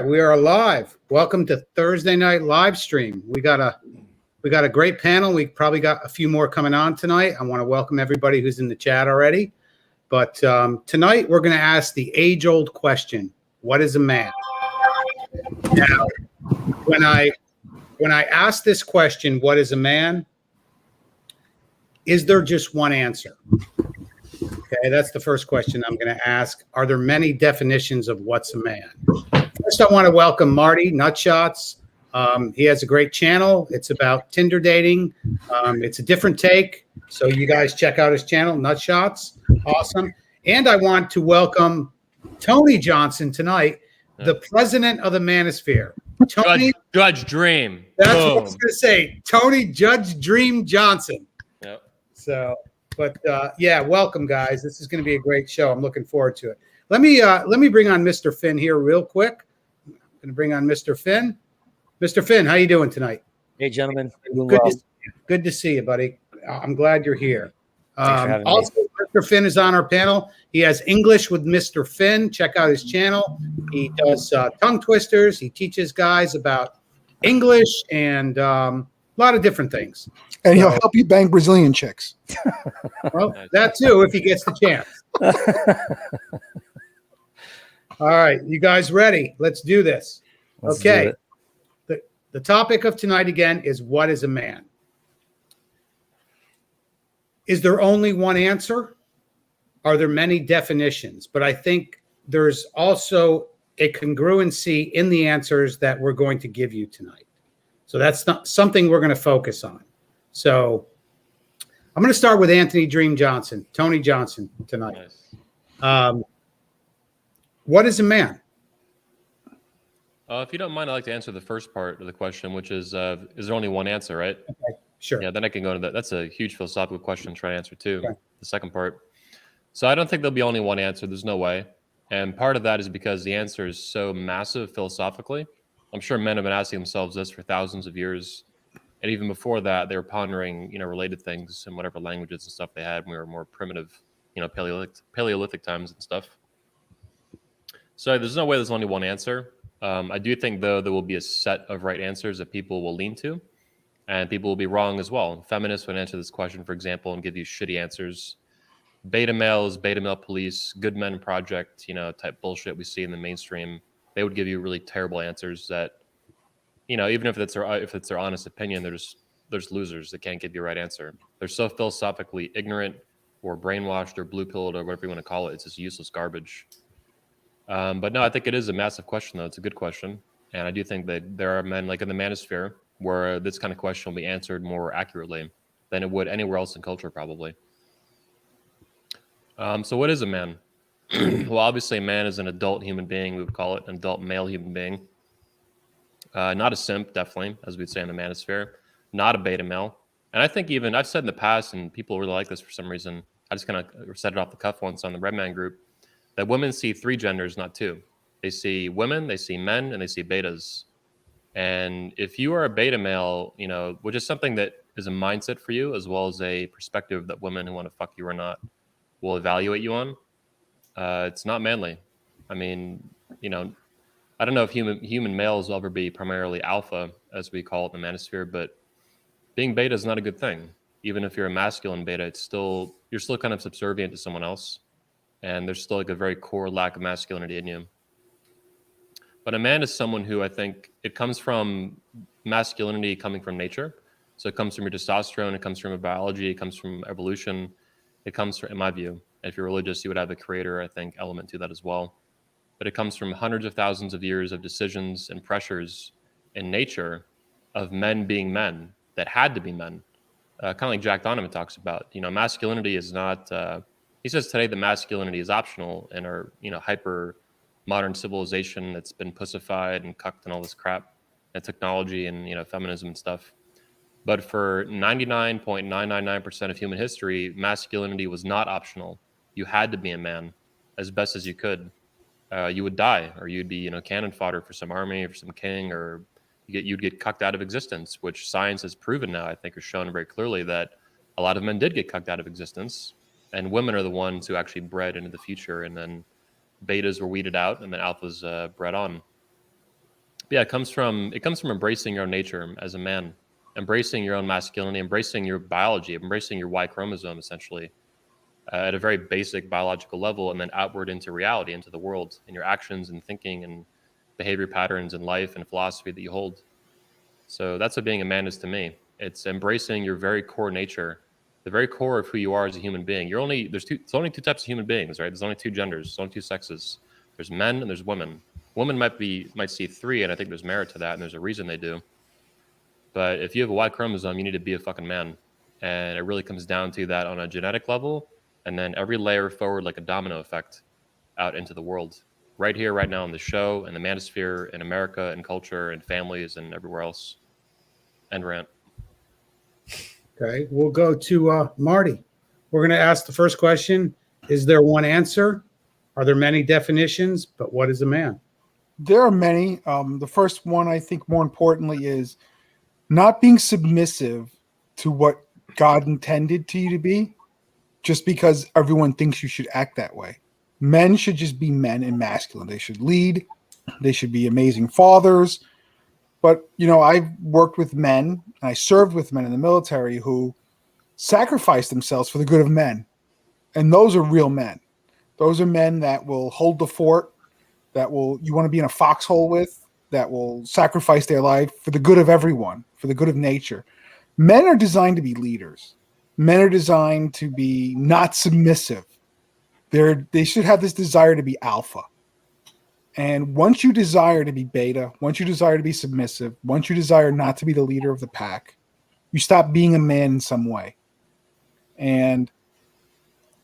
we are live. Welcome to Thursday night live stream. We got a great panel. We probably got a few more coming on tonight. I want to welcome everybody who's in the chat already. But tonight we're going to ask the age-old question: what is a man? Now, when I ask this question, what is a man? Is there just one answer? Okay, that's the first question I'm going to ask. Are there many definitions of what's a man? First, I want to welcome Marty Nutshots. He has a great channel. It's about Tinder dating. It's a different take. So you guys check out his channel, Nutshots. Awesome. And I want to welcome Tony Johnson tonight, the president of the Manosphere. Tony Judge Dream. That's what I was going to say. Tony Judge Dream Johnson. Yep. So, but yeah, welcome guys. This is going to be a great show. I'm looking forward to it. Let me bring on Mr. Finn here real quick. I'm going to bring on Mr. Finn. Mr. Finn, how you doing tonight? Hey, gentlemen. Good to see you, buddy. I'm glad you're here. Thanks for having also, me. Mr. Finn is on our panel. He has English with Mr. Finn. Check out his channel. He does tongue twisters. He teaches guys about English and a lot of different things. And he'll help you bang Brazilian chicks. Well, that too, if he gets the chance. All right, you guys ready? Let's do this. Let's okay. do it. The topic of tonight again is what is a man? Is there only one answer? Are there many definitions? But I think there's also a congruency in the answers that we're going to give you tonight. So that's not something we're going to focus on. So I'm going to start with Anthony Dream Johnson, Tony Johnson tonight. Nice. What is a man? If you don't mind, I'd like to answer the first part of the question, which is there only one answer, right? Okay, sure. Yeah, then I can go into that. That's a huge philosophical question to try to answer too, okay. The second part. So I don't think there'll be only one answer. There's no way. And part of that is because the answer is so massive philosophically. I'm sure men have been asking themselves this for thousands of years. And even before that, they were pondering, related things in whatever languages and stuff they had when we were more primitive, Paleolithic times and stuff. So there's no way there's only one answer. I do think, though, there will be a set of right answers that people will lean to, and people will be wrong as well. Feminists would answer this question, for example, and give you shitty answers. Beta males, beta male police, good men project, type bullshit we see in the mainstream. They would give you really terrible answers that, even if it's their honest opinion, there's losers that can't give you a right answer. They're so philosophically ignorant or brainwashed or blue-pilled or whatever you want to call it. It's just useless garbage. But no, I think it is a massive question, though. It's a good question. And I do think that there are men, like in the Manosphere, where this kind of question will be answered more accurately than it would anywhere else in culture, probably. So what is a man? Well, obviously, a man is an adult human being. We would call it an adult male human being. Not a simp, definitely, as we'd say in the Manosphere. Not a beta male. And I think even, I've said in the past, and people really like this for some reason, I just kind of said it off the cuff once on the Red Man group, that women see three genders, not two. They see women, they see men, and they see betas. And if you are a beta male, which is something that is a mindset for you, as well as a perspective that women who want to fuck you or not will evaluate you on, it's not manly. I mean, I don't know if human males will ever be primarily alpha, as we call it in the Manosphere, but being beta is not a good thing. Even if you're a masculine beta, you're still kind of subservient to someone else. And there's still like a very core lack of masculinity in you. But a man is someone who I think it comes from masculinity coming from nature. So it comes from your testosterone, it comes from your biology, it comes from evolution. It comes from, in my view, if you're religious, you would have the creator, I think, element to that as well. But it comes from hundreds of thousands of years of decisions and pressures in nature of men being men that had to be men. Kind of like Jack Donovan talks about, masculinity is not, he says today the masculinity is optional in our, hyper modern civilization that's been pussified and cucked and all this crap and technology and, feminism and stuff. But for 99.999% of human history, masculinity was not optional. You had to be a man as best as you could. You would die, or you'd be, cannon fodder for some army or for some king, or you'd get cucked out of existence, which science has proven now, I think, has shown very clearly that a lot of men did get cucked out of existence. And women are the ones who actually bred into the future, and then betas were weeded out, and then alphas bred on. yeah, it comes from embracing your own nature as a man, embracing your own masculinity, embracing your biology, embracing your Y chromosome, essentially, at a very basic biological level, and then outward into reality, into the world, in your actions and thinking and behavior patterns in life and philosophy that you hold. So that's what being a man is to me. It's embracing your very core nature, the very core of who you are as a human being. There's only two types of human beings, right? There's only two genders, there's only two sexes. There's men and there's women. Women might see three, and I think there's merit to that, and there's a reason they do. But if you have a Y chromosome, you need to be a fucking man. And it really comes down to that on a genetic level, and then every layer forward like a domino effect out into the world. Right here, right now on the show, and the manosphere, in America, and culture, and families, and everywhere else. End rant. Okay, we'll go to Marty. We're going to ask the first question. Is there one answer? Are there many definitions? But what is a man? There are many. The first one, I think, more importantly, is not being submissive to what God intended to you to be, just because everyone thinks you should act that way. Men should just be men and masculine. They should lead. They should be amazing fathers. But, I've worked with men, and I served with men in the military who sacrificed themselves for the good of men. And those are real men. Those are men that will hold the fort, you want to be in a foxhole with, that will sacrifice their life for the good of everyone, for the good of nature. Men are designed to be leaders. Men are designed to be not submissive. They should have this desire to be alpha. And once you desire to be beta, once you desire to be submissive, once you desire not to be the leader of the pack, you stop being a man in some way. And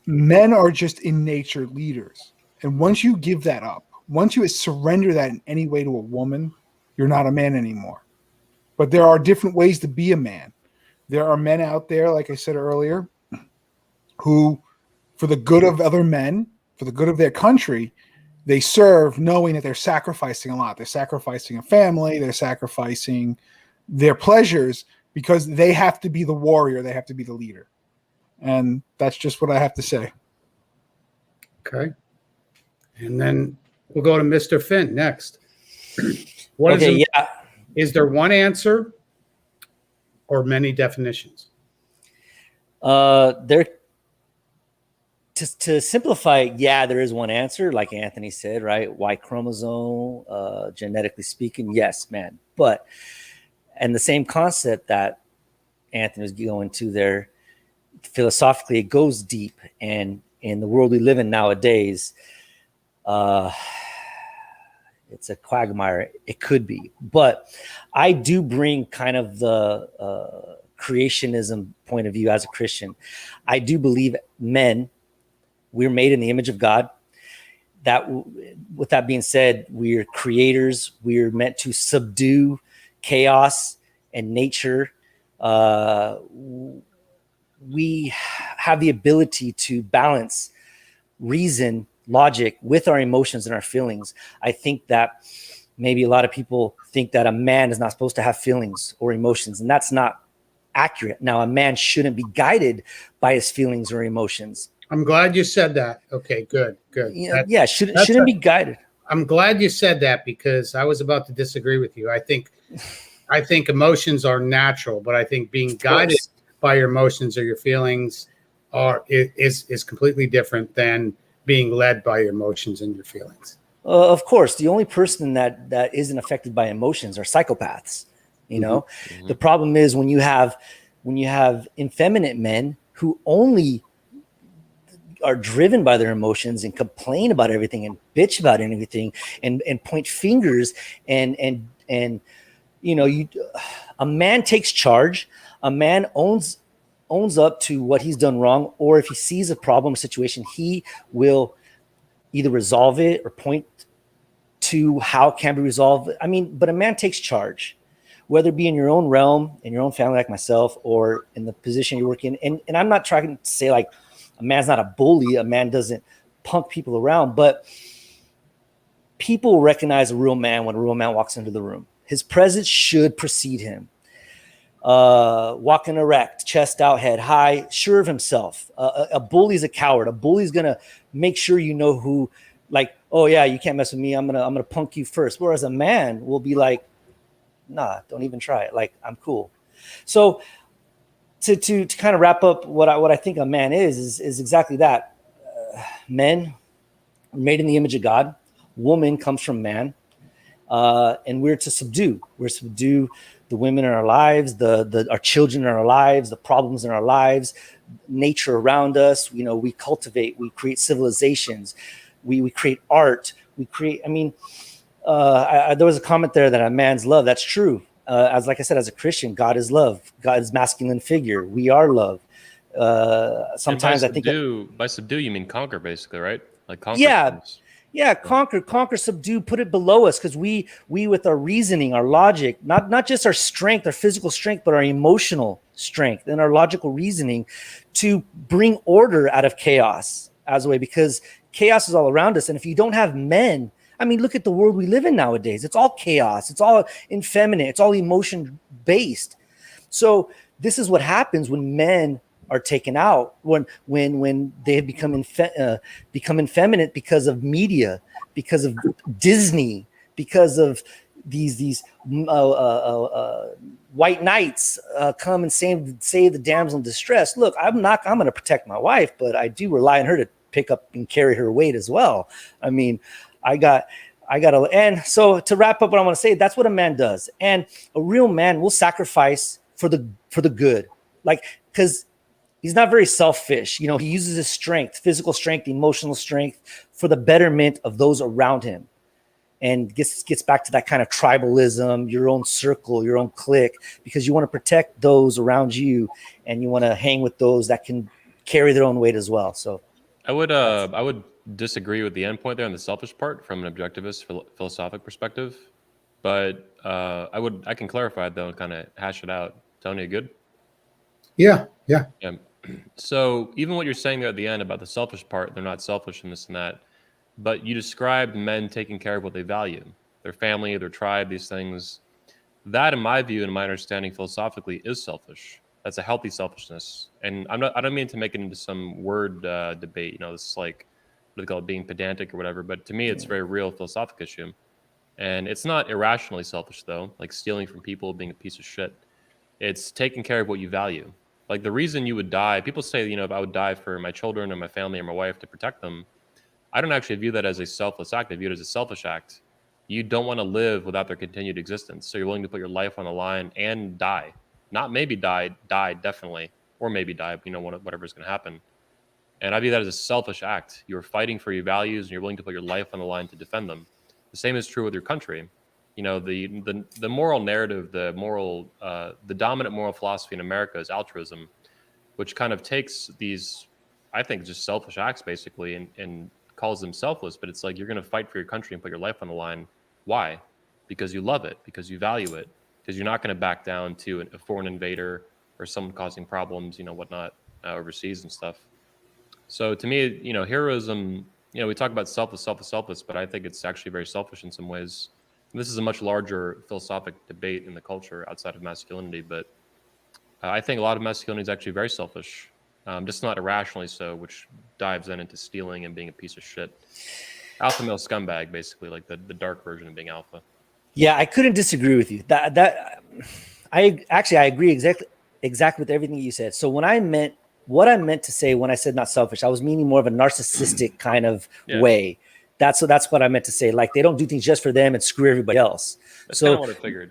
men are just in nature leaders. And once you give that up, once you surrender that in any way to a woman, you're not a man anymore. But there are different ways to be a man. There are men out there, like I said earlier, who, for the good of other men, for the good of their country, they serve knowing that they're sacrificing a lot. They're sacrificing a family. They're sacrificing their pleasures because they have to be the warrior. They have to be the leader. And that's just what I have to say. Okay. And then we'll go to Mr. Finn next. Is there one answer or many definitions? To simplify, there is one answer, like Anthony said, right? Y chromosome, genetically speaking, yes, man. But, and the same concept that Anthony was going to there, philosophically, it goes deep. And in the world we live in nowadays, it's a quagmire. It could be. But I do bring kind of the creationism point of view as a Christian. I do believe men, we're made in the image of God. With that being said, we're creators. We're meant to subdue chaos and nature. We have the ability to balance reason, logic with our emotions and our feelings. I think that maybe a lot of people think that a man is not supposed to have feelings or emotions, and that's not accurate. Now, a man shouldn't be guided by his feelings or emotions. I'm glad you said that. Okay, good. Shouldn't be guided. I'm glad you said that because I was about to disagree with you. I think emotions are natural, but I think being guided by your emotions or your feelings is completely different than being led by your emotions and your feelings. Of course, the only person that isn't affected by emotions are psychopaths. Mm-hmm. The problem is when you have effeminate men who only are driven by their emotions and complain about everything and bitch about everything and point fingers and a man takes charge. A man owns up to what he's done wrong, or if he sees a problem situation, he will either resolve it or point to how it can be resolved. But a man takes charge, whether it be in your own realm, in your own family like myself, or in the position you work in. And I'm not trying to say like a man's not a bully, a man doesn't punk people around, but people recognize a real man when a real man walks into the room. His presence should precede him. Walking erect, chest out, head high, sure of himself. A bully's a coward. A bully's gonna make sure you know who, like, oh yeah, you can't mess with me. I'm gonna punk you first. Whereas a man will be like, nah, don't even try it. Like, I'm cool. So to kind of wrap up what I think a man is exactly that. Men made in the image of God. Woman comes from man. And we're to subdue. We're to subdue the women in our lives, our children in our lives, the problems in our lives, nature around us. You know, we cultivate, we create civilizations, we create art, we create. I mean, there was a comment there that a man's love. That's true. As like I said, as a Christian, God is love. God is masculine figure. We are love. Sometimes I think by subdue you mean conquer, basically, right? Like conquer. Yeah. Things. Yeah, conquer, subdue, put it below us, because we with our reasoning, our logic, not just our strength, our physical strength, but our emotional strength and our logical reasoning, to bring order out of chaos as a way, because chaos is all around us. And if you don't have men, I mean, look at the world we live in nowadays. It's all chaos. It's all effeminate. It's all emotion based. So this is what happens when men are taken out, when they have become effeminate because of media, because of Disney, because of these white knights come and save the damsel in distress. Look, I'm going to protect my wife, but I do rely on her to pick up and carry her weight as well. I mean, I got to, and so to wrap up what I want to say, that's what a man does. And a real man will sacrifice for the good, like, because he's not very selfish. You know, he uses his strength, physical strength, emotional strength, for the betterment of those around him. And gets back to that kind of tribalism, your own circle, your own clique, because you want to protect those around you, and you want to hang with those that can carry their own weight as well. So I would disagree with the end point there on the selfish part from an objectivist philosophic perspective, but I can clarify it though and kind of hash it out. Tony, good? Yeah. So even what you're saying there at the end about the selfish part, they're not selfish in this and that, but you described men taking care of what they value, their family, their tribe, these things. That, in my view and my understanding philosophically, is selfish. That's a healthy selfishness. And I don't mean to make it into some word debate. You know, this is like, what do they call it, being pedantic or whatever. But to me, it's a very real philosophic issue. And it's not irrationally selfish, though, like stealing from people, being a piece of shit. It's taking care of what you value. Like the reason you would die, people say, you know, if I would die for my children or my family or my wife to protect them, I don't actually view that as a selfless act. I view it as a selfish act. You don't want to live without their continued existence. So you're willing to put your life on the line and die. Not maybe die definitely, or maybe die, you know, whatever's going to happen. And I view that as a selfish act. You're fighting for your values and you're willing to put your life on the line to defend them. The same is true with your country. You know, the moral narrative, the dominant moral philosophy in America is altruism, which kind of takes these, I think, just selfish acts basically and calls them selfless. But it's like, you're going to fight for your country and put your life on the line. Why? Because you love it, because you value it, because you're not going to back down to a foreign invader or someone causing problems, you know, whatnot, overseas and stuff. So to me, you know, heroism, you know, we talk about selfless, but I think it's actually very selfish in some ways. And this is a much larger philosophic debate in the culture outside of masculinity, but I think a lot of masculinity is actually very selfish, just not irrationally so, which dives then into stealing and being a piece of shit. Alpha male scumbag, basically, like the dark version of being alpha. Yeah, I couldn't disagree with you. I agree exactly with everything you said. So what I meant to say when I said not selfish, I was meaning more of a narcissistic kind of way. That's what I meant to say. Like, they don't do things just for them and screw everybody else. That's kind of what I figured.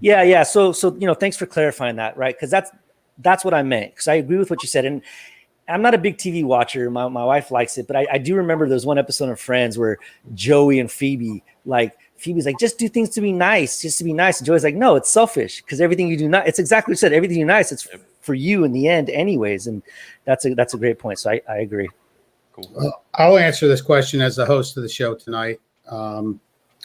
Yeah. So you know, thanks for clarifying that, right? Because that's what I meant. Because I agree with what you said, and I'm not a big TV watcher. My wife likes it, but I do remember there was one episode of Friends where Joey and Phoebe's like, just do things to be nice, just to be nice. And Joey's like, no, it's selfish, because everything you do not, it's exactly what you said. Everything you do nice, it's for you in the end anyways. And that's a great point. So I agree. Cool. Well, I'll answer this question as the host of the show tonight.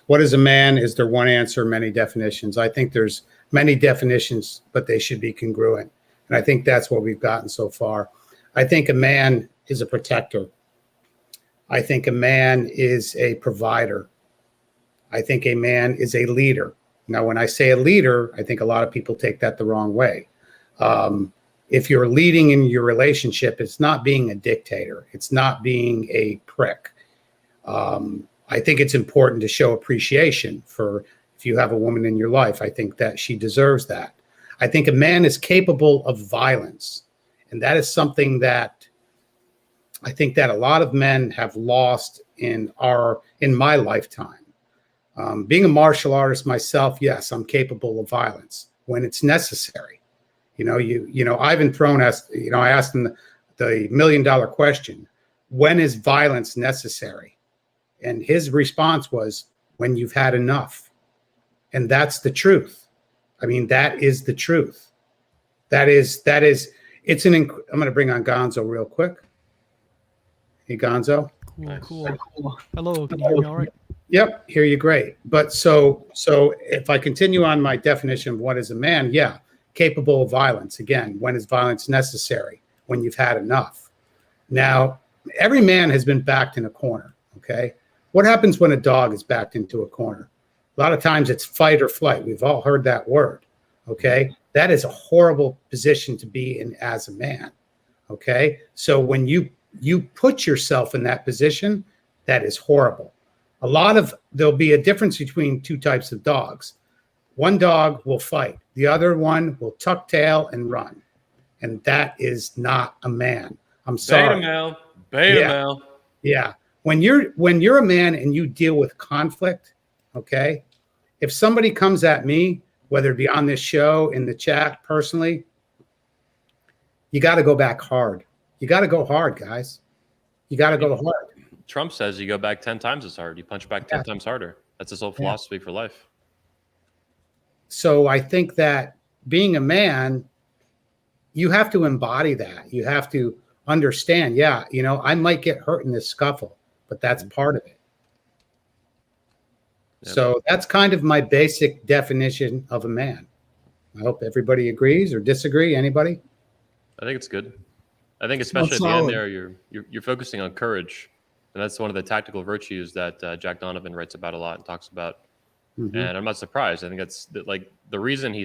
What is a man? Is there one answer, many definitions? I think there's many definitions, but they should be congruent. And I think that's what we've gotten so far. I think a man is a protector. I think a man is a provider. I think a man is a leader. Now, when I say a leader, I think a lot of people take that the wrong way. If you're leading in your relationship, it's not being a dictator. It's not being a prick. I think it's important to show appreciation for if you have a woman in your life. I think that she deserves that. I think a man is capable of violence. And that is something that I think that a lot of men have lost in my lifetime. Being a martial artist myself, yes, I'm capable of violence when it's necessary. Ivan Throne asked, I asked him the $1 million question, when is violence necessary? And his response was, when you've had enough. And that's the truth. I mean, that is the truth. I'm going to bring on Gonzo real quick. Hey, Gonzo. Cool. Hello, can you hear me all right? Yep, hear you great. But so if I continue on my definition of what is a man, yeah, capable of violence. Again, when is violence necessary? When you've had enough. Now, every man has been backed in a corner, okay? What happens when a dog is backed into a corner? A lot of times it's fight or flight. We've all heard that word, okay? That is a horrible position to be in as a man, okay? So when you put yourself in that position, that is horrible. There'll be a difference between two types of dogs. One dog will fight. The other one will tuck tail and run. And that is not a man. I'm sorry. Beta male. Yeah. When you're a man and you deal with conflict, okay? If somebody comes at me, whether it be on this show, in the chat, personally, you got to go back hard. You got to go hard, guys. You got to go hard. Trump says you go back 10 times as hard. You punch back 10 times harder. That's his whole philosophy for life. So I think that being a man, you have to embody that. You have to understand, I might get hurt in this scuffle, but that's part of it. Yep. So that's kind of my basic definition of a man. I hope everybody agrees or disagree. Anybody? I think it's good. I think especially at the end there, you're focusing on courage. And that's one of the tactical virtues that Jack Donovan writes about a lot and talks about. Mm-hmm. And I'm not surprised. I think that's like the reason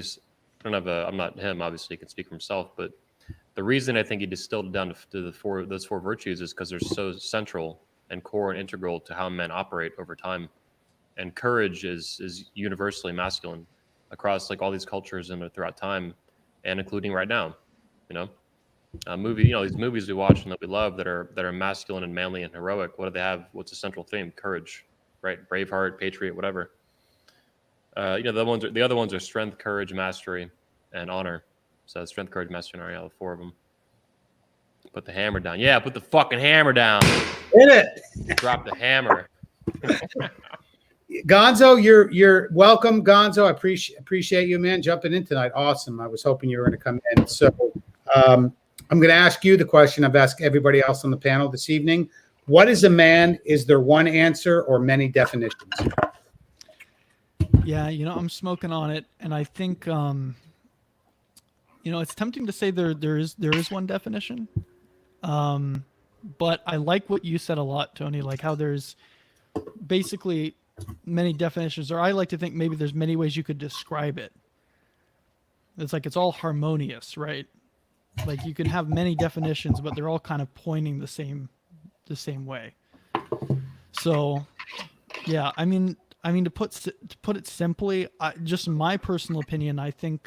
I'm not him, obviously he can speak for himself, but the reason I think he distilled it down to those four virtues is because they're so central and core and integral to how men operate over time. And courage is universally masculine across like all these cultures and throughout time, and including right now. These movies we watch and that we love that are masculine and manly and heroic. What do they have? What's the central theme? Courage, right? Braveheart, Patriot, whatever. The other ones are strength, courage, mastery, and honor. So strength, courage, mastery, and honor. The four of them. Put the hammer down. Yeah, put the fucking hammer down. Hit it. Drop the hammer. Gonzo, you're welcome. Gonzo, I appreciate you, man, jumping in tonight. Awesome. I was hoping you were going to come in. So I'm going to ask you the question I've asked everybody else on the panel this evening. What is a man? Is there one answer or many definitions? Yeah, I'm smoking on it, and I think it's tempting to say there is one definition. But I like what you said a lot, Tony, like how there's basically many definitions, or I like to think maybe there's many ways you could describe it. It's like it's all harmonious, right? Like you can have many definitions, but they're all kind of pointing the same way. So, yeah, I mean to put it simply, just my personal opinion, I think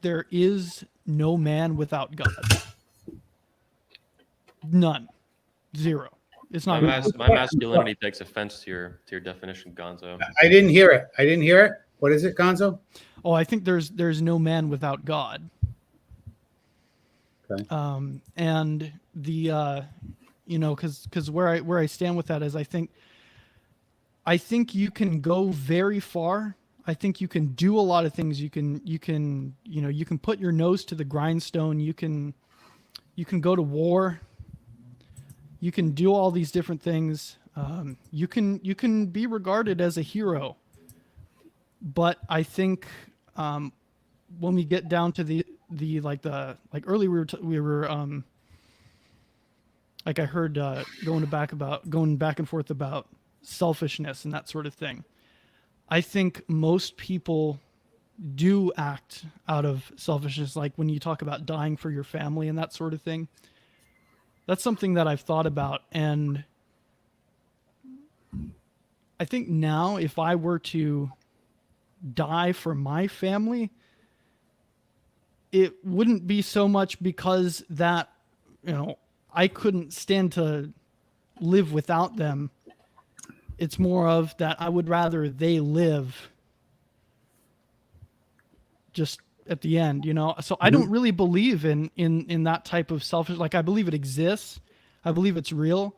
there is no man without God. None, zero. It's not. My masculinity takes offense to your definition, Gonzo. I didn't hear it. What is it, Gonzo? Oh, I think there's no man without God. Okay. And the because where I stand with that is I think you can go very far. I think you can do a lot of things. You can put your nose to the grindstone. You can go to war. You can do all these different things. You can be regarded as a hero. But I think when we get down to the earlier we were like I heard going back and forth about selfishness and that sort of thing. I think most people do act out of selfishness, like when you talk about dying for your family and that sort of thing. That's something that I've thought about, and think now if I were to die for my family, it wouldn't be so much because that, you know, I couldn't stand to live without them. It's more of that I would rather they live just at the end, you know? So I don't really believe in that type of selfish, like I believe it exists. I believe it's real,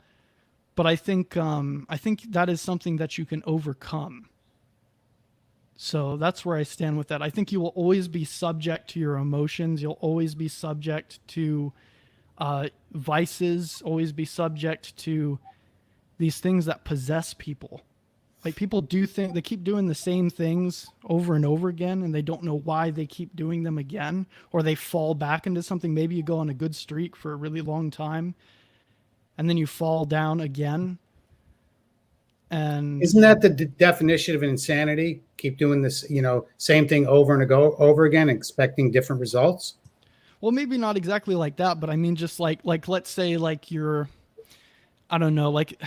but I think that is something that you can overcome. So that's where I stand with that. I think you will always be subject to your emotions. You'll always be subject to vices, always be subject to these things that possess people. Like people do think they keep doing the same things over and over again, and they don't know why they keep doing them again, or they fall back into something. Maybe you go on a good streak for a really long time, and then you fall down again. And isn't that the definition of insanity? Keep doing this, you know, same thing over and over again, expecting different results. Well, maybe not exactly like that, but I mean, just like let's say like you're, I don't know, like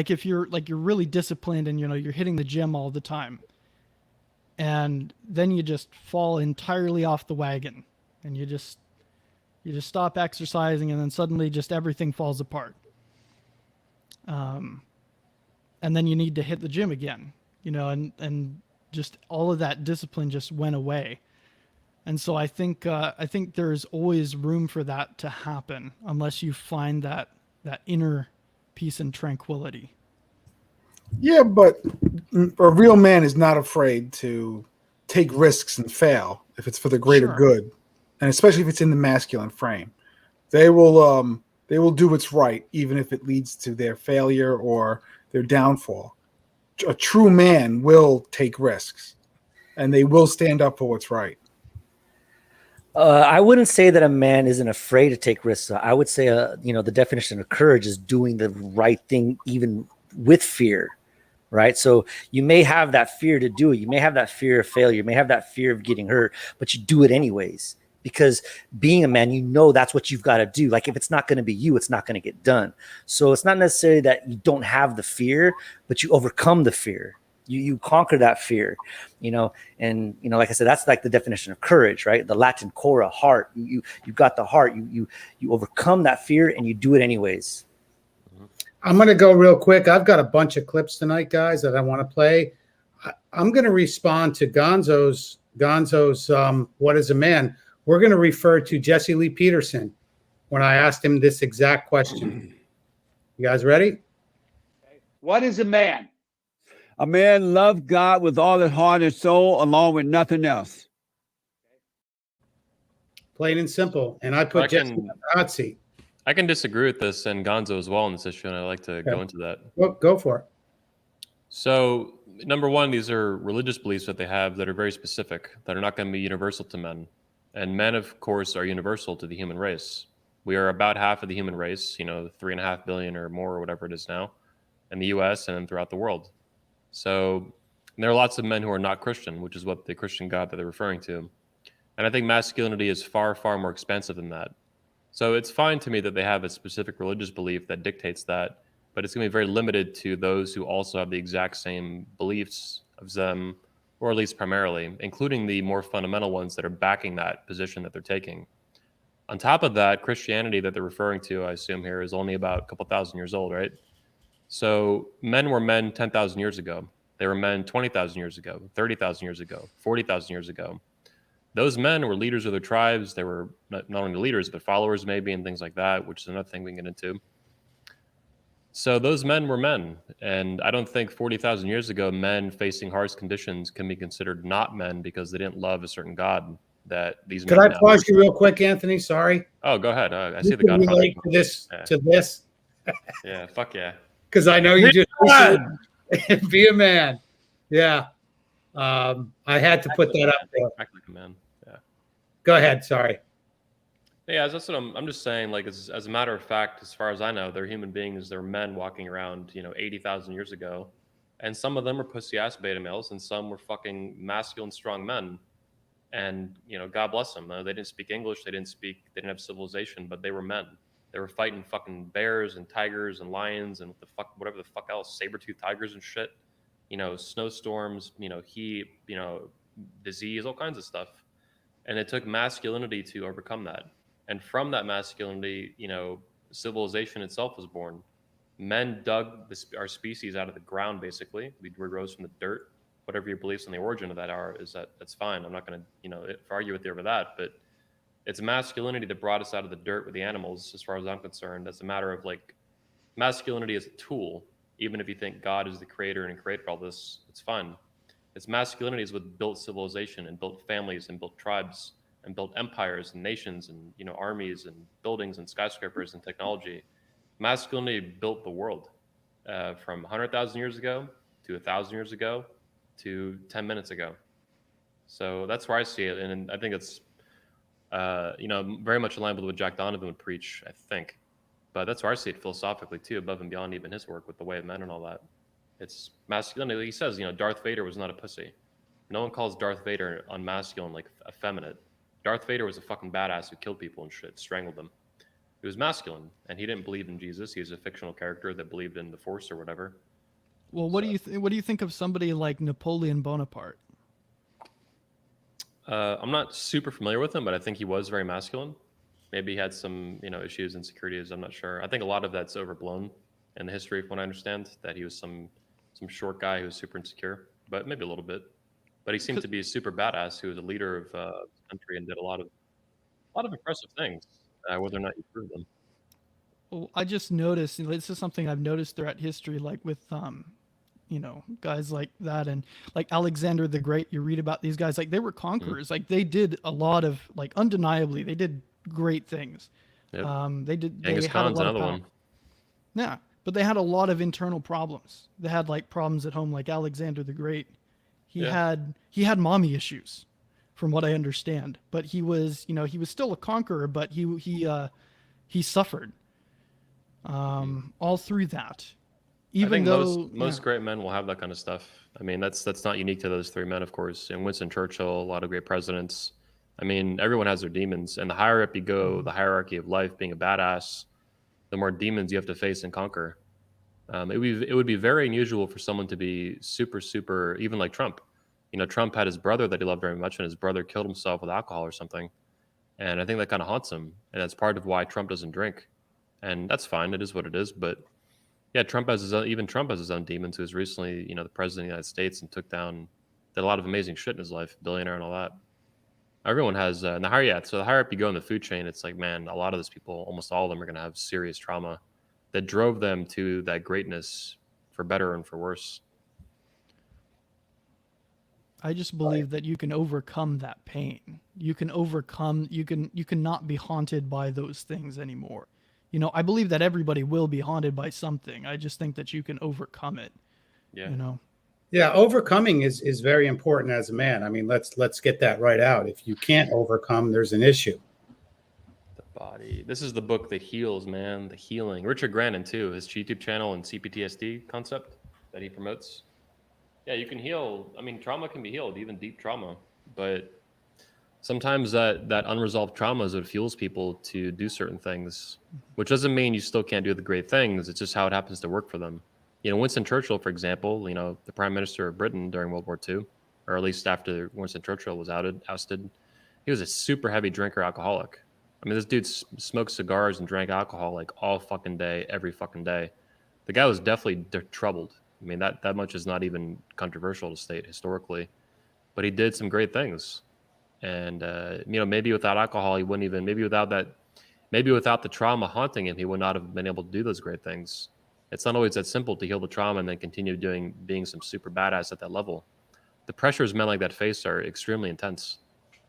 if you're really disciplined and, you know, you're hitting the gym all the time, and then you just fall entirely off the wagon, and you just stop exercising, and then suddenly just everything falls apart. And then you need to hit the gym again, you know, and just all of that discipline just went away. And so I think there's always room for that to happen unless you find that inner peace and tranquility. Yeah, but a real man is not afraid to take risks and fail if it's for the greater Sure. good, and especially if it's in the masculine frame. They will do what's right, even if it leads to their failure or their downfall. A true man will take risks, and they will stand up for what's right. I wouldn't say that a man isn't afraid to take risks. I would say, you know, the definition of courage is doing the right thing, even with fear, right? So you may have that fear to do it. You may have that fear of failure. You may have that fear of getting hurt, but you do it anyways. Because being a man, you know that's what you've got to do. Like if it's not going to be you, it's not going to get done. So it's not necessarily that you don't have the fear, but you overcome the fear. You conquer that fear, you know. And you know, like I said, that's like the definition of courage, right? The Latin cora, heart. You got the heart. You overcome that fear and you do it anyways. I'm going to go real quick. I've got a bunch of clips tonight, guys, that I want to play. I'm going to respond to Gonzo's what is a man? We're going to refer to Jesse Lee Peterson when I asked him this exact question. You guys ready? What is a man? A man loves God with all his heart and soul, along with nothing else. Plain and simple. And I put Jesse in the hot seat. I can disagree with this and Gonzo as well on this issue, and I'd like to go into that. Well, go for it. So, number one, these are religious beliefs that they have that are very specific, that are not going to be universal to men. And men, of course, are universal to the human race. We are about half of the human race, you know, 3.5 billion or more, or whatever it is now, in the US and throughout the world. So there are lots of men who are not Christian, which is what the Christian God that they're referring to. And I think masculinity is far, far more expansive than that. So it's fine to me that they have a specific religious belief that dictates that, but it's going to be very limited to those who also have the exact same beliefs of them, or at least primarily, including the more fundamental ones that are backing that position that they're taking. On top of that, Christianity that they're referring to, I assume here, is only about a couple thousand years old, right? So men were men 10,000 years ago. They were men 20,000 years ago, 30,000 years ago, 40,000 years ago. Those men were leaders of their tribes. They were not only leaders, but followers maybe, and things like that, which is another thing we can get into. So those men were men. And I don't think 40,000 years ago, men facing harsh conditions can be considered not men because they didn't love a certain God that these men. Could I pause you real quick, Anthony? Sorry. Oh, go ahead. I You see the can Godfather. relate to this. Yeah, fuck yeah. Because I know you just be a man. Yeah. I had to put that up there. Act like a man. Yeah. Go ahead. Sorry. Yeah, that's what I'm just saying. Like, as a matter of fact, as far as I know, they're human beings. They're men walking around, 80,000 years ago. And some of them were pussy-ass beta males, and some were fucking masculine, strong men. And, God bless them. They didn't speak English. They didn't have civilization, but they were men. They were fighting fucking bears and tigers and lions and whatever the fuck else, saber-toothed tigers and shit. You know, snowstorms, you know, heat, you know, disease, all kinds of stuff. And it took masculinity to overcome that. And from that masculinity, you know, civilization itself was born. Men dug our species out of the ground, basically. We rose from the dirt. Whatever your beliefs on the origin of that are, that's fine. I'm not going to, you know, argue with you over that. But it's masculinity that brought us out of the dirt with the animals, as far as I'm concerned. That's a matter of like masculinity as a tool. Even if you think God is the creator and created all this, it's fine. It's masculinity is what built civilization and built families and built tribes and built empires and nations and, you know, armies and buildings and skyscrapers and technology. Masculinity built the world from 100,000 years ago to 1,000 years ago to 10 minutes ago. So that's where I see it. And I think it's, you know, very much aligned with what Jack Donovan would preach, I think. But that's where I see it philosophically too, above and beyond even his work with The Way of Men and all that. It's masculinity. He says, you know, Darth Vader was not a pussy. No one calls Darth Vader unmasculine, like effeminate. Darth Vader was a fucking badass who killed people and shit, strangled them. He was masculine, and he didn't believe in Jesus. He was a fictional character that believed in the Force or whatever. Well, what do you think of somebody like Napoleon Bonaparte? I'm not super familiar with him, but I think he was very masculine. Maybe he had some, you know, issues, insecurities. I'm not sure. I think a lot of that's overblown in the history, from what I understand, that he was some short guy who was super insecure, but maybe a little bit. But he seemed to be a super badass who was a leader of the country and did a lot of impressive things, whether or not you prove them. Well, I just noticed, and this is something I've noticed throughout history, like with you know, guys like that, and like Alexander the Great. You read about these guys, like they were conquerors. Like they did a lot of, like, undeniably, they did great things. Yep. They did. Genghis They had a Khan's lot of another power. one. Yeah, but they had a lot of internal problems. They had like problems at home, like Alexander the Great. He had mommy issues, from what I understand. But he was, you know, he was still a conqueror, but he suffered all through that. Even I think though most great men will have that kind of stuff. I mean, that's not unique to those three men, of course. And Winston Churchill, a lot of great presidents. I mean, everyone has their demons, and the higher up you go, the hierarchy of life, being a badass, the more demons you have to face and conquer. It would be very unusual for someone to be super, even like Trump. You know, Trump had his brother that he loved very much, and his brother killed himself with alcohol or something. And I think that kind of haunts him, and that's part of why Trump doesn't drink. And that's fine; it is what it is. But yeah, Trump has his own demons. Who was recently, you know, the president of the United States and did a lot of amazing shit in his life, billionaire and all that. Everyone has, and the higher up you go in the food chain, it's like, man, a lot of those people, almost all of them, are going to have serious trauma that drove them to that greatness, for better and for worse. I just believe that you can overcome that pain. You can not be haunted by those things anymore. You know, I believe that everybody will be haunted by something. I just think that you can overcome it. Yeah. You know. Yeah, overcoming is very important as a man. I mean, let's get that right out. If you can't overcome, there's an issue. The body. This is the book that heals, man. The healing. Richard Grannon too. His YouTube channel and CPTSD concept that he promotes. Yeah, you can heal. I mean, trauma can be healed, even deep trauma. But sometimes that unresolved trauma is what fuels people to do certain things, which doesn't mean you still can't do the great things. It's just how it happens to work for them. You know, Winston Churchill, for example, you know, the Prime Minister of Britain during World War II, or at least after Winston Churchill was ousted, he was a super heavy drinker, alcoholic. I mean, this dude smoked cigars and drank alcohol like all fucking day, every fucking day. The guy was definitely troubled. I mean, that much is not even controversial to state historically, but he did some great things. And, you know, maybe without alcohol, he wouldn't even, maybe without the trauma haunting him, he would not have been able to do those great things. It's not always that simple to heal the trauma and then continue being some super badass at that level. The pressures men like that face are extremely intense.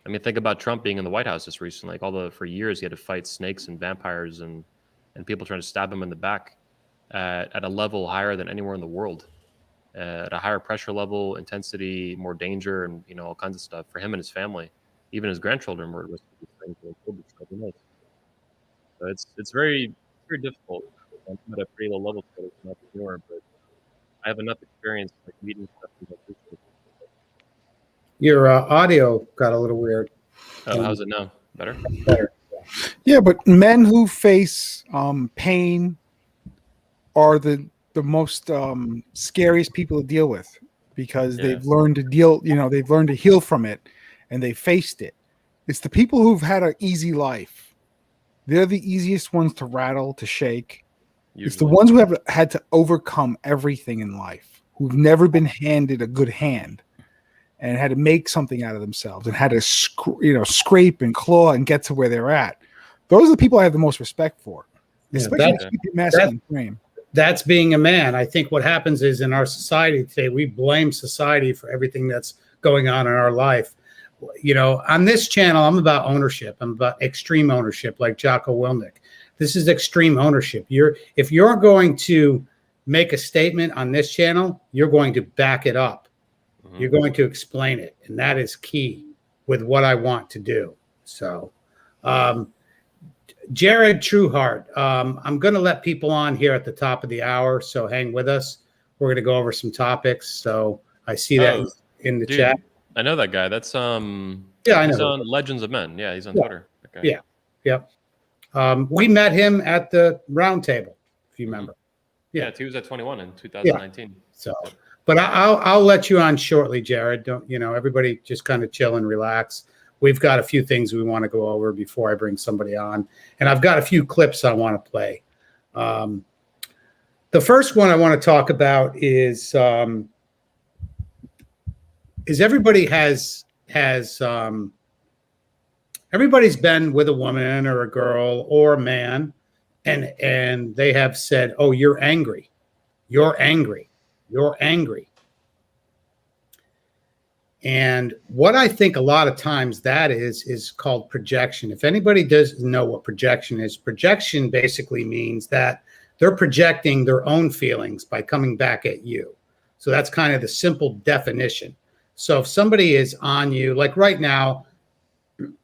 I mean, think about Trump being in the White House just recently. Like for years, he had to fight snakes and vampires and people trying to stab him in the back at a level higher than anywhere in the world. At a higher pressure level, intensity, more danger, and, you know, all kinds of stuff for him and his family. Even his grandchildren were listening to these things. So it's very, very difficult. I'm at a pretty low level to an entrepreneur, but I have enough experience like meeting stuff. Your audio got a little weird. Oh, how's it now? Better? Better. Yeah, but men who face pain are the most scariest people to deal with because Yeah. they've learned to deal. You know, they've learned to heal from it, and they faced it. It's the people who've had an easy life. They're the easiest ones to rattle, to shake. It's the Usually. ones who have had to overcome everything in life, who've never been handed a good hand and had to make something out of themselves and had to scrape and claw and get to where they're at. Those are the people I have the most respect for, Yeah, especially that's to keep your masculine frame. that's being a man. I think what happens is in our society today, we blame society for everything that's going on in our life. You know, on this channel, I'm about ownership. I'm about extreme ownership, like Jocko Willnick. This is extreme ownership. If you're going to make a statement on this channel, you're going to back it up. You're going to explain it, and that is key with what I want to do. So, Jared Trueheart, I'm going to let people on here at the top of the hour, so hang with us. We're going to go over some topics. So I see that in the chat. I know that guy. That's Yeah, I he's know. on Legends of Men. Yeah, he's on Yeah. Twitter. Okay. Yeah, yep. We met him at the round table, if you remember. Yeah, he was at 21 in 2019. So, but I'll let you on shortly, Jared. Don't everybody just kind of chill and relax. We've got a few things we want to go over before I bring somebody on, and I've got a few clips I want to play. The first one I want to talk about is everybody has everybody's been with a woman or a girl or a man, and they have said, "Oh, you're angry. You're angry. You're angry." And what I think a lot of times that is called projection. If anybody doesn't know what projection is, projection basically means that they're projecting their own feelings by coming back at you. So that's kind of the simple definition. So if somebody is on you, like right now,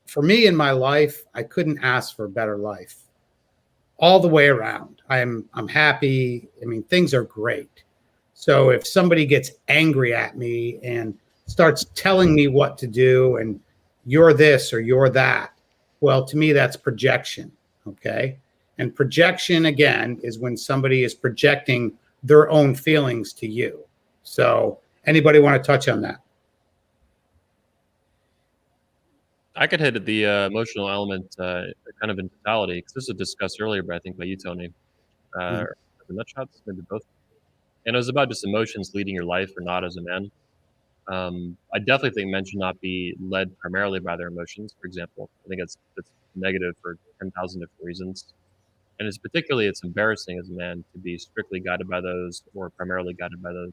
for me in my life, I couldn't ask for a better life. All the way around. I'm happy. I mean, things are great. So if somebody gets angry at me and starts telling me what to do and you're this or you're that, well, to me, that's projection. Okay. And projection, again, is when somebody is projecting their own feelings to you. So anybody want to touch on that? I could hit the emotional element kind of in totality, because this was discussed earlier, but I think by you, Tony. The nut shots, maybe both. And it was about just emotions leading your life or not as a man. I definitely think men should not be led primarily by their emotions, for example. I think that's negative for 10,000 different reasons. And it's embarrassing as a man to be strictly guided by those or primarily guided by those.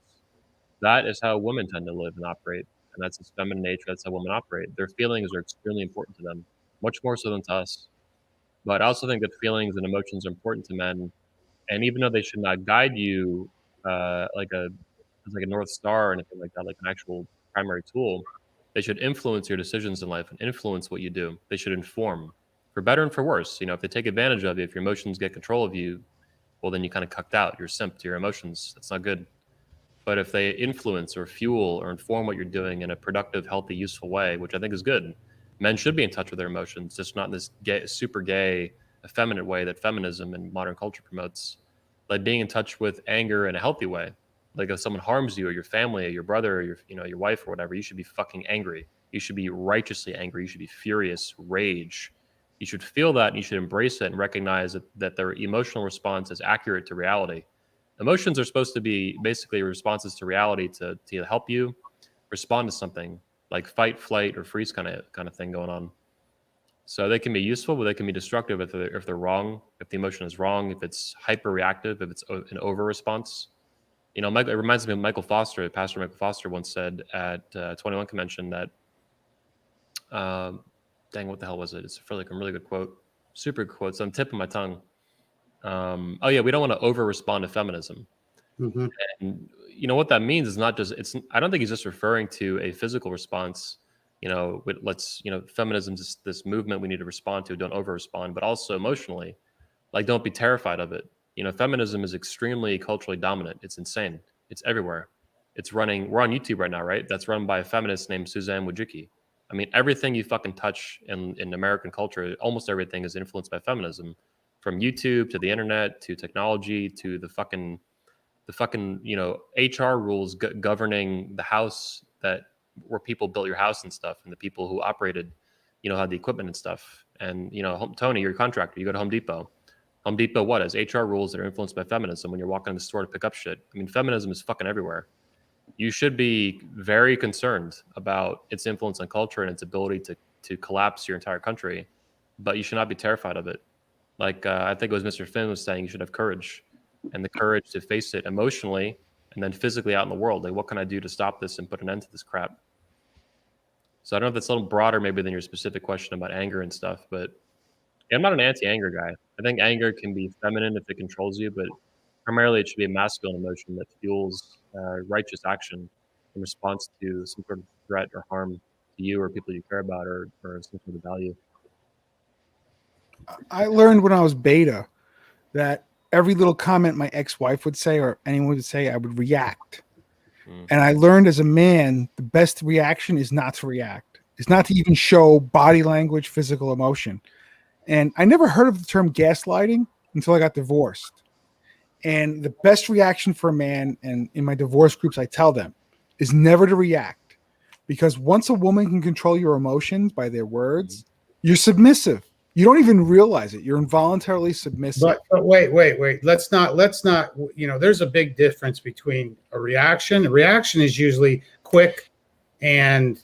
That is how women tend to live and operate. And that's its feminine nature. That's how women operate. Their feelings are extremely important to them, much more so than to us. But I also think that feelings and emotions are important to men. And even though they should not guide you like a North Star or anything like that, like an actual primary tool, they should influence your decisions in life and influence what you do. They should inform, for better and for worse. If they take advantage of you, if your emotions get control of you, well, then you kind of cucked out. You're simp to your emotions. That's not good. But if they influence or fuel or inform what you're doing in a productive, healthy, useful way, which I think is good, men should be in touch with their emotions, just not in this super gay, effeminate way that feminism and modern culture promotes. Like being in touch with anger in a healthy way. Like if someone harms you or your family or your brother or your wife or whatever, you should be fucking angry. You should be righteously angry. You should be furious, rage. You should feel that and you should embrace it and recognize that their emotional response is accurate to reality. Emotions are supposed to be basically responses to reality to help you respond to something like fight, flight, or freeze kind of thing going on. So they can be useful, but they can be destructive if they're wrong, if the emotion is wrong, if it's hyper reactive, if it's an over response. It reminds me of Michael Foster. Pastor Michael Foster once said at 21 Convention that, dang, what the hell was it? It's a really good quote, super good quote. It's on the tip of my tongue. Oh yeah, we don't want to over respond to feminism. Mm-hmm. And what that means is not just I don't think he's just referring to a physical response. Feminism's this movement we need to respond to. Don't over respond, but also emotionally, like don't be terrified of it. Feminism is extremely culturally dominant. It's insane. It's everywhere. We're on YouTube right now, right? That's run by a feminist named Suzanne Wojcicki. I mean, everything you fucking touch in American culture, almost everything is influenced by feminism, from YouTube to the internet to technology to the fucking HR rules governing the house where people built your house and stuff, and the people who operated, had the equipment and stuff. And Tony, you're a contractor. You go to Home Depot. Home Depot, what has HR rules that are influenced by feminism when you're walking in the store to pick up shit? I mean, feminism is fucking everywhere. You should be very concerned about its influence on culture and its ability to collapse your entire country, but you should not be terrified of it. Like I think it was Mr. Finn was saying, you should have courage, and the courage to face it emotionally and then physically out in the world. Like, what can I do to stop this and put an end to this crap? So I don't know if that's a little broader maybe than your specific question about anger and stuff, but I'm not an anti-anger guy. I think anger can be feminine if it controls you, but primarily it should be a masculine emotion that fuels righteous action in response to some sort of threat or harm to you or people you care about or some sort of value. I learned when I was beta that every little comment my ex-wife would say or anyone would say, I would react. And I learned as a man, the best reaction is not to react. It's not to even show body language, physical emotion. And I never heard of the term gaslighting until I got divorced. And the best reaction for a man, and in my divorce groups, I tell them, is never to react. Because once a woman can control your emotions by their words, you're submissive. You don't even realize it. You're involuntarily submissive. But wait. Let's not, there's a big difference between a reaction. A reaction is usually quick and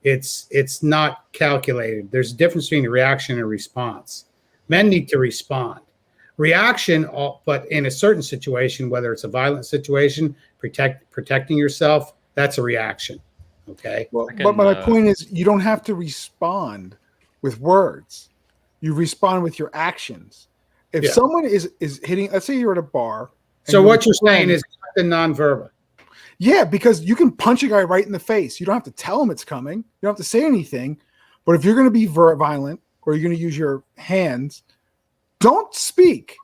it's not calculated. There's a difference between a reaction and a response. Men need to respond. Reaction, but in a certain situation, whether it's a violent situation, protecting yourself, that's a reaction. Okay. Well, but my point is, you don't have to respond with words. You respond with your actions. If someone is hitting, let's say you're at a bar. So what you're saying is the nonverbal. Yeah, because you can punch a guy right in the face. You don't have to tell him it's coming. You don't have to say anything. But if you're going to be violent or you're going to use your hands, don't speak.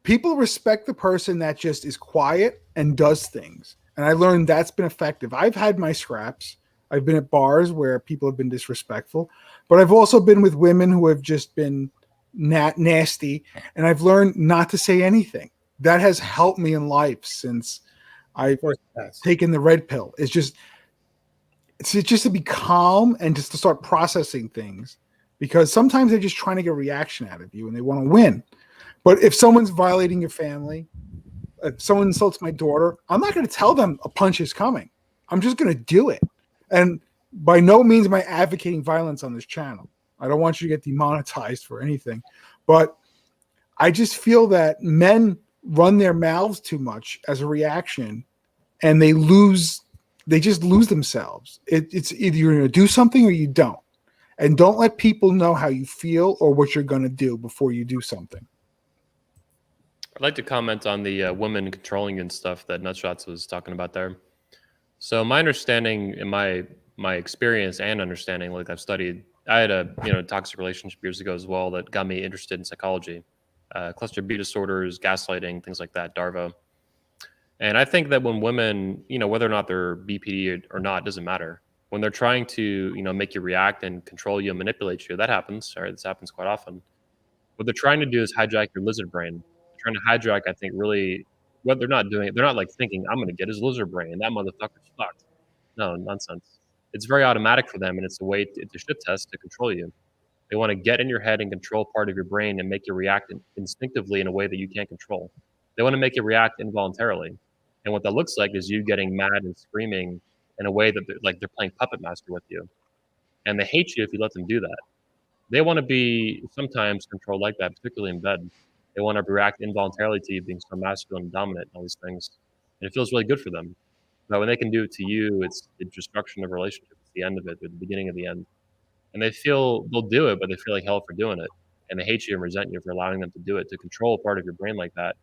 People respect the person that just is quiet and does things. And I learned that's been effective. I've had my scraps. I've been at bars where people have been disrespectful, but I've also been with women who have just been nasty, and I've learned not to say anything. That has helped me in life since I've taken the red pill. It's just to be calm and just to start processing things, because sometimes they're just trying to get a reaction out of you and they want to win. But if someone's violating your family, if someone insults my daughter, I'm not going to tell them a punch is coming. I'm just going to do it. And by no means am I advocating violence on this channel. I don't want you to get demonetized for anything. But I just feel that men run their mouths too much as a reaction, and they just lose themselves. It's either you're going to do something or you don't. And don't let people know how you feel or what you're going to do before you do something. I'd like to comment on the women controlling and stuff that Nutshots was talking about there. So my understanding in my experience and understanding, like I've studied, I had a toxic relationship years ago as well that got me interested in psychology, cluster B disorders, gaslighting, things like that, DARVA. And I think that when women, whether or not they're BPD or not, doesn't matter. When they're trying to, make you react and control you and manipulate you, that happens. All right, this happens quite often. What they're trying to do is hijack your lizard brain. They're trying to hijack, I think, really what they're not doing. They're not like thinking, I'm going to get his lizard brain. That motherfucker's fucked. No, nonsense. It's very automatic for them, and it's a way to shit test to control you. They want to get in your head and control part of your brain and make you react instinctively in a way that you can't control. They want to make you react involuntarily. And what that looks like is you getting mad and screaming in a way that they're playing puppet master with you. And they hate you if you let them do that. They want to be sometimes controlled like that, particularly in bed. They want to react involuntarily to you being so masculine and dominant and all these things. And it feels really good for them. But when they can do it to you, it's the destruction of a relationship. It's the end of it, the beginning of the end. And they'll do it, but they feel like hell for doing it. And they hate you and resent you for allowing them to do it, to control part of your brain like that.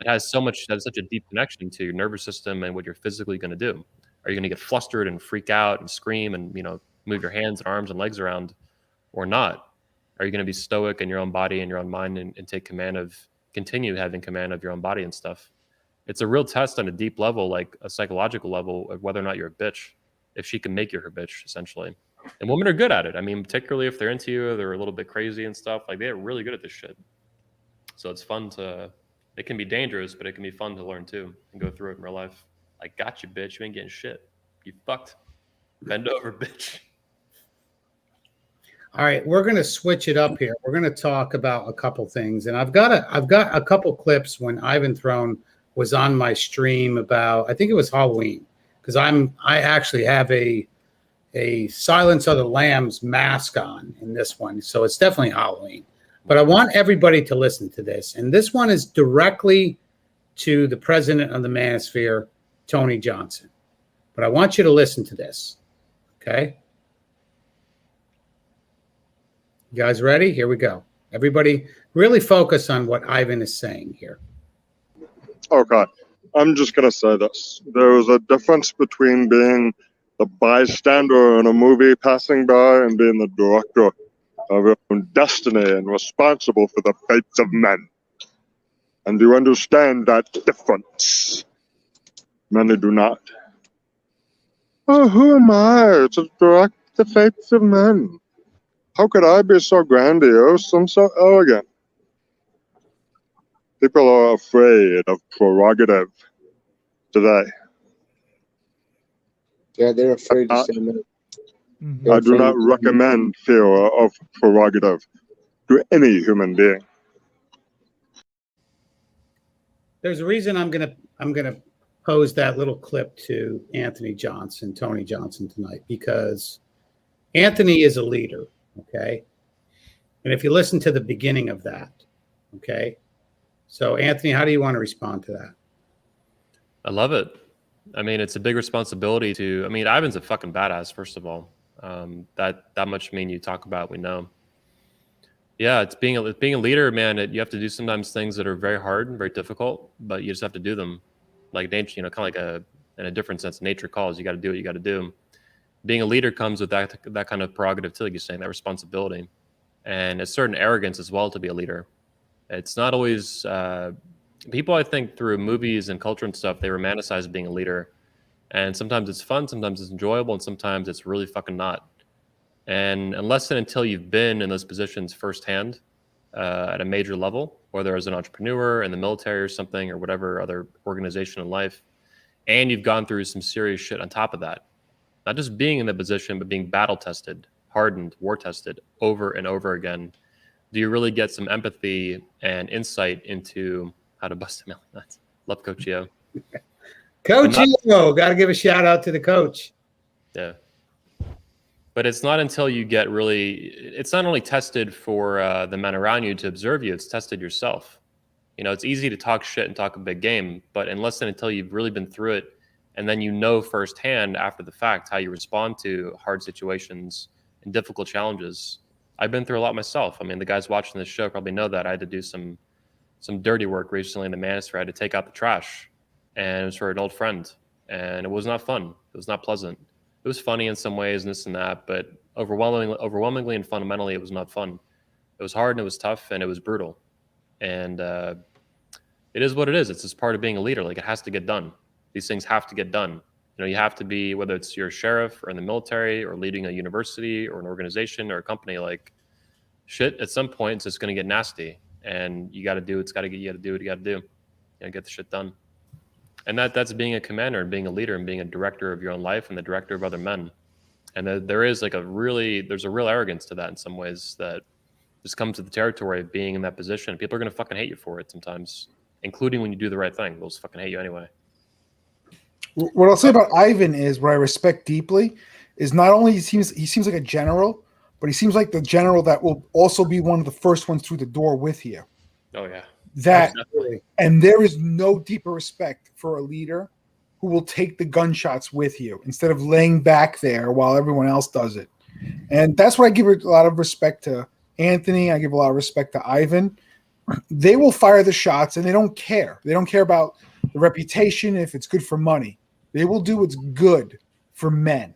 It has such a deep connection to your nervous system and what you're physically going to do. Are you going to get flustered and freak out and scream and, move your hands and arms and legs around or not? Are you going to be stoic in your own body and your own mind and continue having command of your own body and stuff? It's a real test on a deep level, like a psychological level, of whether or not you're a bitch, if she can make you her bitch, essentially. And women are good at it. I mean, particularly if they're into you, they're a little bit crazy and stuff. Like, they're really good at this shit. So it's fun to, it can be dangerous, but it can be fun to learn too and go through it in real life. Like, gotcha, bitch. You ain't getting shit. You fucked. Bend over, bitch. All right, we're going to switch it up here. We're going to talk about a couple things, and I've got a couple clips when Ivan Throne was on my stream about, I think it was Halloween, because I actually have a Silence of the Lambs mask on in this one, so it's definitely Halloween. But I want everybody to listen to this, and this one is directly to the president of the Manosphere, Tony Johnson. But I want you to listen to this, okay? You guys ready? Here we go. Everybody really focus on what Ivan is saying here. Okay, I'm just going to say this. There is a difference between being the bystander in a movie passing by and being the director of your own destiny and responsible for the fates of men. And do you understand that difference? Many do not. Oh, who am I to direct the fates of men? How could I be so grandiose and so elegant? People are afraid of prerogative today. Yeah, they're afraid to say no. I do not recommend fear of prerogative to any human being. There's a reason I'm gonna pose that little clip to Anthony Johnson, Tony Johnson tonight, because Anthony is a leader, okay? And if you listen to the beginning of that, okay? So Anthony, how do you want to respond to that? I love it. I mean, it's a big responsibility to, I mean, Ivan's a fucking badass, first of all. That much, I mean, you talk about, we know. Yeah, it's being a leader, man. You have to do sometimes things that are very hard and very difficult, but you just have to do them. Like nature, you know, kind of like in a different sense, nature calls. You got to do what you got to do. Being a leader comes with that kind of prerogative too, like you're saying, that responsibility, and a certain arrogance as well to be a leader. It's not always people, I think, through movies and culture and stuff, they romanticize being a leader, and sometimes it's fun, sometimes it's enjoyable, and sometimes it's really fucking not. And unless and until you've been in those positions firsthand at a major level, whether as an entrepreneur in the military or something, or whatever other organization in life, and you've gone through some serious shit on top of that, not just being in the position, but being battle tested, hardened, war tested over and over again, do you really get some empathy and insight into how to bust a million nuts? Love Coach Yo. Coach Yo, got to give a shout out to the coach. Yeah. But it's not until you get really, it's not only tested for the men around you to observe you, it's tested yourself. You know, it's easy to talk shit and talk a big game, but unless and until you've really been through it, and then you know firsthand after the fact how you respond to hard situations and difficult challenges. I've been through a lot myself. I mean, the guys watching this show probably know that I had to do some dirty work recently in the Manosphere. I had to take out the trash, and it was for an old friend, and it was not fun. It was not pleasant. It was funny in some ways and this and that, but overwhelmingly and fundamentally, it was not fun. It was hard and it was tough and it was brutal. And it is what it is. It's just part of being a leader. Like, it has to get done. These things have to get done. You know, you have to be, whether it's you're a sheriff or in the military or leading a university or an organization or a company, like, shit, at some point, it's just going to get nasty. And you got to do, you got to do what you got to do. You got to get the shit done. And that's being a commander and being a leader and being a director of your own life and the director of other men. And there's a real arrogance to that in some ways that just comes to the territory of being in that position. People are going to fucking hate you for it sometimes, including when you do the right thing. They'll just fucking hate you anyway. What I'll say about Ivan is what I respect deeply is not only he seems like a general, but he seems like the general that will also be one of the first ones through the door with you. Oh, yeah. And there is no deeper respect for a leader who will take the gunshots with you instead of laying back there while everyone else does it. And that's why I give a lot of respect to Anthony. I give a lot of respect to Ivan. They will fire the shots and they don't care. They don't care about the reputation if it's good for money. They will do what's good for men.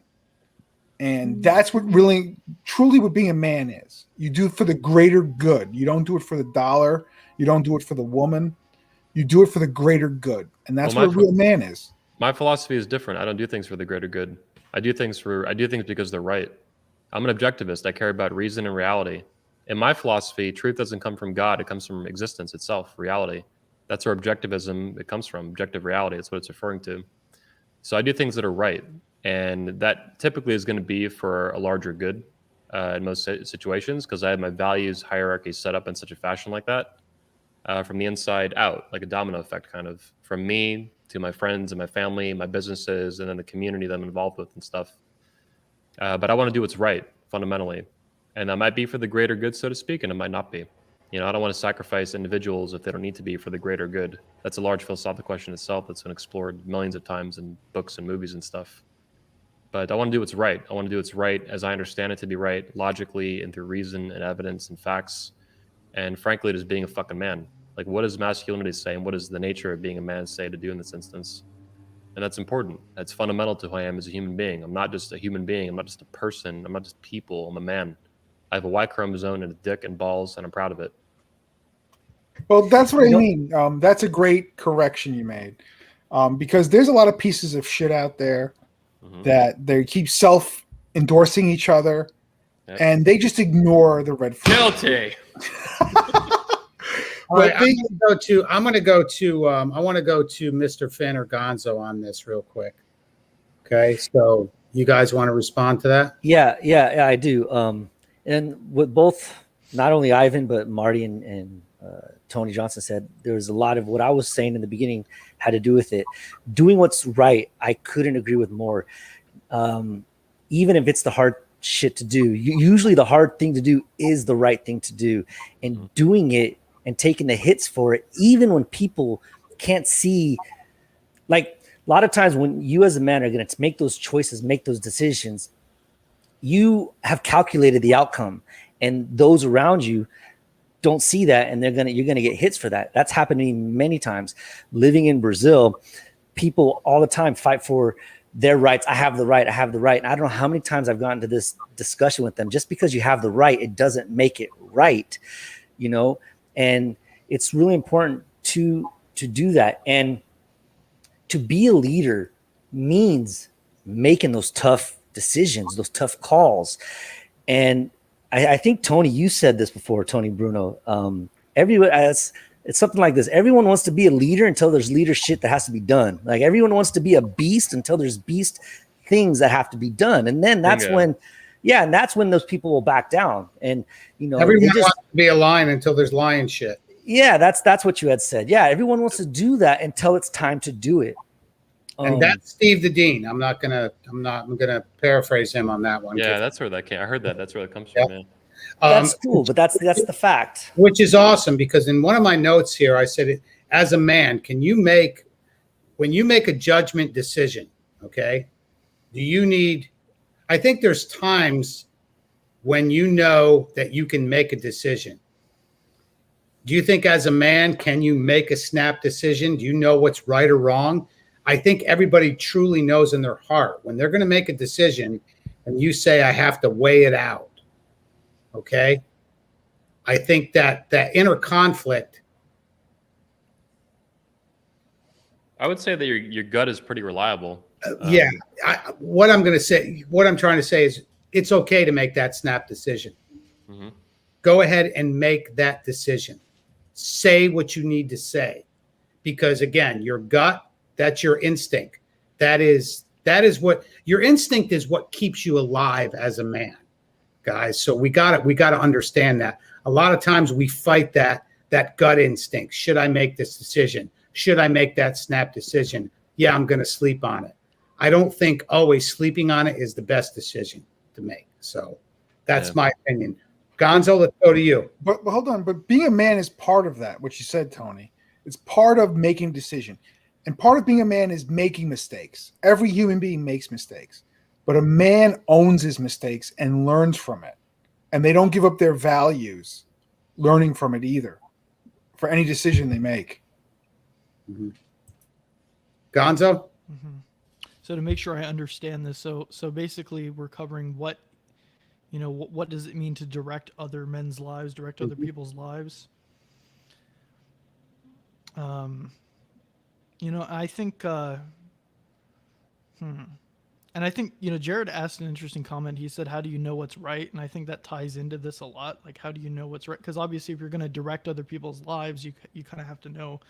And that's what really, truly what being a man is. You do it for the greater good. You don't do it for the dollar. You don't do it for the woman. You do it for the greater good. And that's what a real man is. My philosophy is different. I don't do things for the greater good. I do things because they're right. I'm an objectivist. I care about reason and reality. In my philosophy, truth doesn't come from God. It comes from existence itself, reality. That's where objectivism, it comes from, objective reality. That's what it's referring to. So I do things that are right. And that typically is going to be for a larger good in most situations, because I have my values hierarchy set up in such a fashion like that, from the inside out, like a domino effect, kind of from me to my friends and my family, my businesses, and then the community that I'm involved with and stuff. But I want to do what's right fundamentally. And that might be for the greater good, so to speak, and it might not be. I don't want to sacrifice individuals if they don't need to be for the greater good. That's a large philosophical question itself that's been explored millions of times in books and movies and stuff. But I want to do what's right. I want to do what's right as I understand it to be right, logically and through reason and evidence and facts. And frankly, just being a fucking man. Like, what does masculinity say, and what does the nature of being a man say to do in this instance? And that's important. That's fundamental to who I am as a human being. I'm not just a human being. I'm not just a person. I'm not just people. I'm a man. I have a Y chromosome and a dick and balls, and I'm proud of it. Well, that's what I mean. That's a great correction you made, because there's a lot of pieces of shit out there that they keep self-endorsing each other, and they just ignore the red flag. Guilty. All right, I want to go to Mr. Finn or Gonzo on this real quick. Okay, so you guys want to respond to that? Yeah, I do. And with both, not only Ivan, but Marty and Tony Johnson said, there was a lot of what I was saying in the beginning had to do with it. Doing what's right, I couldn't agree with more. Even if it's the hard shit to do, usually the hard thing to do is the right thing to do. And doing it and taking the hits for it, even when people can't see, like a lot of times when you as a man are going to make those choices, make those decisions, you have calculated the outcome, and those around you don't see that, and you're going to get hits for that. That's happened to me many times. Living in Brazil, people all the time fight for their rights. I have the right. And I don't know how many times I've gotten to this discussion with them. Just because you have the right, it doesn't make it right, and it's really important to do that. And to be a leader means making those tough decisions, those tough calls. And I think, Tony, you said this before, Tony Bruno. It's something like this. Everyone wants to be a leader until there's leader shit that has to be done. Like, everyone wants to be a beast until there's beast things that have to be done. And then that's when those people will back down. And, everyone wants to be a lion until there's lion shit. Yeah, that's what you had said. Yeah, everyone wants to do that until it's time to do it. And that's Steve the Dean. I'm gonna paraphrase him on that one. Yeah, that's where that came. I heard that. That's where it comes from. Man. That's cool, but that's the fact. Which is awesome, because in one of my notes here, I said, as a man, when you make a judgment decision, okay, I think there's times when you know that you can make a decision. Do you think as a man, can you make a snap decision? Do you know what's right or wrong? I think everybody truly knows in their heart when they're going to make a decision and you say, I have to weigh it out. Okay. I think that inner conflict. I would say that your gut is pretty reliable. What I'm trying to say is it's okay to make that snap decision. Mm-hmm. Go ahead and make that decision. Say what you need to say, because again, your gut, that's your instinct. That is what your instinct is, what keeps you alive as a man, guys. So we got to understand that. A lot of times we fight that gut instinct. Should I make this decision? Should I make that snap decision? Yeah, I'm going to sleep on it. I don't think always sleeping on it is the best decision to make. So that's my opinion. Gonzo, let's go to you. But hold on. But being a man is part of that, what you said, Tony. It's part of making a decision. And part of being a man is making mistakes. Every human being makes mistakes. But a man owns his mistakes and learns from it. And they don't give up their values learning from it either for any decision they make. Mm-hmm. Gonzo? Mm-hmm. So to make sure I understand this, so basically we're covering what does it mean to direct other men's lives, direct other people's lives? I think And I think, you know, Jared asked an interesting comment. He said, how do you know what's right? And I think that ties into this a lot. Like, how do you know what's right? Because obviously, if you're going to direct other people's lives, you kind of have to know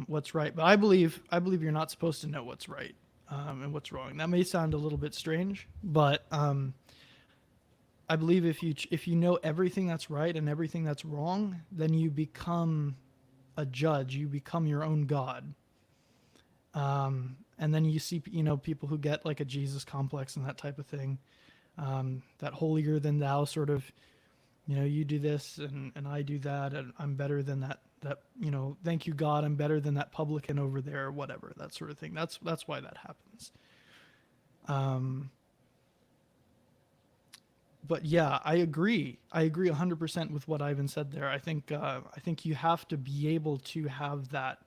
what's right. But I believe you're not supposed to know what's right and what's wrong. That may sound a little bit strange, but I believe if you know everything that's right and everything that's wrong, then you become a judge. You become your own God. And then you see, you know, people who get like a Jesus complex and that type of thing, that holier than thou sort of, you know, you do this and I do that and I'm better than that, you know, thank you God, I'm better than that publican over there or whatever, that sort of thing. That's why that happens. But yeah, I agree 100% with what Ivan said there. I think you have to be able to have that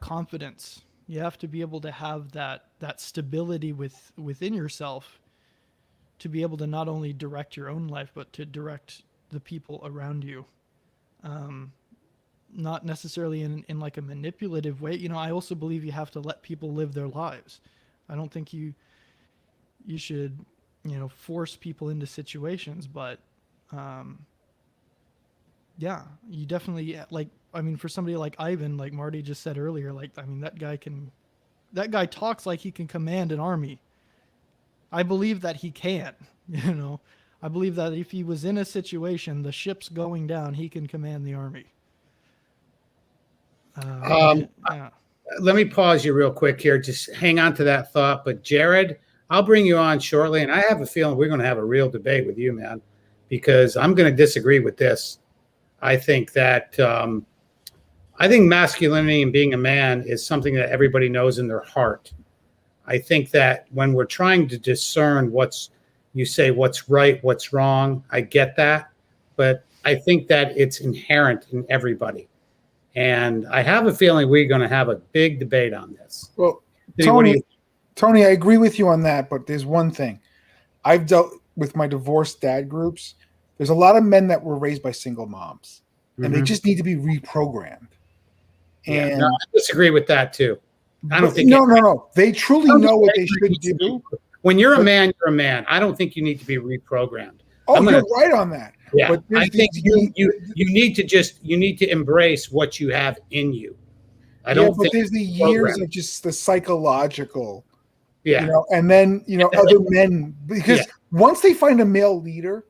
confidence. You have to be able to have that stability within yourself to be able to not only direct your own life, but to direct the people around you. Not necessarily in like a manipulative way. You know, I also believe you have to let people live their lives. I don't think you should, you know, force people into situations, but yeah, you definitely, like, I mean, for somebody like Ivan, like Marty just said earlier, like, I mean, that guy talks like he can command an army. I believe that he can, you know, I believe that if he was in a situation, the ship's going down, he can command the army. Yeah. Let me pause you real quick here. Just hang on to that thought. But Jared, I'll bring you on shortly. And I have a feeling we're going to have a real debate with you, man, because I'm going to disagree with this. I think that I think masculinity and being a man is something that everybody knows in their heart. I think that when we're trying to discern what's right, what's wrong, I get that. But I think that it's inherent in everybody. And I have a feeling we're going to have a big debate on this. Well, Tony, Tony, I agree with you on that, but there's one thing. I've dealt with my divorced dad groups. There's a lot of men that were raised by single moms, and they just need to be reprogrammed. And no, I disagree with that too. I don't think no. They truly know what they should do. When you're a man, you're a man. I don't think you need to be reprogrammed. Oh, you're right on that. Yeah, but I think you need to embrace what you have in you. I don't think there's the years of just the psychological, you know, and then, you know, other men, because once they find a male leader,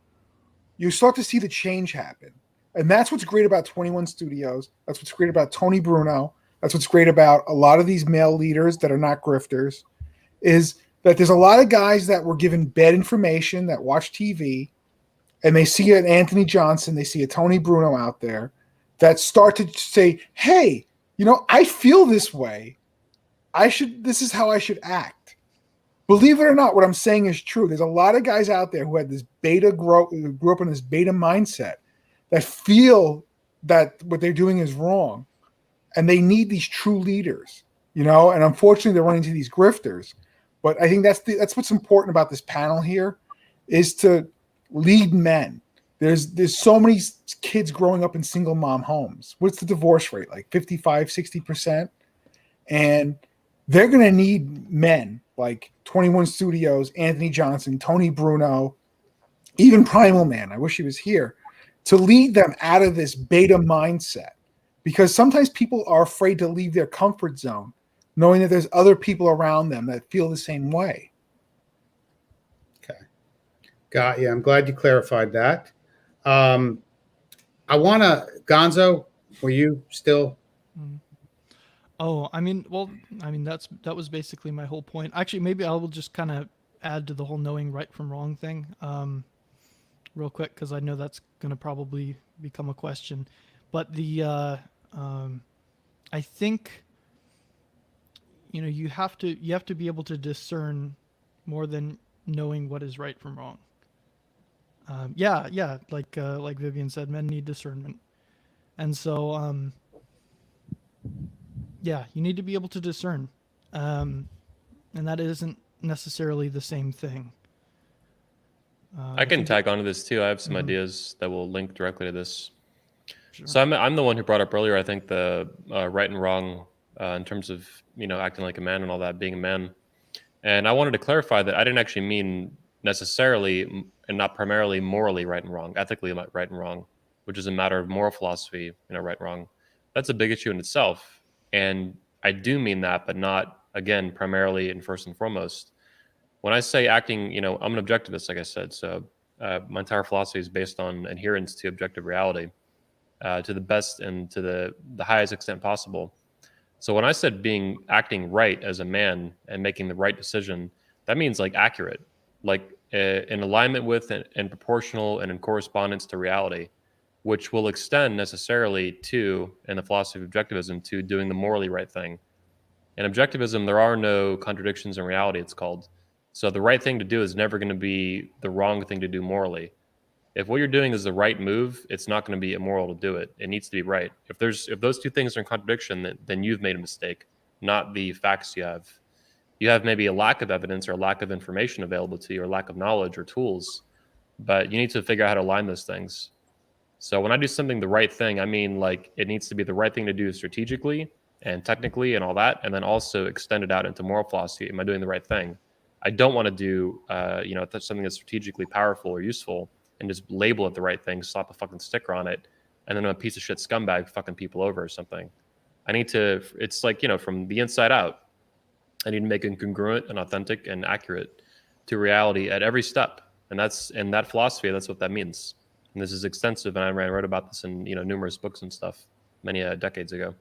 you start to see the change happen. And that's what's great about 21 Studios. That's what's great about Tony Bruno. That's what's great about a lot of these male leaders that are not grifters, is that there's a lot of guys that were given bad information that watch TV, and they see an Anthony Johnson, they see a Tony Bruno out there that start to say, hey, you know, I feel this way. This is how I should act. Believe it or not, what I'm saying is true. There's a lot of guys out there who had this grew up in this beta mindset that feel that what they're doing is wrong. And they need these true leaders, you know, and unfortunately they're running into these grifters. But I think that's what's important about this panel here, is to lead men. There's so many kids growing up in single mom homes. What's the divorce rate? Like 55, 60%. And they're going to need men like 21 Studios, Anthony Johnson, Tony Bruno, even Primal Man. I wish he was here, to lead them out of this beta mindset. Because sometimes people are afraid to leave their comfort zone, knowing that there's other people around them that feel the same way. Okay. Got you. I'm glad you clarified that. I want to, Gonzo, were you still? Oh, I mean, that was basically my whole point. Actually, maybe I will just kind of add to the whole knowing right from wrong thing real quick, because I know that's going to probably become a question. But I think, you know, you have to be able to discern more than knowing what is right from wrong. Like Vivian said, men need discernment, and so you need to be able to discern, and that isn't necessarily the same thing. I can tag onto this too. I have some ideas that will link directly to this. Sure. So I'm the one who brought up earlier, I think, the right and wrong in terms of, you know, acting like a man and all that, being a man. And I wanted to clarify that I didn't actually mean necessarily and not primarily morally right and wrong, ethically right and wrong, which is a matter of moral philosophy, you know, right and wrong. That's a big issue in itself. And I do mean that, but not, again, primarily and first and foremost. When I say acting, you know, I'm an objectivist, like I said. So my entire philosophy is based on adherence to objective reality to the best and to the highest extent possible. So when I said acting right as a man and making the right decision, that means like accurate, like in alignment with and proportional and in correspondence to reality, which will extend necessarily to, in the philosophy of objectivism, to doing the morally right thing. In objectivism, there are no contradictions in reality, it's called. So the right thing to do is never going to be the wrong thing to do morally. If what you're doing is the right move, it's not going to be immoral to do it. It needs to be right. If those two things are in contradiction, then you've made a mistake, not the facts you have. You have maybe a lack of evidence or a lack of information available to you or lack of knowledge or tools, but you need to figure out how to align those things. So when I do something the right thing, I mean like it needs to be the right thing to do strategically and technically and all that, and then also extend it out into moral philosophy. Am I doing the right thing? I don't want to do something that's strategically powerful or useful and just label it the right thing, slap a fucking sticker on it, and then I'm a piece of shit scumbag fucking people over or something. I need to, it's like, you know, from the inside out, I need to make it congruent and authentic and accurate to reality at every step. And that's, in that philosophy, that's what that means. And this is extensive, and I wrote about this in, you know, numerous books and stuff many decades ago.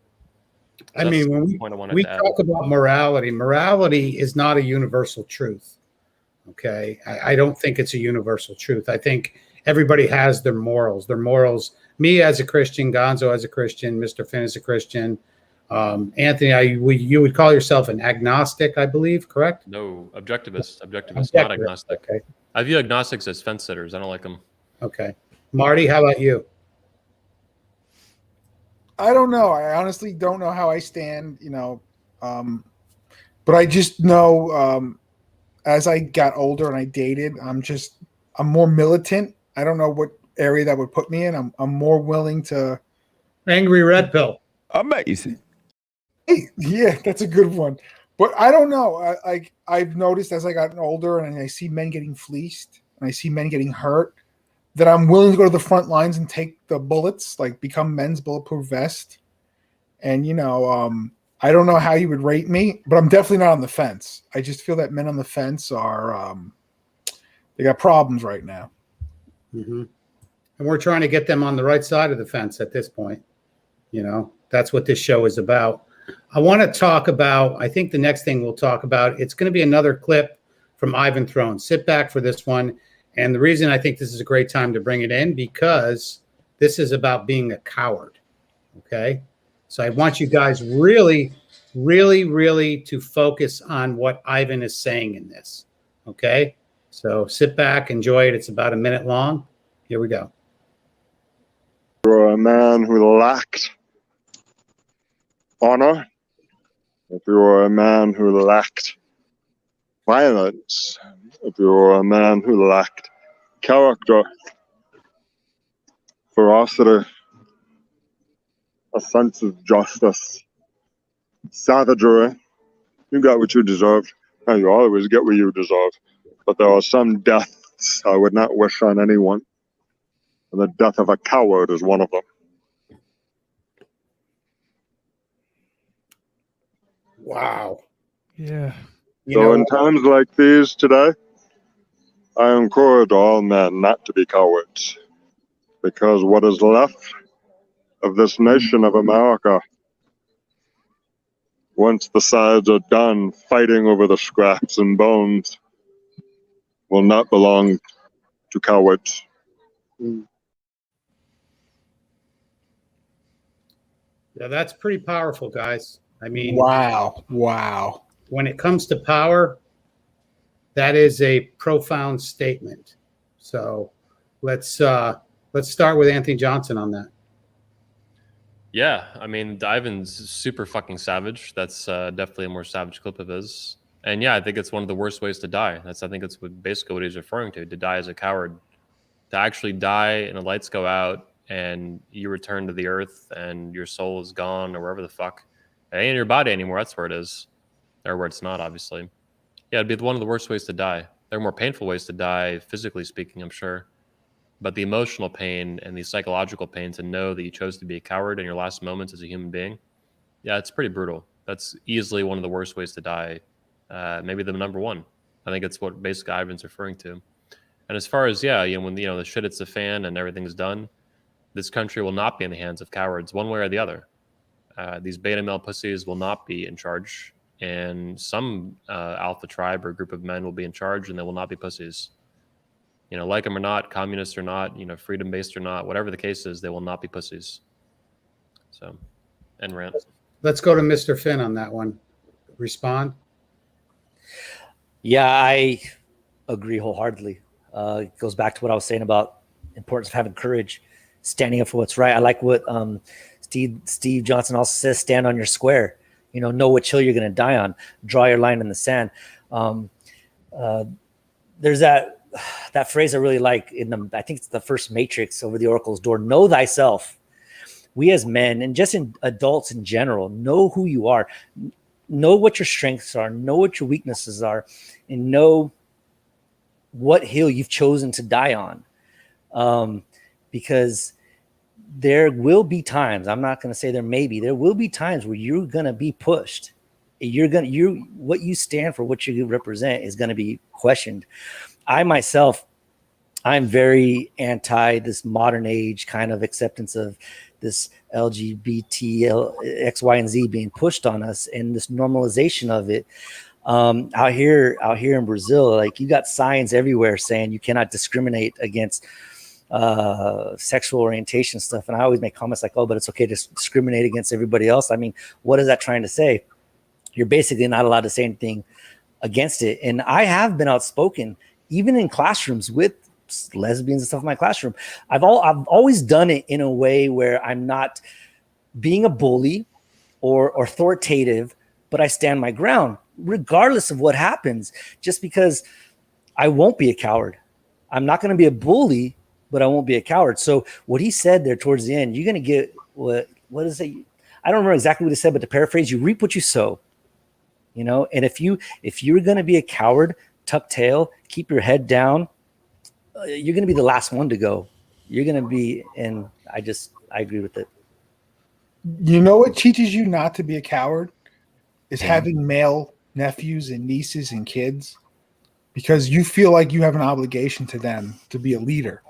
So I mean, when we talk about morality, morality is not a universal truth. Okay. I don't think it's a universal truth. I think everybody has their morals. Me as a Christian, Gonzo as a Christian, Mr. Finn as a Christian. Anthony, you would call yourself an agnostic, I believe, correct? No, objectivist, not agnostic. Okay. I view agnostics as fence sitters. I don't like them. Okay. Marty, how about you? I don't know. I honestly don't know how I stand, you know, but I just know as I got older and I dated, I'm more militant. I don't know what area that would put me in. I'm more willing to. Angry red pill. Amazing. Yeah, that's a good one. But I don't know. I've noticed as I got older and I see men getting fleeced and I see men getting hurt, that I'm willing to go to the front lines and take the bullets, like become men's bulletproof vest. And, you know, I don't know how you would rate me, but I'm definitely not on the fence. I just feel that men on the fence are, they got problems right now. Mm-hmm. And we're trying to get them on the right side of the fence at this point. You know, that's what this show is about. I want to talk about, I think the next thing we'll talk about, it's going to be another clip from Ivan Throne. Sit back for this one. And the reason I think this is a great time to bring it in, because this is about being a coward. Okay. So I want you guys really, really, really to focus on what Ivan is saying in this. Okay. So sit back, enjoy it. It's about a minute long. Here we go. You're a man who lacked honor, if you were a man who lacked violence, if you were a man who lacked character, ferocity, a sense of justice, savagery, you got what you deserved. Now, you always get what you deserve, but there are some deaths I would not wish on anyone, and the death of a coward is one of them. Wow. Yeah. So in times like these today, I encourage all men not to be cowards, because what is left of this nation of America, once the sides are done fighting over the scraps and bones, will not belong to cowards. Yeah, that's pretty powerful, guys. I mean, Wow. when it comes to power, that is a profound statement. So let's start with Anthony Johnson on that. Yeah, I mean, Ivan's super fucking savage. That's definitely a more savage clip of his. And yeah, I think it's one of the worst ways to die. I think it's basically what he's referring to die as a coward. To actually die and the lights go out and you return to the earth and your soul is gone or wherever the fuck. It ain't in your body anymore. That's where it is, or where it's not, obviously. Yeah, it'd be one of the worst ways to die. There are more painful ways to die, physically speaking, I'm sure. But the emotional pain and the psychological pain to know that you chose to be a coward in your last moments as a human being, yeah, it's pretty brutal. That's easily one of the worst ways to die. Maybe the number one. I think it's what basically Ivan's referring to. And as far as, yeah, when the shit hits the fan and everything's done, this country will not be in the hands of cowards one way or the other. These beta male pussies will not be in charge, and some alpha tribe or group of men will be in charge, and they will not be pussies. Like them or not, communist or not, freedom-based or not, whatever the case is, they will not be pussies. So, end rant. Let's go to Mr. Finn on that one. Respond. Yeah, I agree wholeheartedly. It goes back to what I was saying about importance of having courage, standing up for what's right. I like what Steve Johnson also says: stand on your square. Know what hill you're going to die on. Draw your line in the sand. There's that phrase I really like I think it's the first Matrix, over the Oracle's door. Know thyself. We as men, and just in adults in general, know who you are. Know what your strengths are. Know what your weaknesses are, and know what hill you've chosen to die on. Because there will be times, I'm not going to say there will be times where you're going to be pushed. What you stand for, what you represent is going to be questioned. I myself, I'm very anti this modern age kind of acceptance of this LGBT, X, Y, and Z being pushed on us, and this normalization of it. Out here in Brazil, like, you got signs everywhere saying you cannot discriminate against sexual orientation stuff. And I always make comments like, oh, but it's okay to discriminate against everybody else. I mean, what is that trying to say? You're basically not allowed to say anything against it. And I have been outspoken, even in classrooms with lesbians and stuff in my classroom. I've always done it in a way where I'm not being a bully or authoritative, but I stand my ground regardless of what happens, just because I won't be a coward. I'm not going to be a bully, but I won't be a coward. So what he said there towards the end, you're going to get what is it? I don't remember exactly what he said, but to paraphrase, you reap what you sow. And if you're going to be a coward, tuck tail, keep your head down, you're going to be the last one to go. You're going to be, and I agree with it. What teaches you not to be a coward is having male nephews and nieces and kids, because you feel like you have an obligation to them to be a leader.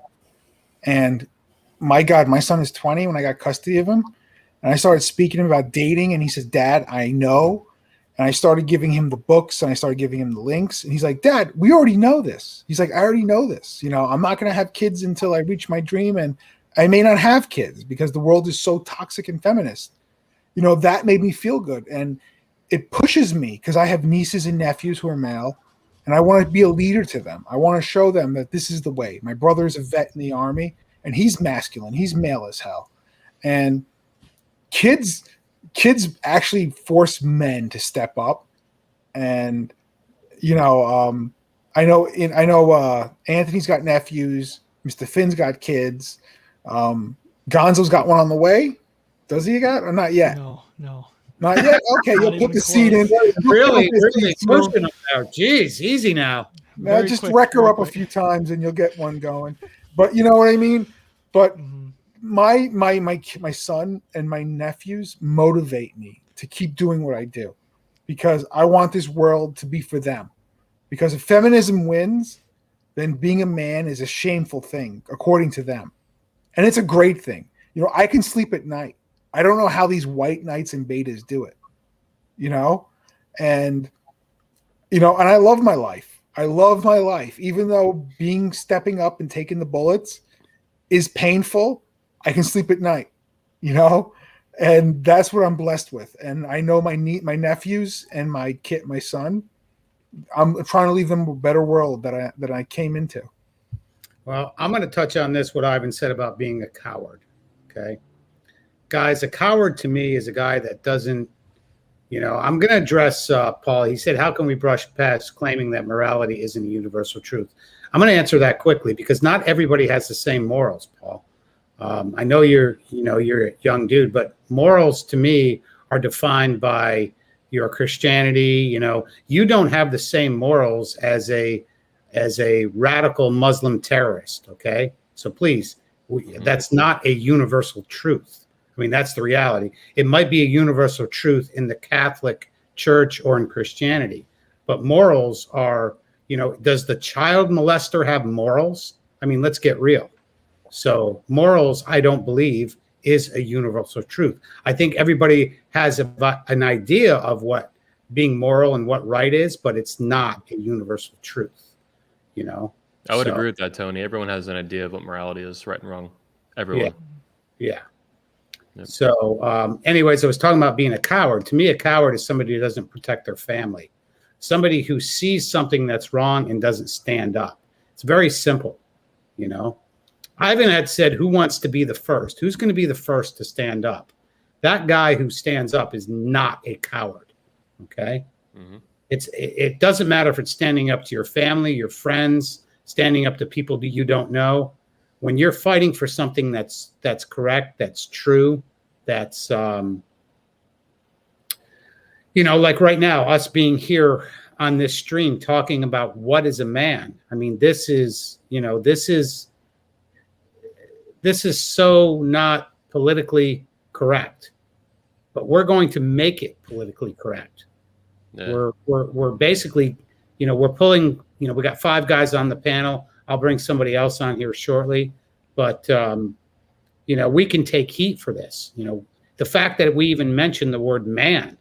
And my God, my son is 20 when I got custody of him, and I started speaking to him about dating, and he says, Dad, I know. And I started giving him the books, and I started giving him the links, and he's like, Dad, we already know this. He's like, I already know this. I'm not going to have kids until I reach my dream, and I may not have kids because the world is so toxic and feminist. That made me feel good. And it pushes me because I have nieces and nephews who are male, and I want to be a leader to them. I want to show them that this is the way. My brother is a vet in the Army, and he's masculine. He's male as hell. And kids actually force men to step up. And, I know Anthony's got nephews. Mr. Finn's got kids. Gonzo's got one on the way. Does he got, or not yet? No. Not yet? Okay, you'll put the seed in. Really pushing them out. Jeez, easy now. Just wreck her up a few times and you'll get one going. But you know what I mean? But my son and my nephews motivate me to keep doing what I do, because I want this world to be for them. Because if feminism wins, then being a man is a shameful thing, according to them. And it's a great thing. I can sleep at night. I don't know how these white knights and betas do it, and I love my life. I love my life, even though stepping up and taking the bullets is painful. I can sleep at night, and that's what I'm blessed with. And I know my nephews and my son, I'm trying to leave them a better world that I came into. Well, I'm going to touch on this, what Ivan said about being a coward. Okay. Guys, a coward to me is a guy that doesn't, I'm going to address Paul. He said, how can we brush past claiming that morality isn't a universal truth? I'm going to answer that quickly, because not everybody has the same morals, Paul. I know you're a young dude, but morals to me are defined by your Christianity. You know, you don't have the same morals as a radical Muslim terrorist. Okay, so please, that's not a universal truth. I mean, that's the reality. It might be a universal truth in the Catholic Church or in Christianity, but morals are, you know, does the child molester have morals? I mean, let's get real. So morals, I don't believe, is a universal truth. I think everybody has an idea of what being moral and what right is, but it's not a universal truth, you know? I would agree with that, Tony. Everyone has an idea of what morality is, right and wrong. Everyone. Yeah. Yep. So anyways, I was talking about being a coward. To me, a coward is somebody who doesn't protect their family, somebody who sees something that's wrong and doesn't stand up. It's very simple, you know? Ivan had said, who wants to be the first? Who's going to be the first to stand up? That guy who stands up is not a coward, okay? Mm-hmm. It doesn't matter if it's standing up to your family, your friends, standing up to people that you don't know. When you're fighting for something that's correct, that's true, that's, you know, like right now, us being here on this stream talking about what is a man. I mean, this is, you know, this is so not politically correct, but we're going to make it politically correct. Yeah. We're basically, you know, we're pulling, you know, we got 5 guys on the panel. I'll bring somebody else on here shortly, but, you know, we can take heat for this. You know, the fact that we even mentioned the word man,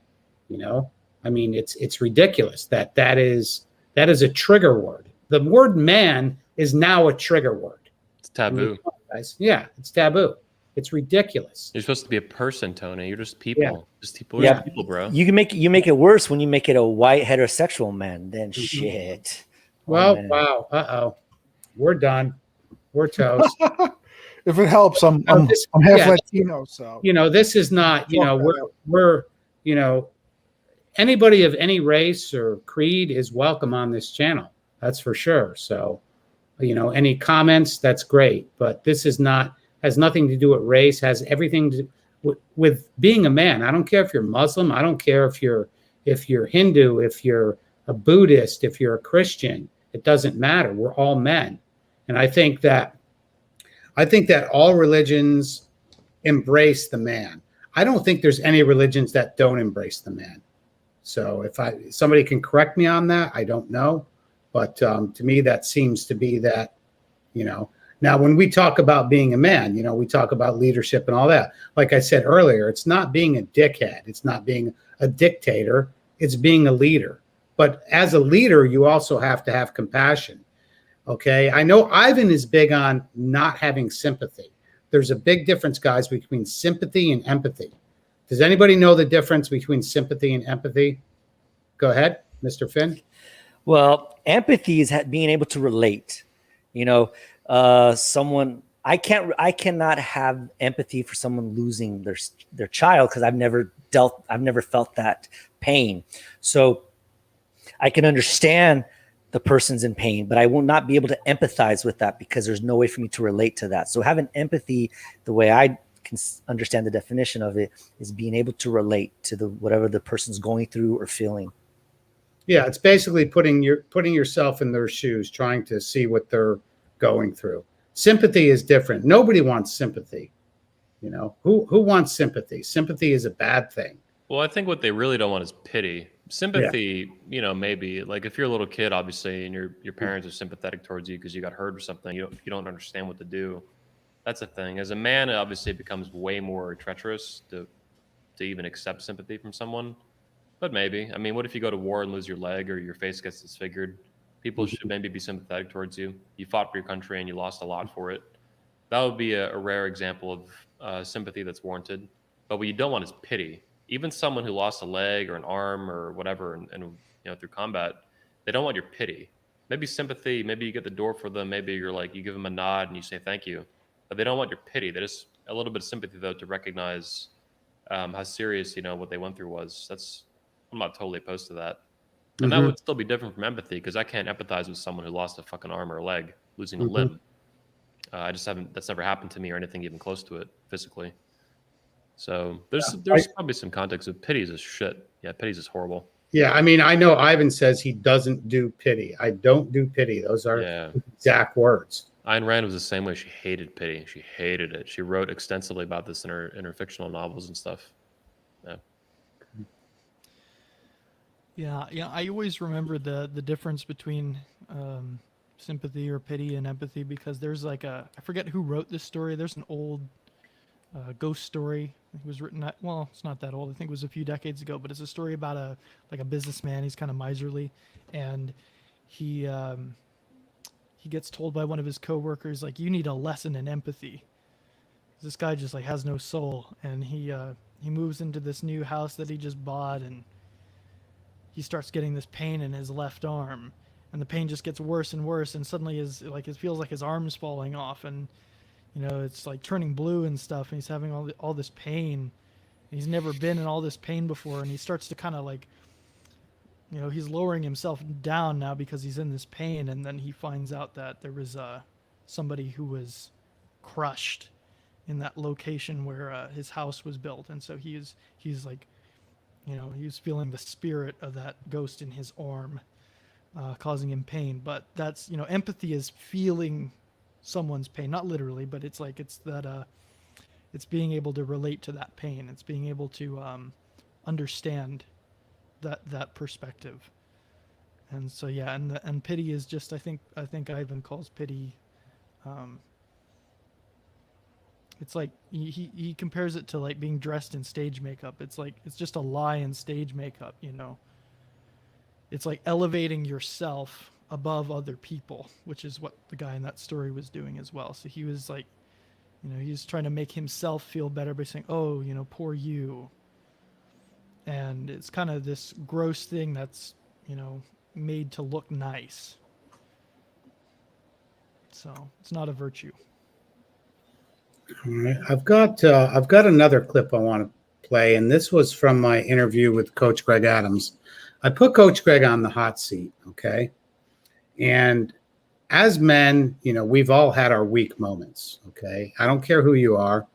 you know, I mean, it's ridiculous that is a trigger word. The word man is now a trigger word. It's taboo. I mean, guys, yeah, it's taboo. It's ridiculous. You're supposed to be a person, Tony. You're just people. Yeah. Just people. Yeah. People, bro. You make it worse when you make it a white heterosexual man. Then shit. Well, wow. We're done. We're toast. If it helps, I'm half Latino, so you know, this is not, you know, we're you know, anybody of any race or creed is welcome on this channel. That's for sure. So, you know, any comments, that's great, but this is not, has nothing to do with race, has everything to do with being a man. I don't care if you're Muslim, I don't care if you're Hindu, if you're a Buddhist, if you're a Christian, it doesn't matter. We're all men. And I think that all religions embrace the man. I don't think there's any religions that don't embrace the man. So if somebody can correct me on that, I don't know. But to me, that seems to be that, you know. Now, when we talk about being a man, you know, we talk about leadership and all that. Like I said earlier, it's not being a dickhead. It's not being a dictator. It's being a leader. But as a leader, you also have to have compassion. Okay? I know Ivan is big on not having sympathy. There's a big difference, guys, between sympathy and empathy. Does anybody know the difference between sympathy and empathy? Go ahead, Mr. Finn. Well, empathy is being able to relate. You know, I cannot have empathy for someone losing their child because I've never felt that pain. So I can understand the person's in pain, but I will not be able to empathize with that because there's no way for me to relate to that. So having empathy, the way I can understand the definition of it, is being able to relate to whatever the person's going through or feeling. Yeah, it's basically putting yourself in their shoes, trying to see what they're going through. Sympathy is different. Nobody wants sympathy. You know, who wants sympathy? Sympathy is a bad thing. Well, I think what they really don't want is pity. Sympathy, you know, maybe like if you're a little kid, obviously, and your parents are sympathetic towards you because you got hurt or something, you don't understand what to do. That's a thing. As a man, obviously, it becomes way more treacherous to even accept sympathy from someone. But maybe. I mean, what if you go to war and lose your leg or your face gets disfigured? People should maybe be sympathetic towards you. You fought for your country and you lost a lot for it. That would be a rare example of sympathy that's warranted. But what you don't want is pity. Even someone who lost a leg or an arm or whatever, and you know, through combat, they don't want your pity. Maybe sympathy. Maybe you get the door for them. Maybe you're like, you give them a nod and you say thank you. But they don't want your pity. They just a little bit of sympathy though to recognize how serious, you know, what they went through was. I'm not totally opposed to that. And that would still be different from empathy because I can't empathize with someone who lost a fucking arm or a leg, losing a limb. I just haven't, that's never happened to me or anything even close to it physically. So there's probably some context of pity's is shit. Yeah, pity's is horrible. Yeah, I mean, I know Ivan says he doesn't do pity. I don't do pity. Those are exact words. Ayn Rand was the same way. She hated pity. She hated it. She wrote extensively about this in her fictional novels and stuff. Yeah. I always remember the difference between sympathy or pity and empathy, because there's like I forget who wrote this story. There's an old ghost story. It was written it's not that old. I think it was a few decades ago, but it's a story about a businessman. He's kind of miserly, and he gets told by one of his coworkers, like, you need a lesson in empathy. This guy just like has no soul, and he moves into this new house that he just bought, and he starts getting this pain in his left arm, and the pain just gets worse and worse, and suddenly it feels like his arm's falling off, and it's like turning blue and stuff, and he's having all this pain. He's never been in all this pain before, and he starts to kind of like, he's lowering himself down now because he's in this pain, and then he finds out that there was somebody who was crushed in that location where his house was built, and so he's like, he's feeling the spirit of that ghost in his arm, causing him pain. But that's, empathy is feeling someone's pain, not literally, but it's that it's being able to relate to that pain. It's being able to understand that perspective. And so and pity is just, I think Ivan calls pity, it's like he compares it to like being dressed in stage makeup. It's like it's just a lie in stage makeup, It's like elevating yourself above other people, which is what the guy in that story was doing as well. So he was like, he was trying to make himself feel better by saying, oh, poor you. And it's kind of this gross thing that's, made to look nice. So it's not a virtue. All right. I've got another clip I want to play, and this was from my interview with Coach Greg Adams. I put Coach Greg on the hot seat, okay? And as men, we've all had our weak moments, okay? I don't care who you are.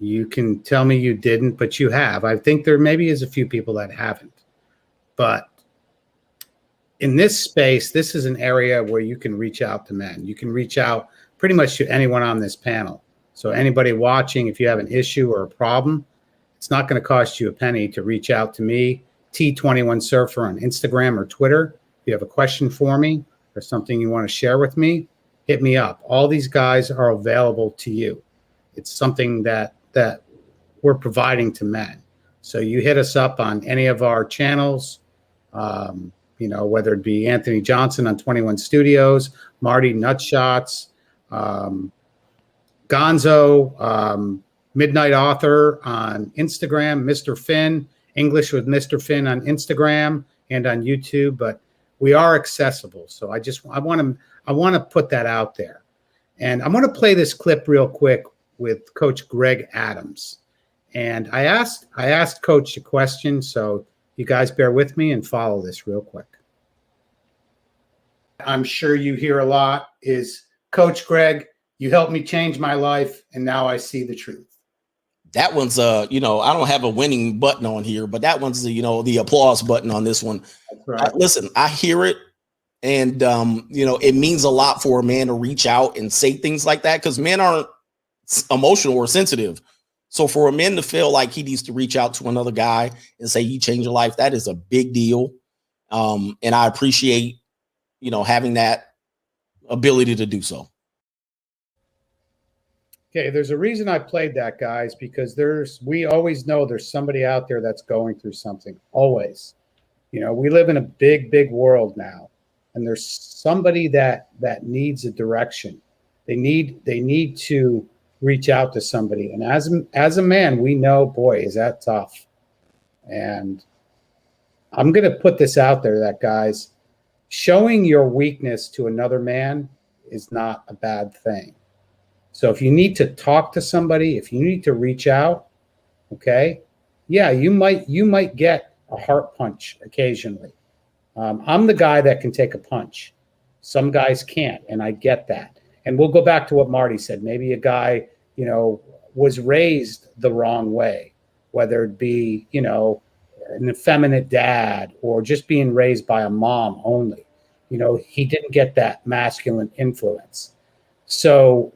You can tell me you didn't, but you have. I think there maybe is a few people that haven't. But in this space, this is an area where you can reach out to men. You can reach out pretty much to anyone on this panel. So anybody watching, if you have an issue or a problem, it's not going to cost you a penny to reach out to me, T21 Surfer on Instagram or Twitter. If you have a question for me or something you want to share with me, hit me up. All these guys are available to you. It's something that we're providing to men. So you hit us up on any of our channels, whether it be Anthony Johnson on 21 Studios, Marty Nutshots, Gonzo, Midnight Author on Instagram, Mr. Finn, English with Mr. Finn on Instagram and on YouTube. But we are accessible. So I want to put that out there. And I'm going to play this clip real quick with Coach Greg Adams. And I asked Coach a question, so you guys bear with me and follow this real quick. I'm sure you hear a lot is, Coach Greg, you helped me change my life, and now I see the truth. That one's I don't have a winning button on here, but that one's the applause button on this one. That's right. Listen, I hear it, and it means a lot for a man to reach out and say things like that, because men aren't emotional or sensitive. So for a man to feel like he needs to reach out to another guy and say you changed your life, that is a big deal. And I appreciate having that ability to do so. Okay, there's a reason I played that, guys, because we always know there's somebody out there that's going through something. Always. We live in a big, big world now, and there's somebody that needs a direction. They need to reach out to somebody. And as a man, we know, boy, is that tough. And I'm going to put this out there that, guys, showing your weakness to another man is not a bad thing. So if you need to talk to somebody, if you need to reach out, okay, yeah, you might get a heart punch occasionally. I'm the guy that can take a punch. Some guys can't, and I get that. And we'll go back to what Marty said. Maybe a guy, was raised the wrong way. whether it be, you know, an effeminate dad or just being raised by a mom only. You know, he didn't get that masculine influence. So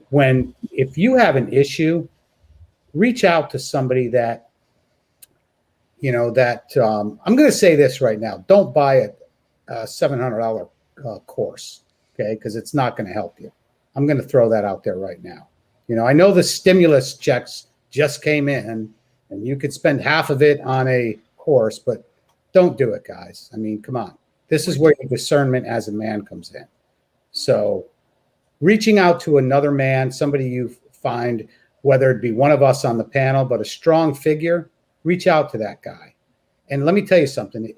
if you have an issue, reach out to somebody that, you know, that I'm going to say this right now. Don't buy a $700 course, okay? Because it's not going to help you. I'm going to throw that out there right now. You know, I know the stimulus checks just came in, and you could spend half of it on a course, but don't do it, guys. I mean, come on. This is where your discernment as a man comes in. So reaching out to another man, somebody you find, whether it be one of us on the panel, but a strong figure, reach out to that guy. And let me tell you something.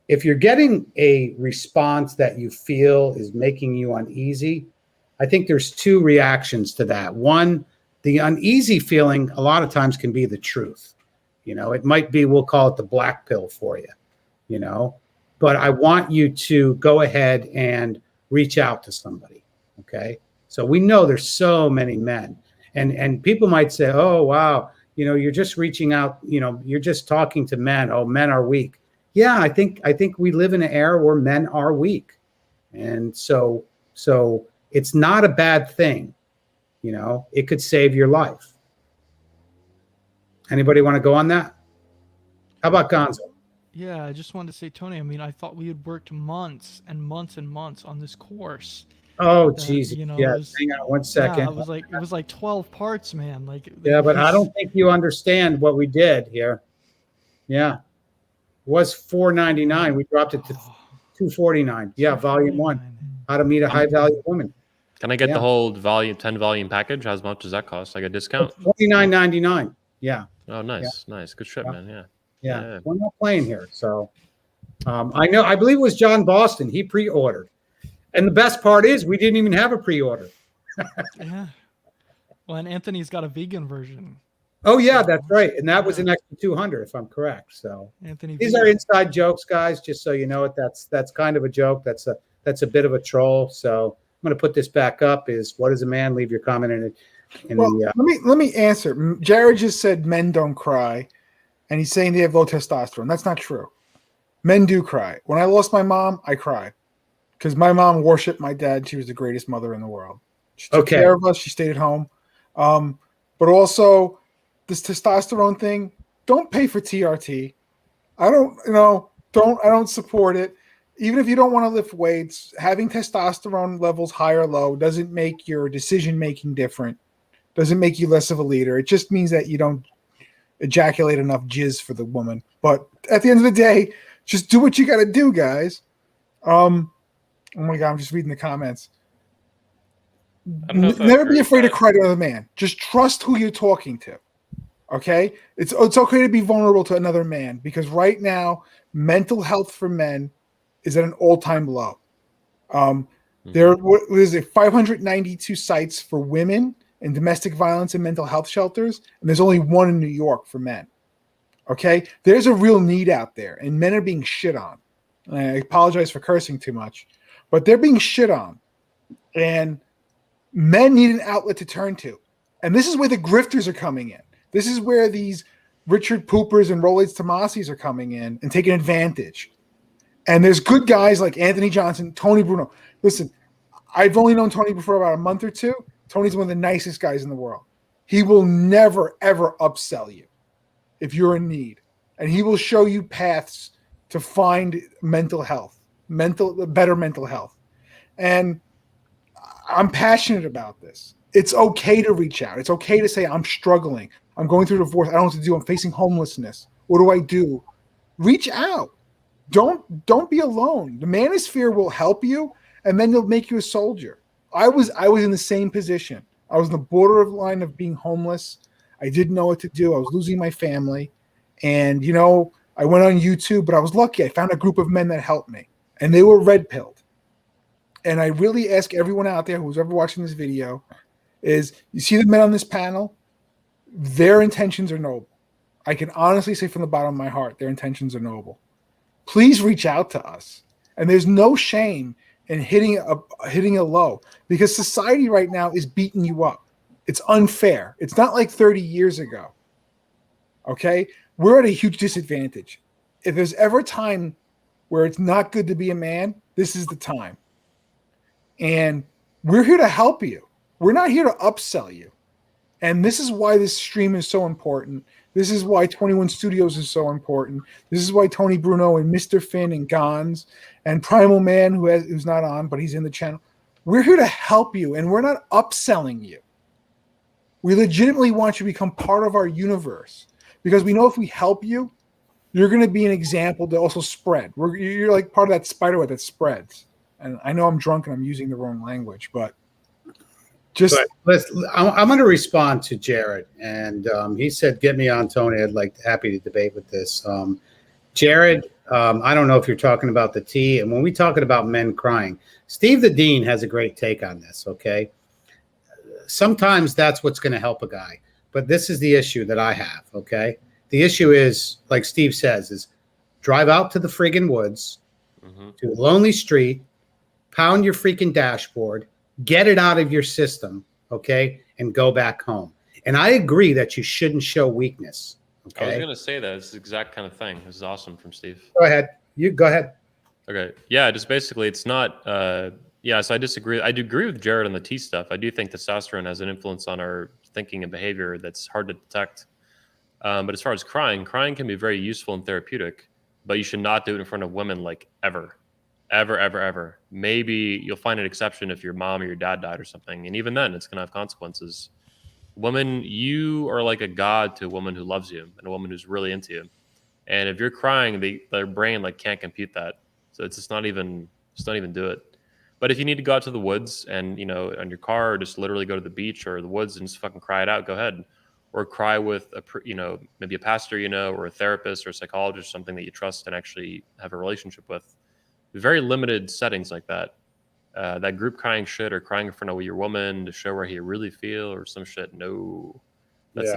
If you're getting a response that you feel is making you uneasy, I think there's two reactions to that. One, the uneasy feeling a lot of times can be the truth. You know, it might be, we'll call it the black pill for you, you know, but I want you to go ahead and reach out to somebody. Okay. So we know there's so many men, and people might say, oh, wow, you know, you're just reaching out, you know, you're just talking to men. Oh, men are weak. Yeah, I think we live in an era where men are weak. And so it's not a bad thing. You know, it could save your life. Anybody want to go on that? How about Gonzo? Yeah, I just wanted to say, Tony, I mean, I thought we had worked months and months and months on this course. Oh, geez. You know, yeah, hang on one second. Yeah, it was like 12 parts, man. Like, yeah, but I don't think you understand what we did here. Yeah. It was $4.99. We dropped it to $2.49. Yeah, volume 1. How to meet a high value woman. Can I get the whole 10 volume package? How much does that cost? Like a discount? $49.99. Yeah. Oh, nice, nice. Good trip, man. Yeah. We're not playing here. So I believe it was John Boston. He pre-ordered. And the best part is we didn't even have a pre-order. Yeah. Well, and Anthony's got a vegan version. Oh, yeah, that's right. And that was an extra 200, if I'm correct. So these are inside jokes, guys, just so you know it. That's kind of a joke. That's a bit of a troll. So I'm going to put this back up. What is a man? Leave your comment in it. Let me answer. Jared just said men don't cry, and he's saying they have low testosterone. That's not true. Men do cry. When I lost my mom, I cried because my mom worshipped my dad. She was the greatest mother in the world. She took care of us. She stayed at home. But also this testosterone thing, don't pay for TRT. I don't support it. Even if you don't want to lift weights, having testosterone levels high or low doesn't make your decision making different. Doesn't make you less of a leader. It just means that you don't ejaculate enough jizz for the woman. But at the end of the day, just do what you got to do, guys. Oh my God, I'm just reading the comments. Never be afraid to cry to another man. Just trust who you're talking to. Okay? It's okay to be vulnerable to another man because right now, mental health for men is at an all-time low. There is 592 sites for women in domestic violence and mental health shelters, and there's only one in New York for men. Okay? There's a real need out there, and men are being shit on. I apologize for cursing too much, but they're being shit on. And men need an outlet to turn to. And this is where the grifters are coming in. This is where these Richard Poopers and Rolex Tomasis are coming in and taking advantage. And there's good guys like Anthony Johnson, Tony Bruno. Listen, I've only known Tony for about a month or two. Tony's one of the nicest guys in the world. He will never, ever upsell you if you're in need. And he will show you paths to find mental health, better mental health. And I'm passionate about this. It's okay to reach out. It's okay to say, I'm struggling. I'm going through divorce. I don't know what to do. I'm facing homelessness. What do I do? Reach out. Don't be alone. The manosphere will help you, and then they'll make you a soldier. I was in the same position. I was in the borderline of being homeless. I didn't know what to do. I was losing my family. And, I went on YouTube, but I was lucky. I found a group of men that helped me, and they were red-pilled. And I really ask everyone out there who's ever watching this video is, you see the men on this panel? Their intentions are noble. I can honestly say from the bottom of my heart, their intentions are noble. Please reach out to us. And there's no shame in hitting a low because society right now is beating you up. It's unfair. It's not like 30 years ago. Okay, we're at a huge disadvantage. If there's ever a time where it's not good to be a man, this is the time. And we're here to help you. We're not here to upsell you. And this is why this stream is so important. This is why 21 Studios is so important. This is why Tony Bruno and Mr. Finn and Gons and Primal Man, who's not on, but he's in the channel. We're here to help you, and we're not upselling you. We legitimately want you to become part of our universe because we know if we help you, you're going to be an example to also spread. You're like part of that spider web that spreads. And I know I'm drunk and I'm using the wrong language, but just I'm going to respond to Jared, and he said, "Get me on, Tony. Happy to debate with this." Jared, I don't know if you're talking about the tea, and when we talking about men crying, Steve the Dean has a great take on this. Okay, sometimes that's what's going to help a guy, but this is the issue that I have. Okay, the issue is, like Steve says, is drive out to the friggin' woods, to a lonely street, pound your freaking dashboard. Get it out of your system, okay, and go back home. And I agree that you shouldn't show weakness. Okay. I was going to say that. It's the exact kind of thing. This is awesome from Steve. Go ahead. You go ahead. Okay. Yeah, just basically it's not yeah, so I disagree. I do agree with Jared on the T stuff. I do think testosterone has an influence on our thinking and behavior that's hard to detect. But as far as crying can be very useful and therapeutic, but you should not do it in front of women ever. Ever. Maybe you'll find an exception if your mom or your dad died or something. And even then, it's going to have consequences. Women, you are like a god to a woman who loves you and a woman who's really into you. And if you're crying, their brain can't compute that. So it's just not even do it. But if you need to go out to the woods and, on your car, or just literally go to the beach or the woods and just fucking cry it out, go ahead. Or cry with maybe a pastor, or a therapist or a psychologist, something that you trust and actually have a relationship with. Very limited settings like that. That group crying shit or crying in front of your woman to show how you really feel or some shit. No, it's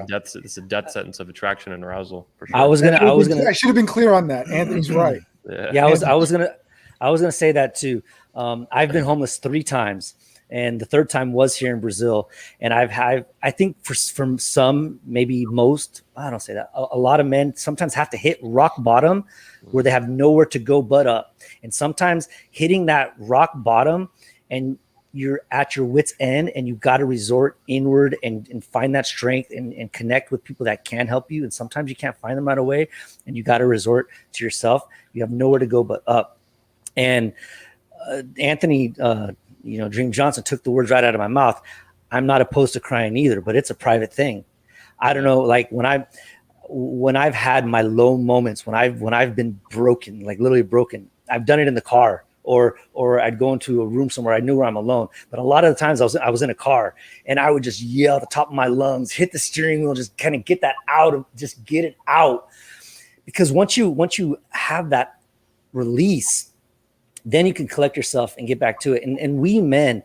a death sentence of attraction and arousal. For sure. I should have been clear on that. Anthony's right. Yeah, I was gonna say that too. I've been homeless 3 times, and the 3rd time was here in Brazil. And I think from some, maybe most, I don't say that, a lot of men sometimes have to hit rock bottom where they have nowhere to go but up. And sometimes hitting that rock bottom and you're at your wit's end and you got to resort inward and find that strength and connect with people that can help you. And sometimes you can't find them right away and you got to resort to yourself. You have nowhere to go but up. And Anthony, Dream Johnson took the words right out of my mouth. I'm not opposed to crying either, but it's a private thing. I don't know, when I've had my low moments, when I've been broken, literally broken, I've done it in the car, or I'd go into a room somewhere I knew where I'm alone. But a lot of the times I was in a car and I would just yell at the top of my lungs, hit the steering wheel, just kind of get that out, just get it out. Because once you have that release, then you can collect yourself and get back to it. And we men,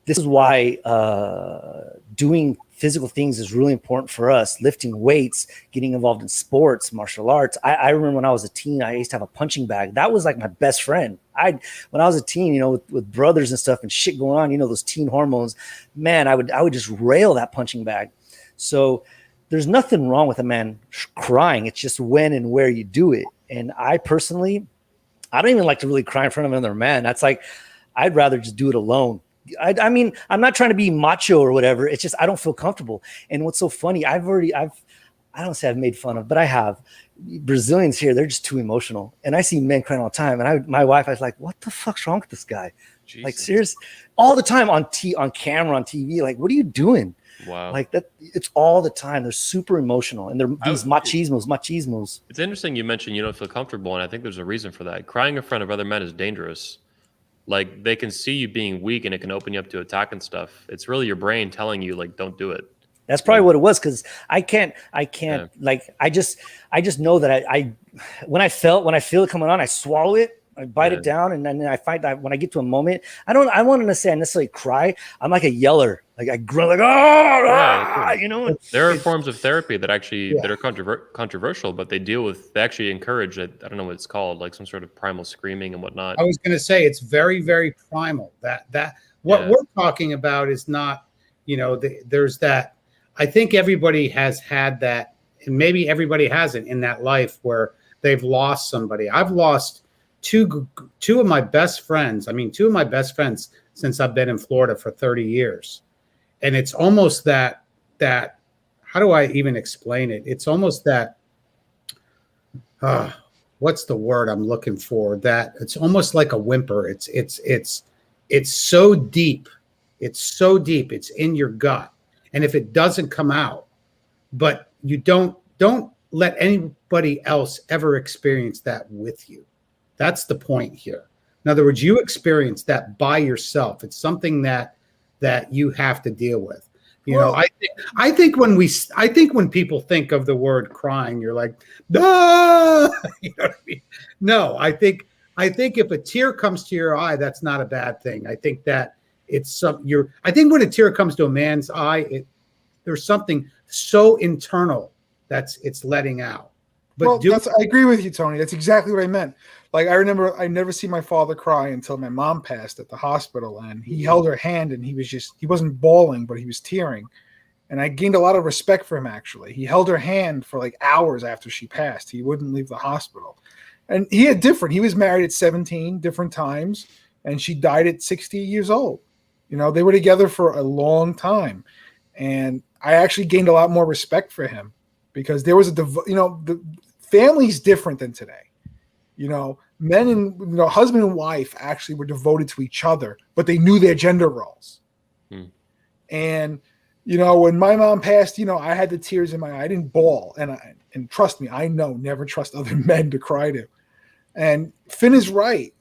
this is why doing physical things is really important for us. Lifting weights, getting involved in sports, martial arts. I remember when I was a teen, I used to have a punching bag. That was like my best friend. When I was a teen, with brothers and stuff and shit going on, those teen hormones, man, I would just rail that punching bag. So there's nothing wrong with a man crying. It's just when and where you do it. And I personally, I don't even like to really cry in front of another man. That's I'd rather just do it alone. I mean, I'm not trying to be macho or whatever. It's just I don't feel comfortable. And what's so funny, I don't say I've made fun of, but I have. Brazilians here, they're just too emotional. And I see men crying all the time. And my wife, I was like, what the fuck's wrong with this guy? Jesus. Serious, all the time on camera, on TV. What are you doing? Wow. That, it's all the time. They're super emotional. And they're these machismos. It's interesting you mentioned you don't feel comfortable. And I think there's a reason for that. Crying in front of other men is dangerous. They can see you being weak and it can open you up to attack and stuff. It's really your brain telling you don't do it. That's probably what it was. Cause I can't, Yeah. I just know that when I feel it coming on, I swallow it, I bite it down. And then I find that when I get to a moment, I want to say I necessarily cry. I'm like a yeller. I grunt There are forms of therapy that actually that are controversial, but they actually encourage it. I don't know what it's called, some sort of primal screaming and whatnot. I was going to say it's very, very primal. What we're talking about is not, there's that. I think everybody has had that maybe everybody hasn't in that life where they've lost somebody. I've lost two of my best friends. I mean, two of my best friends since I've been in Florida for 30 years. And it's almost that how do I even explain it? It's almost that what's the word I'm looking for? That it's almost like a whimper. It's so deep. It's so deep. It's in your gut. And if it doesn't come out, but you don't let anybody else ever experience that with you. That's the point here. In other words, you experience that by yourself. It's something that you have to deal with. You know, I think when people think of the word crying, you're like, no, you know what I mean? No, I think if a tear comes to your eye, that's not a bad thing. I think that I think when a tear comes to a man's eye, there's something so internal it's letting out. But I agree with you, Tony. That's exactly what I meant. Like, I remember I never see my father cry until my mom passed at the hospital, and he held her hand, and he wasn't bawling, but he was tearing. And I gained a lot of respect for him, actually. He held her hand for like hours after she passed. He wouldn't leave the hospital. And he was married at 17 different times, and she died at 60 years old. You know, they were together for a long time. And I actually gained a lot more respect for him because there was the family's different than today. You know, men and husband and wife actually were devoted to each other, but they knew their gender roles. And when my mom passed, I had the tears in my eye. I didn't bawl, and trust me, I know never trust other men to cry to. And Finn is right.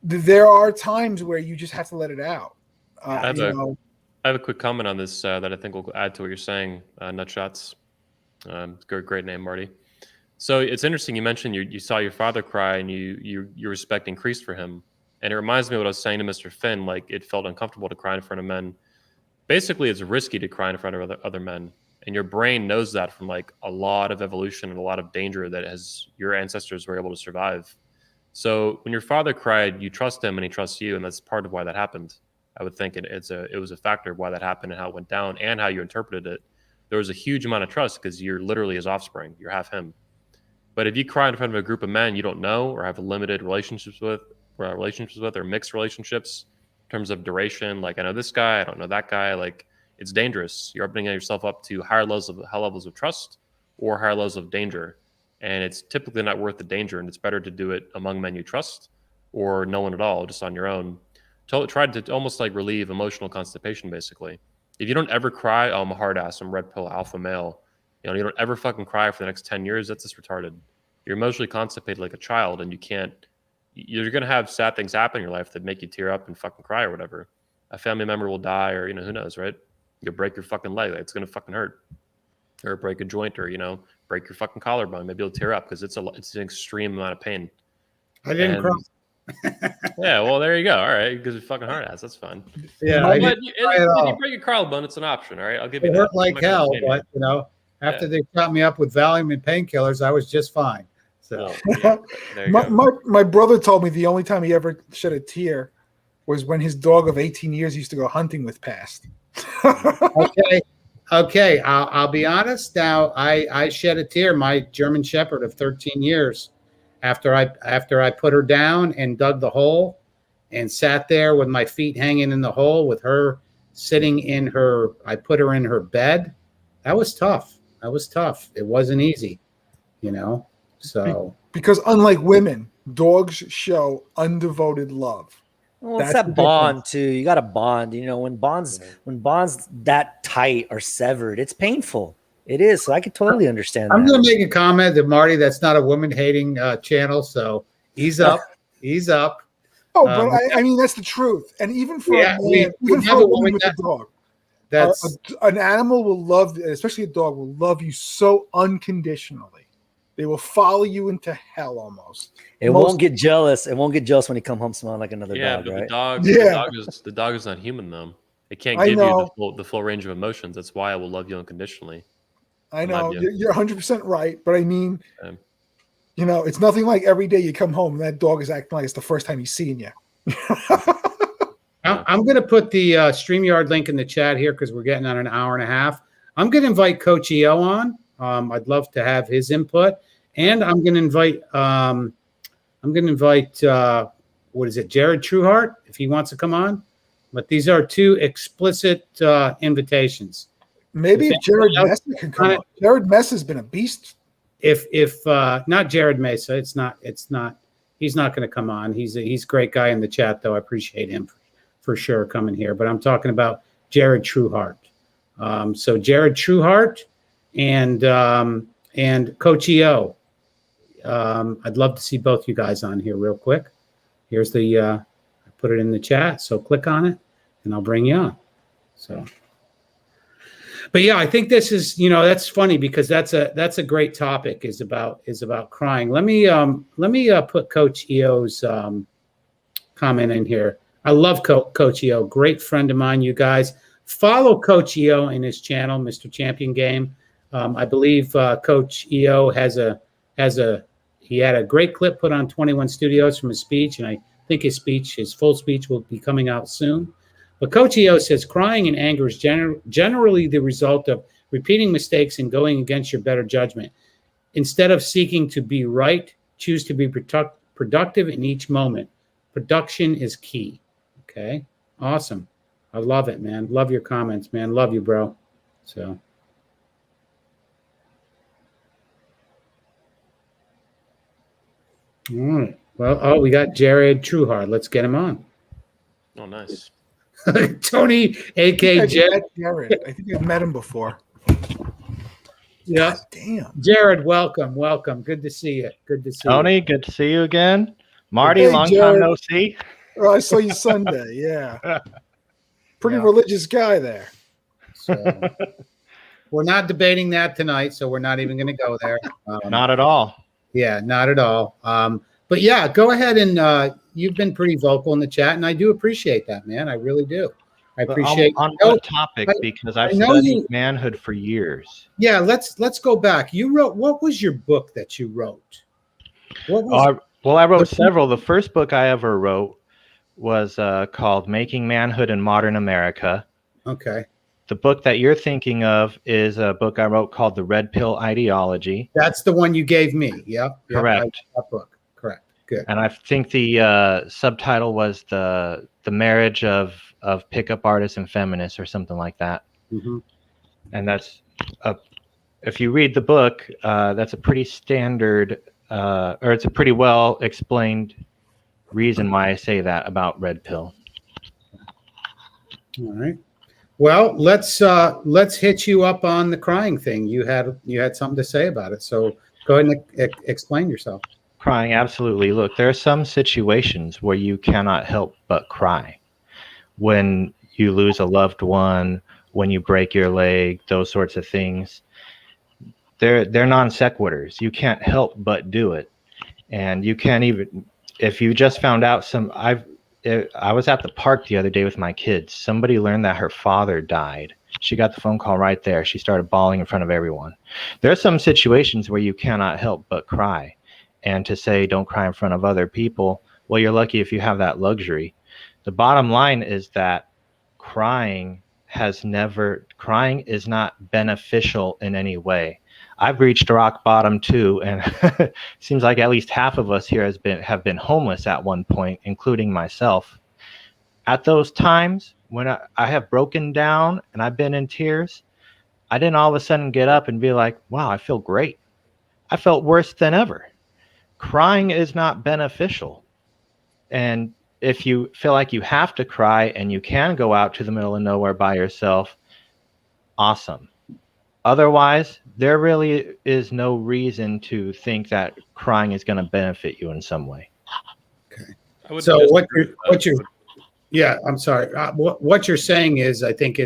There are times where you just have to let it out. I have a quick comment on this that I think will add to what you're saying. Nutshots, great name, Marty. So it's interesting. You mentioned you saw your father cry, and your respect increased for him. And it reminds me of what I was saying to Mr. Finn. Like, it felt uncomfortable to cry in front of men. Basically, it's risky to cry in front of other men, and your brain knows that from like a lot of evolution and a lot of danger that your ancestors were able to survive. So when your father cried, you trust him and he trusts you, and that's part of why that happened. I would think it was a factor of why that happened and how it went down and how you interpreted it. There was a huge amount of trust because you're literally his offspring. You're half him. But if you cry in front of a group of men you don't know or have limited relationships with or mixed relationships in terms of duration, like I know this guy, I don't know that guy, like it's dangerous. You're opening yourself up to high levels of trust or higher levels of danger. And it's typically not worth the danger, and it's better to do it among men you trust or no one at all, just on your own. Try to almost like relieve emotional constipation, basically. If you don't ever cry, I'm a hard ass, I'm red pill, alpha male. You don't ever fucking cry for the next 10 years, that's just retarded. You're emotionally constipated like a child, and you're going to have sad things happen in your life that make you tear up and fucking cry or whatever. A family member will die, or, who knows, right? You'll break your fucking leg. It's going to fucking hurt. Or break a joint, or, break your fucking collarbone. Maybe you'll tear up because it's an extreme amount of pain. I didn't cry. Yeah, well, there you go. All right, because you're fucking hard ass. That's fine. Yeah, but if you break a collarbone, it's an option. All right, I'll give you it that. hurt like hell, but after they shot me up with Valium and painkillers, I was just fine. So my brother told me the only time he ever shed a tear was when his dog of 18 years used to go hunting with passed. Okay. I'll be honest. Now I shed a tear. My German Shepherd of 13 years. After I put her down and dug the hole and sat there with my feet hanging in the hole with her sitting I put her in her bed. That was tough. It wasn't easy, so. Because unlike women, dogs show undevoted love. Well, it's that bond too. You got to bond, when bonds that tight are severed, it's painful. It is. So I can totally understand that. I'm going to make a comment that Marty, that's not a woman hating channel. So ease up. Oh, but I mean, that's the truth. And even for a man, even for a woman with a dog, an animal will love, especially a dog, will love you so unconditionally. They will follow you into hell almost. It won't get jealous. It won't get jealous when you come home smelling like another dog, but right? The dog is not human, though. It can't give you the full range of emotions. That's why I will love you unconditionally. I know you're 100% right, but I mean, it's nothing like every day you come home and that dog is acting like it's the first time he's seeing you. I'm going to put the StreamYard link in the chat here because we're getting on an hour and a half. I'm going to invite Coach EO on. I'd love to have his input, and I'm going to invite what is it, Jared Trueheart, if he wants to come on. But these are two explicit invitations. Maybe if Jared Mesa can come on. Jared Mesa has been a beast. If not Jared Mesa, it's not. He's not going to come on. He's a great guy in the chat, though. I appreciate him for sure coming here. But I'm talking about Jared Trueheart. So Jared Trueheart and Coach EO. I'd love to see both you guys on here real quick. Here's the I put it in the chat, so click on it and I'll bring you on. So, but yeah, I think this is, that's funny because that's a great topic, is about crying. Let me put Coach EO's comment in here. I love Coach EO, great friend of mine. You guys follow Coach EO in his channel, Mr. Champion Game. I believe Coach EO he had a great clip put on 21 Studios from his speech, and I think his full speech will be coming out soon. But Coach EO says crying and anger is generally the result of repeating mistakes and going against your better judgment. Instead of seeking to be right, choose to be productive in each moment. Production is key. Okay, awesome. I love it, man. Love your comments, man. Love you, bro. So. All right. Well, we got Jared Trueheart. Let's get him on. Oh, nice. Tony, a.k.a. Jared. I think I've met him before. Yeah. God damn. Jared, welcome. Good to see you. Good to see Tony, you. good to see you again. Marty, Hey, long Jared. time no see. Oh, I saw you Sunday. Yeah. Pretty religious guy there. So, we're not debating that tonight, so we're not even going to go there. Not at all. Yeah, not at all. But yeah, go ahead and you've been pretty vocal in the chat, and I do appreciate that, man. I really do. I appreciate on what topic? Because I've studied manhood for years. Yeah, let's go back. You wrote, what was your book that you wrote? What was well, I wrote several. The first book I ever wrote was called Making Manhood in Modern America. Okay. The book that you're thinking of is a book I wrote called The Red Pill Ideology. That's the one you gave me. Yep. Correct. That book. Correct. Good. And I think the subtitle was the marriage of pickup artists and feminists or something like that. Mm-hmm. And that's if you read the book, that's a pretty standard or it's a pretty well explained reason why I say that about red pill. All right. Well, let's hit you up on the crying thing. You had something to say about it, so go ahead and explain yourself. Crying, absolutely. Look, there are some situations where you cannot help but cry. When you lose a loved one, when you break your leg, those sorts of things. They're non sequiturs. You can't help but do it, and you can't even if you just found out I was at the park the other day with my kids. Somebody learned that her father died. She got the phone call right there. She started bawling in front of everyone. There are some situations where you cannot help but cry. And to say don't cry in front of other people, well, you're lucky if you have that luxury. The bottom line is that crying is not beneficial in any way. I've reached rock bottom too, and it seems like at least half of us here have been homeless at one point, including myself. At those times when I have broken down and I've been in tears, I didn't all of a sudden get up and be like, wow, I feel great. I felt worse than ever. Crying is not beneficial. And if you feel like you have to cry and you can go out to the middle of nowhere by yourself, awesome. Otherwise, there really is no reason to think that crying is going to benefit you in some way. Okay. So I'm sorry. What you're saying is, I think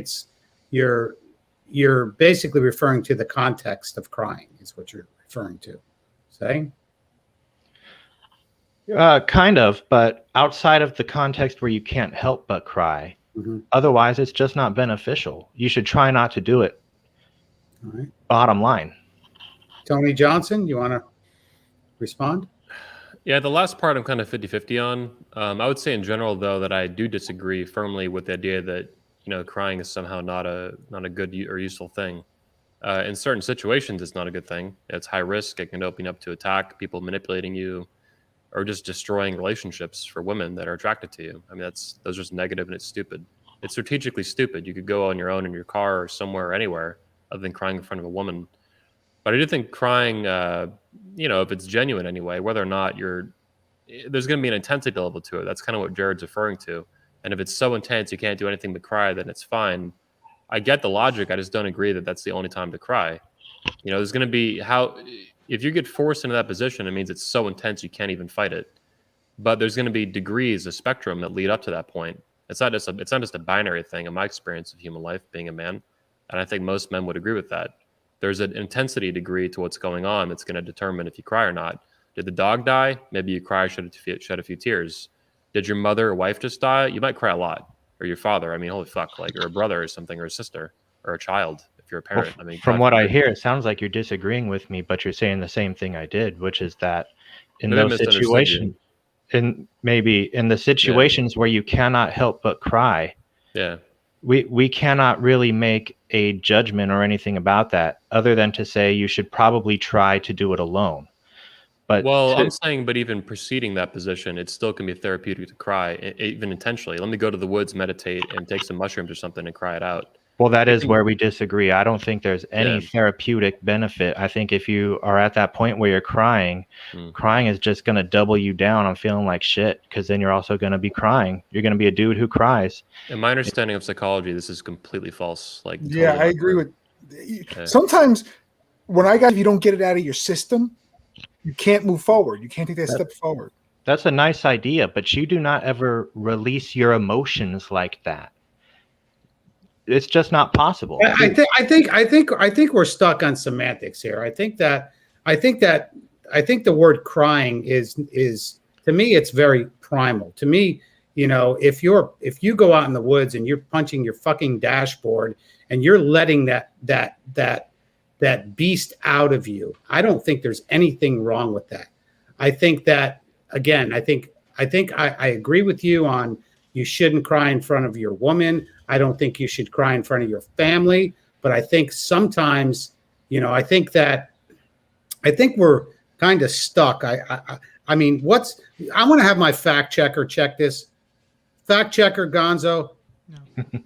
you're basically referring to the context of crying is what you're referring to. Saying? Kind of, but outside of the context where you can't help but cry. Mm-hmm. Otherwise, it's just not beneficial. You should try not to do it. All right. Bottom line. Tony Johnson, you want to respond? Yeah, the last part I'm kind of 50-50 on. I would say in general, though, that I do disagree firmly with the idea that crying is somehow not a good or useful thing. In certain situations, it's not a good thing. It's high risk. It can open up to attack, people manipulating you, or just destroying relationships for women that are attracted to you. I mean, those are just negative, and it's stupid. It's strategically stupid. You could go on your own in your car or somewhere, anywhere, other than crying in front of a woman. But I do think crying, if it's genuine anyway, whether or not there's going to be an intensity level to it. That's kind of what Jared's referring to. And if it's so intense you can't do anything but cry, then it's fine. I get the logic. I just don't agree that that's the only time to cry. There's going to be if you get forced into that position, it means it's so intense you can't even fight it. But there's going to be degrees, a spectrum that lead up to that point. It's not just a binary thing in my experience of human life being a man. And I think most men would agree with that. There's an intensity degree to what's going on that's going to determine if you cry or not. Did the dog die? Maybe you cry, shed a few tears. Did your mother or wife just die? You might cry a lot. Or your father. I mean, holy fuck, or a brother or something, or a sister, or a child, if you're a parent. Well, from what I hear, it sounds like you're disagreeing with me, but you're saying the same thing I did, which is that in those situations, where you cannot help but cry, we cannot really make a judgment or anything about that, other than to say you should probably try to do it alone. But I'm saying, but even preceding that position, it still can be therapeutic to cry, even intentionally. Let me go to the woods, meditate, and take some mushrooms or something and cry it out. Well, that is where we disagree. I don't think there's any therapeutic benefit. I think if you are at that point where you're crying, crying is just going to double you down on feeling like shit, because then you're also going to be crying. You're going to be a dude who cries. In my understanding of psychology, this is completely false. I agree with. Sometimes if you don't get it out of your system, you can't move forward. You can't take that step forward. That's a nice idea, but you do not ever release your emotions like that. It's just not possible. I think we're stuck on semantics here. I think the word crying is to me, it's very primal. To me, if you go out in the woods and you're punching your fucking dashboard and you're letting that beast out of you, I don't think there's anything wrong with that. I think that, again, I agree with you on you shouldn't cry in front of your woman. I don't think you should cry in front of your family. But I think sometimes, I think we're kind of stuck. I mean, I want to have my fact checker check this. Fact checker Gonzo,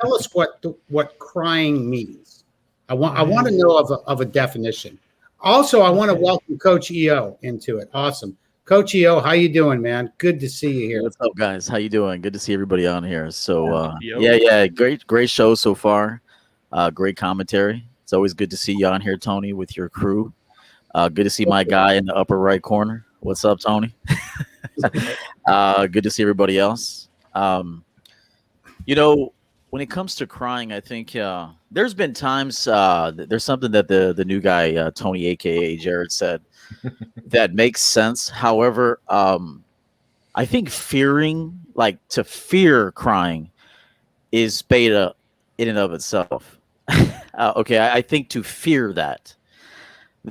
tell us what crying means. I want to know of a definition. Also, I want to welcome Coach EO into it. Awesome. Coach EO, how you doing, man? Good to see you here. What's up, guys? How you doing? Good to see everybody on here. So, great show so far. Great commentary. It's always good to see you on here, Tony, with your crew. Good to see my guy in the upper right corner. What's up, Tony? Good to see everybody else. When it comes to crying, I think there's been times there's something that the new guy, Tony, aka Jared, said that makes sense. However, I think to fear crying is beta in and of itself. I think to fear that.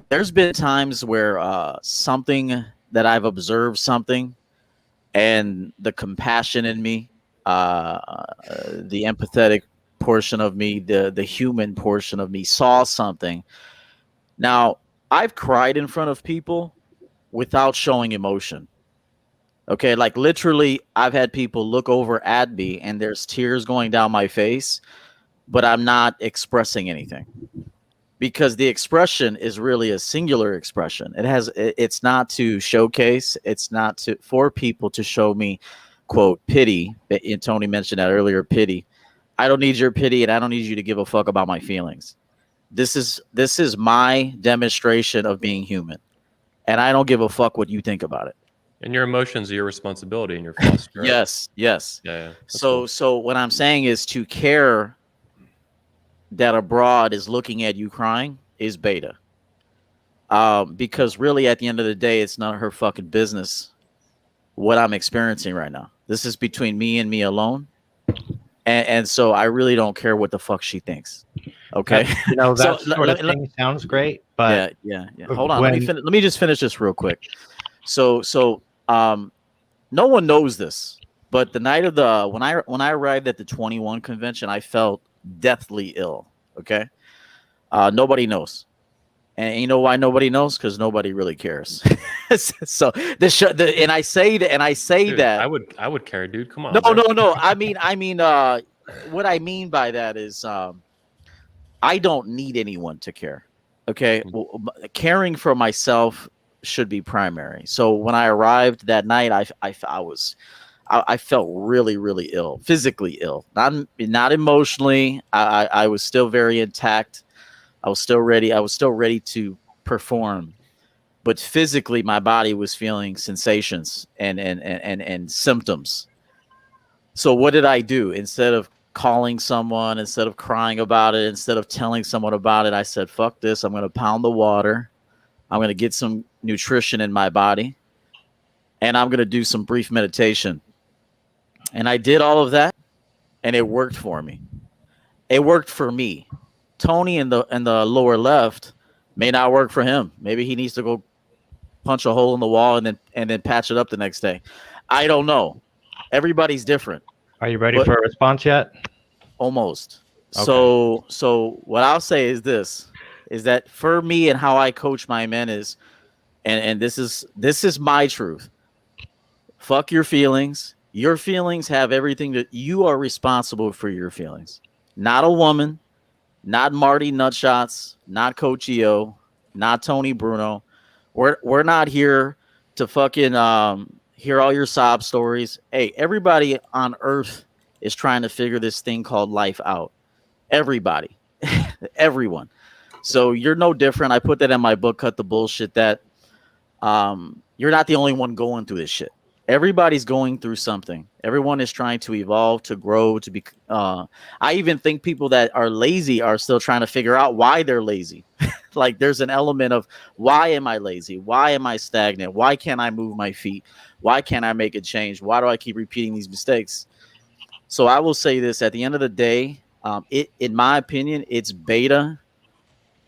There's been times where something that I've observed something, and the compassion in me, the empathetic portion of me, the human portion of me saw something. Now, I've cried in front of people without showing emotion. Okay, like literally, I've had people look over at me and there's tears going down my face, but I'm not expressing anything. Because the expression is really a singular expression. It's not to showcase, it's not for people to show me, quote, pity. And Tony mentioned that earlier, pity. I don't need your pity, and I don't need you to give a fuck about my feelings. This is my demonstration of being human, and I don't give a fuck what you think about it. And your emotions are your responsibility and your foster. Yes. Yeah. So what I'm saying is to care that a broad is looking at you crying is beta. Because really, at the end of the day, it's none of her fucking business what I'm experiencing right now. This is between me and me alone. And so I really don't care what the fuck she thinks. Okay. That sort of thing sounds great, but yeah. Hold on. Let me just finish this real quick. So no one knows this, but the night of when I arrived at the 21 convention, I felt deathly ill. Okay. Nobody knows. And you know why nobody knows? Because nobody really cares. So and I say Dude, that I would care, dude. Come on. no, bro. no. I mean, what I mean by that is, I don't need anyone to care. Okay, well, caring for myself should be primary. So when I arrived that night, I felt really, really ill, physically ill, not emotionally. I was still very intact. I was still ready. I was still ready to perform, but physically, my body was feeling sensations and symptoms. So what did I do? Instead of calling someone, instead of crying about it, instead of telling someone about it, I said, fuck this. I'm going to pound the water. I'm going to get some nutrition in my body, and I'm going to do some brief meditation. And I did all of that, and it worked for me. It worked for me. Tony in the lower left may not work for him. Maybe he needs to go punch a hole in the wall and then patch it up the next day. I don't know. Everybody's different. Are you ready for a response yet? Almost. Okay. So what I'll say is this, is that for me and how I coach my men is, and this is my truth. Fuck your feelings. Your feelings have everything that you are responsible for your feelings. Not a woman, not Marty Nutshots, not Coach EO, not Tony Bruno. We're not here to fucking hear all your sob stories. Hey, everybody on earth is trying to figure this thing called life out. Everybody. Everyone. So you're no different. I put that in my book, Cut the Bullshit, that you're not the only one going through this shit. Everybody's going through something. Everyone is trying to evolve, to grow, to be. I even think people that are lazy are still trying to figure out why they're lazy. Like there's an element of, why am I lazy? Why am I stagnant? Why can't I move my feet? Why can't I make a change? Why do I keep repeating these mistakes? So I will say this, at the end of the day, in my opinion, it's beta.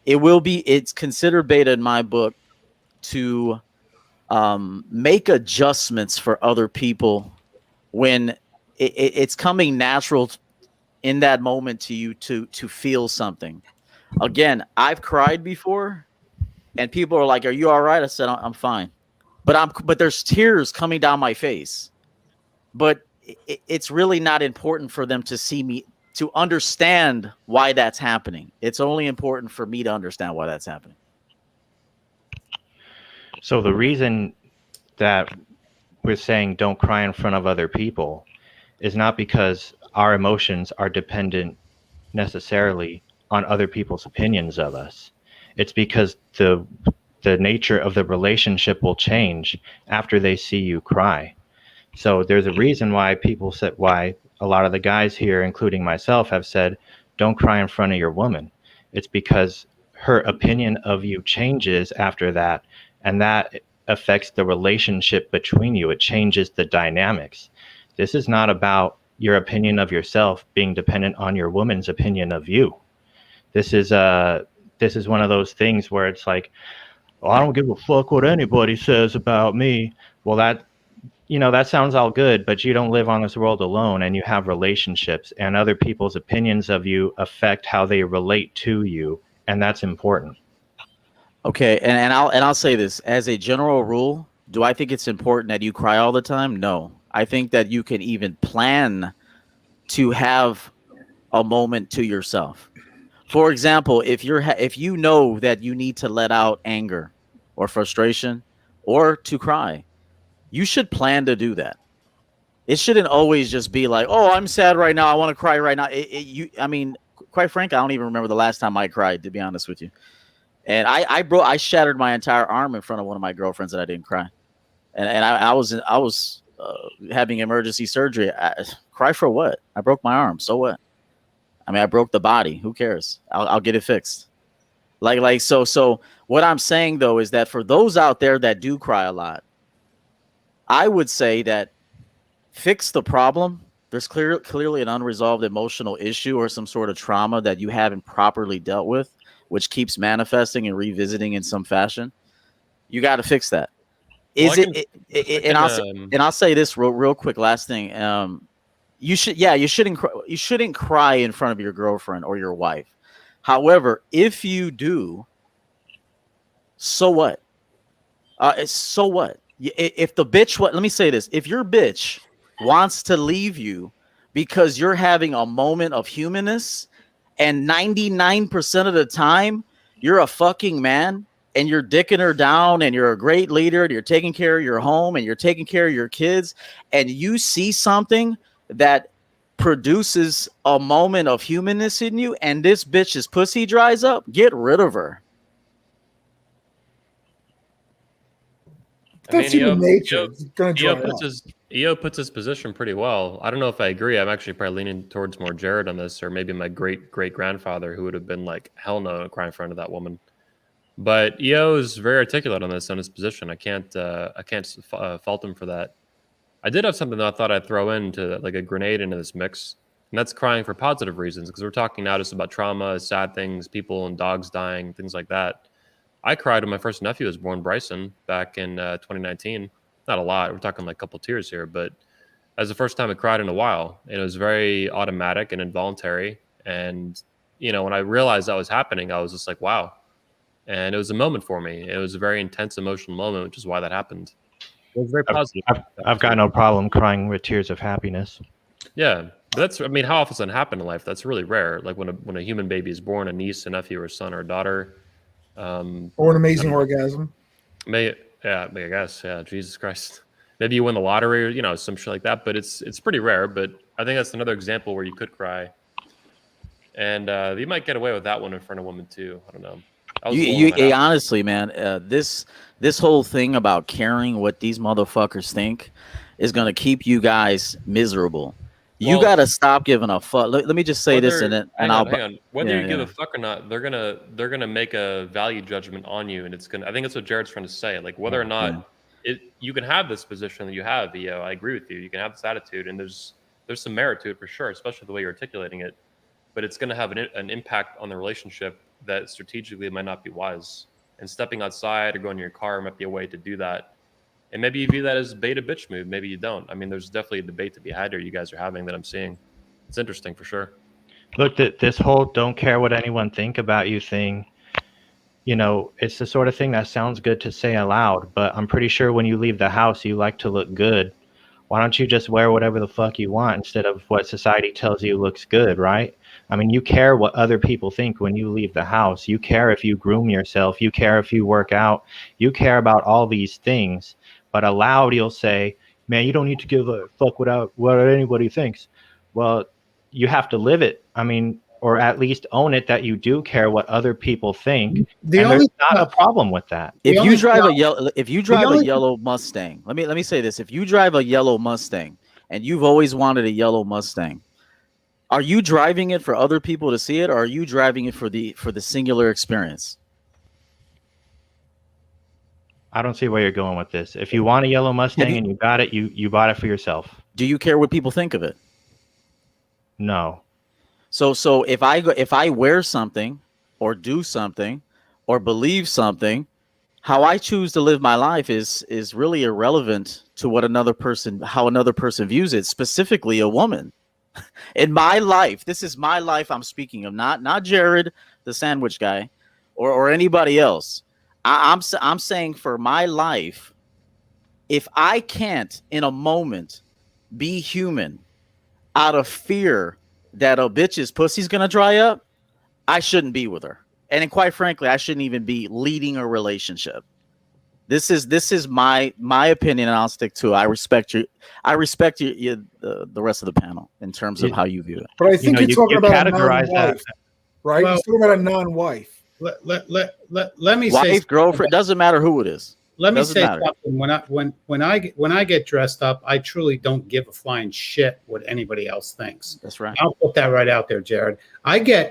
It's considered beta in my book to make adjustments for other people when it's coming natural in that moment to you to feel something. Again, I've cried before, and people are like, "Are you all right?" I said, "I'm fine," but there's tears coming down my face. But it's really not important for them to see me, to understand why that's happening. It's only important for me to understand why that's happening. So the reason that we're saying don't cry in front of other people is not because our emotions are dependent necessarily on other people's opinions of us. It's because the nature of the relationship will change after they see you cry. So there's a reason why why a lot of the guys here, including myself, have said, don't cry in front of your woman. It's because her opinion of you changes after that, and that affects the relationship between you. It changes the dynamics. This is not about your opinion of yourself being dependent on your woman's opinion of you. This is one of those things where it's like, well, I don't give a fuck what anybody says about me. Well, that sounds all good, but you don't live on this world alone, and you have relationships, and other people's opinions of you affect how they relate to you, and that's important. Okay, and I'll say this as a general rule. Do I think it's important that you cry all the time? No. I think that you can even plan to have a moment to yourself. For example, if you know that you need to let out anger or frustration or to cry, you should plan to do that. It shouldn't always just be like, "Oh, I'm sad right now. I want to cry right now." I mean, quite frankly, I don't even remember the last time I cried, to be honest with you. And I shattered my entire arm in front of one of my girlfriends, and I didn't cry. And I was having emergency surgery. Cry for what? I broke my arm. So what? I mean, I broke the body. Who cares? I'll get it fixed. So what I'm saying though is that for those out there that do cry a lot, I would say that fix the problem. There's clearly an unresolved emotional issue or some sort of trauma that you haven't properly dealt with, which keeps manifesting and revisiting in some fashion. You got to fix that. I'll say this real quick. Last thing. You shouldn't cry in front of your girlfriend or your wife. However, if you do, so what? So what? If the bitch, let me say this: if your bitch wants to leave you because you're having a moment of humanness, and 99% of the time you're a fucking man and you're dicking her down and you're a great leader and you're taking care of your home and you're taking care of your kids, and you see something that produces a moment of humanness in you, and this bitch's pussy dries up, get rid of her. That's human nature. It's gonna dry up. EO puts his position pretty well. I don't know if I agree. I'm actually probably leaning towards more Jared on this, or maybe my great grandfather, who would have been like, hell no, crying in front of that woman. But EO is very articulate on this, on his position. I can't fault him for that. I did have something that I thought I'd throw into, like, a grenade into this mix, and that's crying for positive reasons, because we're talking now just about trauma, sad things, people and dogs dying, things like that. I cried when my first nephew was born, Bryson, back in 2019. Not a lot. We're talking like a couple tears here, but that was the first time I cried in a while. And it was very automatic and involuntary. And, you know, when I realized that was happening, I was just like, wow. And it was a moment for me. It was a very intense emotional moment, which is why that happened. It was very positive. I've got no problem crying with tears of happiness. Yeah. But I mean, how often does that happen in life? That's really rare. Like when a human baby is born, a niece, a nephew, or a son or a daughter. Or an amazing orgasm. I guess. Yeah. Jesus Christ. Maybe you win the lottery or, you know, some shit like that, but it's pretty rare. But I think that's another example where you could cry. And you might get away with that one in front of women too. I don't know. Honestly, man, this whole thing about caring what these motherfuckers think is going to keep you guys miserable. You got to stop giving a fuck. Let me just say this, and hang on. Whether you give a fuck or not, they're gonna make a value judgment on you, and it's gonna. I think that's what Jared's trying to say. Like whether or not you can have this position that you have, EO. I agree with you. You can have this attitude, and there's some merit to it for sure, especially the way you're articulating it. But it's gonna have an impact on the relationship that strategically might not be wise. And stepping outside or going in your car might be a way to do that. And maybe you view that as a beta bitch move. Maybe you don't. I mean, there's definitely a debate to be had here you guys are having that I'm seeing. It's interesting for sure. Look, this whole don't care what anyone think about you thing, you know, it's the sort of thing that sounds good to say aloud, but I'm pretty sure when you leave the house, you like to look good. Why don't you just wear whatever the fuck you want instead of what society tells you looks good, right? I mean, you care what other people think when you leave the house. You care if you groom yourself. You care if you work out. You care about all these things. But aloud, you'll say, man, you don't need to give a fuck what anybody thinks. Well, you have to live it. I mean, or at least own it that you do care what other people think. There's not a problem with that. If you drive a yellow Mustang, let me say this. If you drive a yellow Mustang and you've always wanted a yellow Mustang, are you driving it for other people to see it, or are you driving it for the singular experience? I don't see where you're going with this. If you want a yellow Mustang and you got it, you bought it for yourself. Do you care what people think of it? No. So if I wear something or do something or believe something, how I choose to live my life is really irrelevant to how another person views it, specifically a woman. In my life, this is my life I'm speaking of, not Jared, the sandwich guy, or anybody else. I'm saying for my life, if I can't in a moment be human out of fear that a bitch's pussy's gonna dry up, I shouldn't be with her. And quite frankly, I shouldn't even be leading a relationship. This is my opinion, and I'll stick to it. I respect you. I respect you the rest of the panel in terms of how you view it. But I think you're talking about a non-wife, right? Well, you're talking about a non-wife. Let me wife, say, girlfriend, doesn't matter who it is. Let me say something. When I get dressed up, I truly don't give a flying shit what anybody else thinks. That's right. I'll put that right out there, Jared.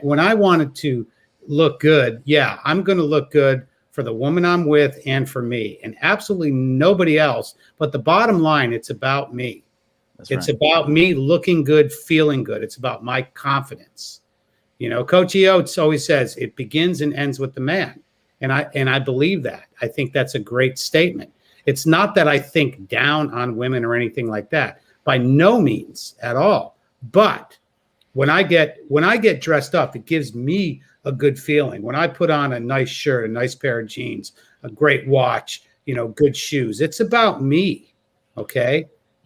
When I wanted to look good, yeah, I'm going to look good for the woman I'm with and for me, and absolutely nobody else. But the bottom line, it's about me. It's about me looking good, feeling good. It's about my confidence. You know, Coach Oates always says it begins and ends with the man. And I believe that. I think that's a great statement. It's not that I think down on women or anything like that. By no means at all. But When I get dressed up, it gives me a good feeling. When I put on a nice shirt, a nice pair of jeans, a great watch, good shoes, it's about me. Okay.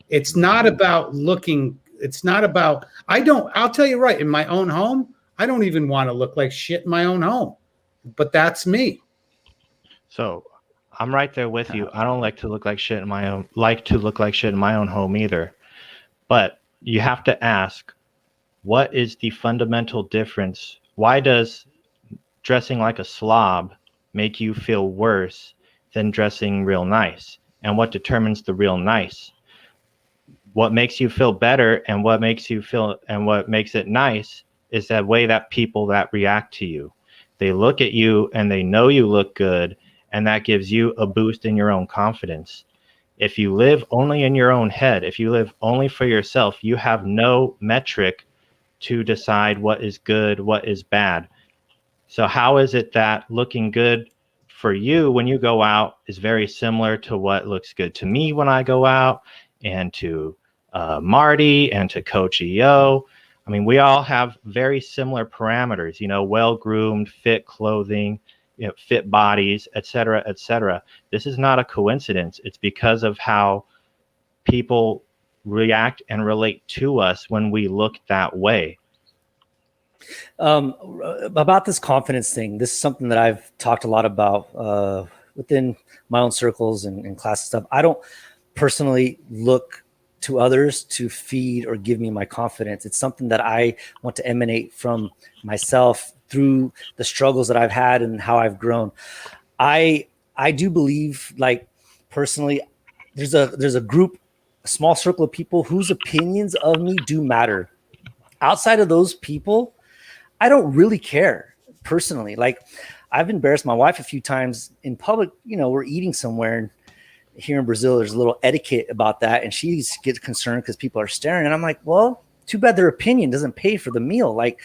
It's not about looking. It's not about, I'll tell you right, in my own home, I don't even want to look like shit in my own home, but that's me. So I'm right there with you. I don't like to look like shit in my own home either. But you have to ask, what is the fundamental difference? Why does dressing like a slob make you feel worse than dressing real nice? And what determines the real nice? What makes you feel better and what makes it nice is that way that people that react to you. They look at you and they know you look good, and that gives you a boost in your own confidence. If you live only in your own head, if you live only for yourself, you have no metric to decide what is good, what is bad. So how is it that looking good for you when you go out is very similar to what looks good to me when I go out, and to Marty, and to Coach EO? I mean, we all have very similar parameters, well-groomed, fit clothing, fit bodies, et cetera, et cetera. This is not a coincidence. It's because of how people react and relate to us when we look that way. About this confidence thing, this is something that I've talked a lot about within my own circles and class and stuff. I don't personally look to others to feed or give me my confidence. It's something that I want to emanate from myself through the struggles that I've had and how I've grown. I do believe, like, personally, there's a group, a small circle of people whose opinions of me do matter. Outside of those people, I don't really care personally. Like, I've embarrassed my wife a few times in public. We're eating somewhere, and here in Brazil, there's a little etiquette about that, and she gets concerned because people are staring. And I'm like, well, too bad their opinion doesn't pay for the meal. Like,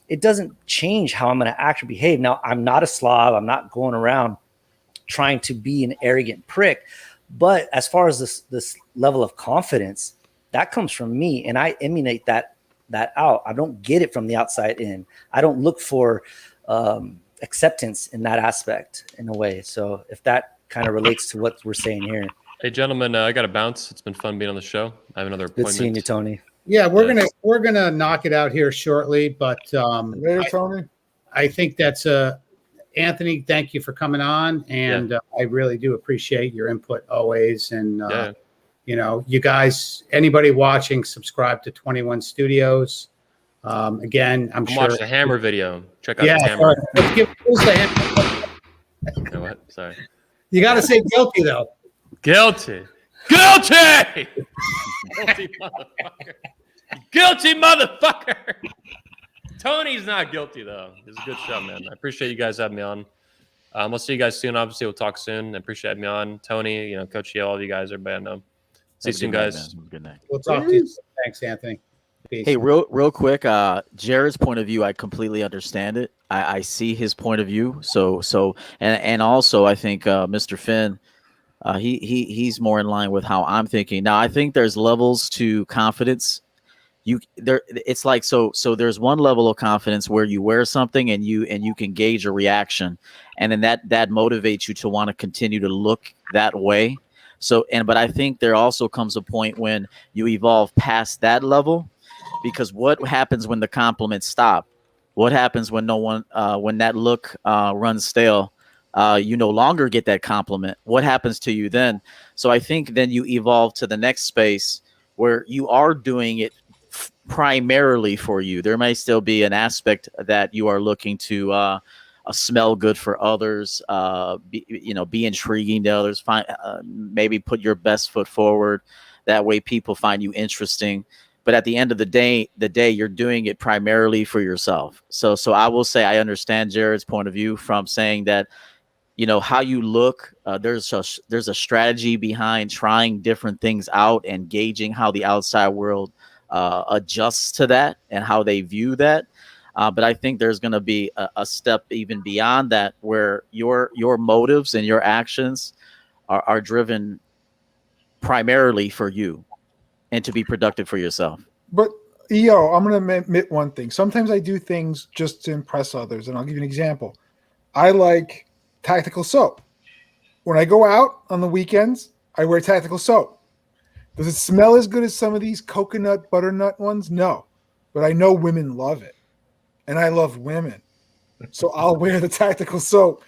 it doesn't change how I'm going to act or behave. Now, I'm not a slob. I'm not going around trying to be an arrogant prick. But as far as this level of confidence, that comes from me, and I emanate that out. I don't get it from the outside in. I don't look for acceptance in that aspect in a way. So if that kind of relates to what we're saying here. Hey, gentlemen, I got to bounce. It's been fun being on the show. I have another appointment. Good seeing you, Tony. Yeah, we're gonna knock it out here shortly, but later, Tony. I think that's Anthony. Thank you for coming on, and I really do appreciate your input always. And you guys, anybody watching, subscribe to 21 Studios. Again, I'm sure. Watch the Hammer video. Check out the Hammer. Who's the Hammer? You know what? Sorry. You got to say guilty though. Guilty. Guilty. Guilty motherfucker. Guilty motherfucker. Tony's not guilty though. It's a good show, man. I appreciate you guys having me on. We'll see you guys soon. Obviously, we'll talk soon. I appreciate having me on. Tony, Coach Yale, all of you guys, everybody I know. See you soon, guys. Good night. We'll talk to you. Thanks, Anthony. Peace. Hey, real quick, Jared's point of view, I completely understand it. I see his point of view. And also I think Mr. Finn, he's more in line with how I'm thinking. Now, I think there's levels to confidence. It's like so there's one level of confidence where you wear something and you can gauge a reaction, and then that motivates you to want to continue to look that way. But I think there also comes a point when you evolve past that level, because what happens when the compliments stop? What happens when when that look runs stale? You no longer get that compliment. What happens to you then? So I think then you evolve to the next space where you are doing it primarily for you. There may still be an aspect that you are looking to smell good for others, be intriguing to others, maybe put your best foot forward. That way people find you interesting. But at the end of the day, you're doing it primarily for yourself. So I will say I understand Jared's point of view from saying that, how you look, there's a strategy behind trying different things out and gauging how the outside world adjusts to that and how they view that. But I think there's going to be a step even beyond that, where your motives and your actions are driven primarily for you and to be productive for yourself. But EO, I'm going to admit one thing. Sometimes I do things just to impress others, and I'll give you an example. I like tactical soap. When I go out on the weekends, I wear tactical soap. Does it smell as good as some of these coconut butternut ones? No, but I know women love it, and I love women. So I'll wear the tactical soap.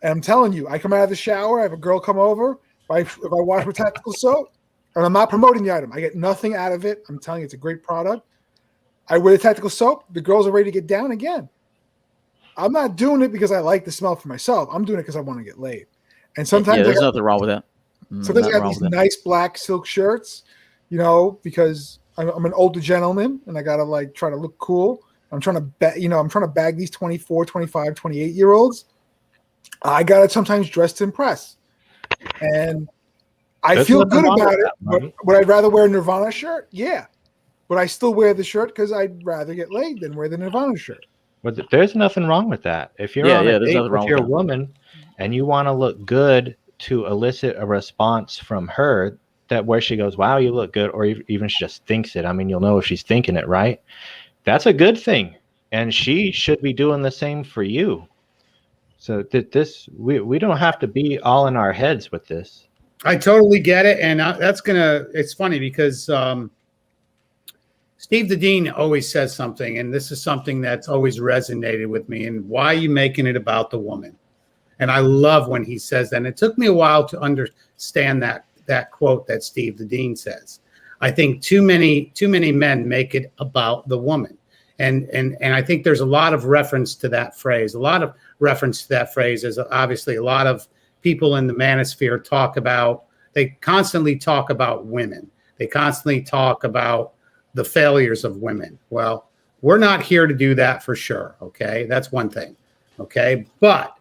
And I'm telling you, I come out of the shower, I have a girl come over. If I wash with tactical soap, and I'm not promoting the item, I get nothing out of it. I'm telling you, it's a great product. I wear the tactical soap. The girls are ready to get down again. I'm not doing it because I like the smell for myself. I'm doing it because I want to get laid. And sometimes there's nothing wrong with that. Sometimes I got these nice black silk shirts, because I'm an older gentleman and I got to like try to look cool. I'm trying to bag these 24, 25, 28-year-olds. I got to sometimes dress to impress. And I feel good about it. But would I rather wear a Nirvana shirt? Yeah. But I still wear the shirt because I'd rather get laid than wear the Nirvana shirt. But there's nothing wrong with that. If you're on a date with your woman and you want to look good to elicit a response from her that where she goes, wow, you look good, or even she just thinks it. I mean, you'll know if she's thinking it, right? That's a good thing. And she should be doing the same for you. So we don't have to be all in our heads with this. I totally get it. And it's funny because Steve the Dean always says something, and this is something that's always resonated with me. And why are you making it about the woman? And I love when he says that. And it took me a while to understand that quote that Steve the Dean says. I think too many men make it about the woman. And I think there's a lot of reference to that phrase. A lot of reference to that phrase is obviously a lot of people in the manosphere they constantly talk about women. They constantly talk about the failures of women. Well, we're not here to do that for sure. Okay. That's one thing. Okay. But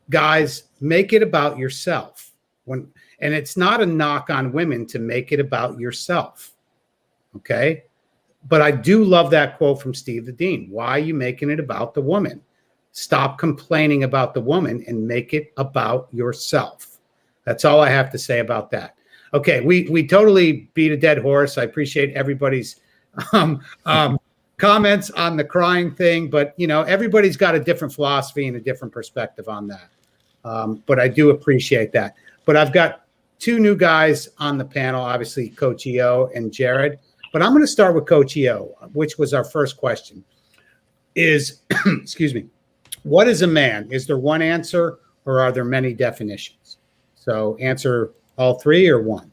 guys, make it about yourself. And it's not a knock on women to make it about yourself. Okay. But I do love that quote from Steve the Dean. Why are you making it about the woman? Stop complaining about the woman and make it about yourself. That's all I have to say about that. Okay, we totally beat a dead horse. I appreciate everybody's comments on the crying thing, but everybody's got a different philosophy and a different perspective on that. But I do appreciate that. But I've got two new guys on the panel, obviously Coach EO and Jared. But I'm going to start with Coach EO, which was our first question. Excuse me, what is a man? Is there one answer or are there many definitions? So answer all three or one?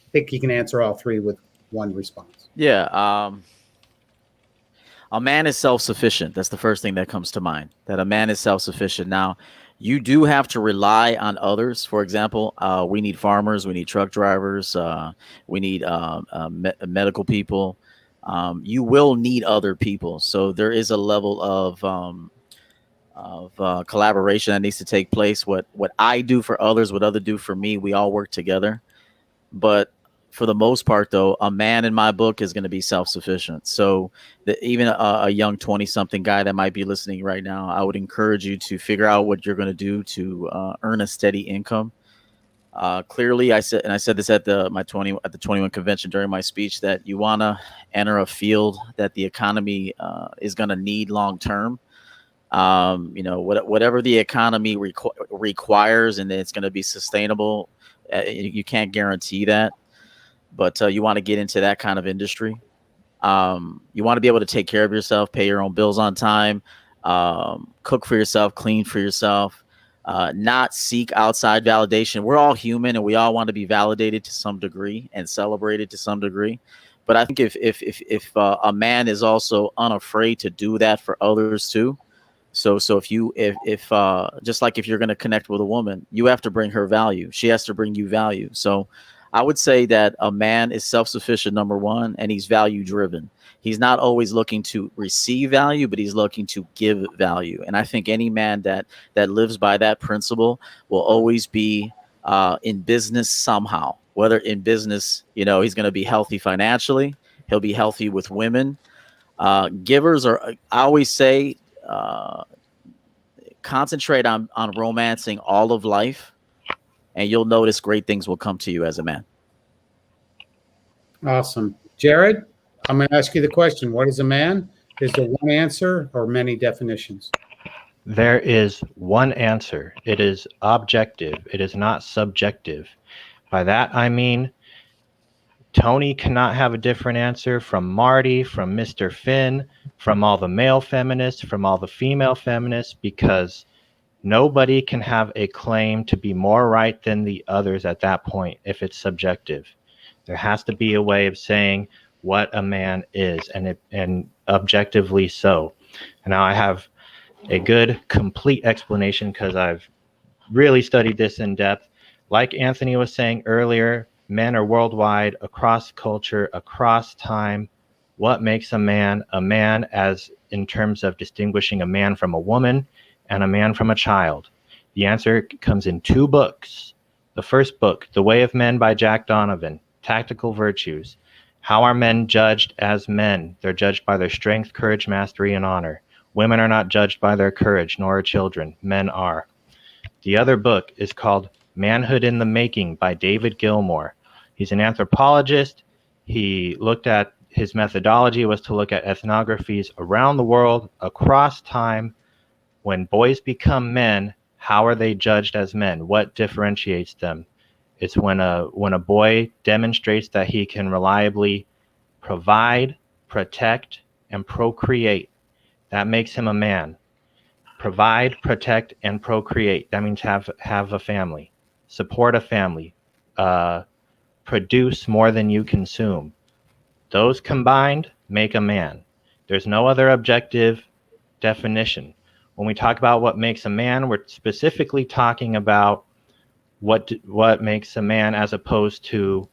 I think you can answer all three with one response. Yeah. A man is self-sufficient. That's the first thing that comes to mind, that a man is self-sufficient. Now, you do have to rely on others. For example, we need farmers, we need truck drivers, we need medical people. You will need other people. So there is a level of collaboration that needs to take place. What I do for others, what others do for me, we all work together. But for the most part, though, a man in my book is going to be self-sufficient. So even a young 20-something guy that might be listening right now, I would encourage you to figure out what you're going to do to earn a steady income. Clearly, I said this at the 21 convention during my speech, that you want to enter a field that the economy is going to need long term. Whatever the economy requires, and it's going to be sustainable. You can't guarantee that, but you want to get into that kind of industry. You want to be able to take care of yourself, pay your own bills on time, cook for yourself, clean for yourself, not seek outside validation. We're all human and we all want to be validated to some degree and celebrated to some degree. But I think if a man is also unafraid to do that for others too. So if just like if you're going to connect with a woman, you have to bring her value. She has to bring you value. So I would say that a man is self-sufficient, number one, and he's value driven. He's not always looking to receive value, but he's looking to give value. And I think any man that lives by that principle will always be in business somehow. Whether in business, he's going to be healthy financially. He'll be healthy with women. Givers are, I always say, concentrate on romancing all of life, and you'll notice great things will come to you as a man. Awesome. Jared? I'm going to ask you the question. What is a man? Is there one answer or many definitions? There is one answer. It is objective. It is not subjective. By that, I mean, Tony cannot have a different answer from Marty, from Mr. Finn, from all the male feminists, from all the female feminists, because nobody can have a claim to be more right than the others at that point if it's subjective. There has to be a way of saying what a man is, and objectively so. And now I have a good, complete explanation because I've really studied this in depth. Like Anthony was saying earlier, men are worldwide, across culture, across time. What makes a man as in terms of distinguishing a man from a woman and a man from a child? The answer comes in 2 books. The first book, The Way of Men by Jack Donovan, Tactical Virtues. How are men judged as men? They're judged by their strength, courage, mastery, and honor. Women are not judged by their courage, nor are children. Men are. The other book is called Manhood in the Making by David Gilmour. He's an anthropologist. He looked at, his methodology was to look at ethnographies around the world, across time. When boys become men, how are they judged as men? What differentiates them? It's when a boy demonstrates that he can reliably provide, protect, and procreate. That makes him a man. Provide, protect, and procreate. That means have a family, support a family, produce more than you consume. Those combined make a man. There's no other objective definition. When we talk about what makes a man, we're specifically talking about what makes a man as opposed to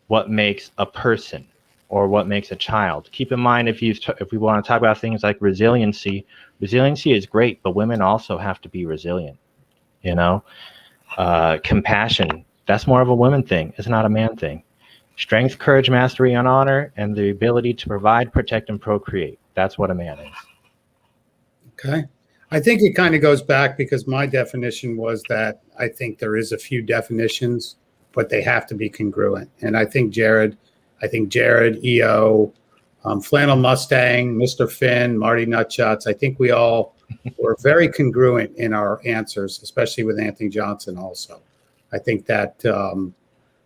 what makes a person or what makes a child. Keep in mind, if we want to talk about things like resiliency is great, but women also have to be resilient. You know, compassion, that's more of a women thing. It's not a man thing. Strength, courage, mastery, and honor, and the ability to provide, protect, and procreate. That's what a man is. Okay. I think it kind of goes back because my definition was that I think there is a few definitions, but they have to be congruent. And I think Jared, EO, Flannel Mustang, Mr. Finn, Marty Nutshots, I think we all were very congruent in our answers, especially with Anthony Johnson also. I think that,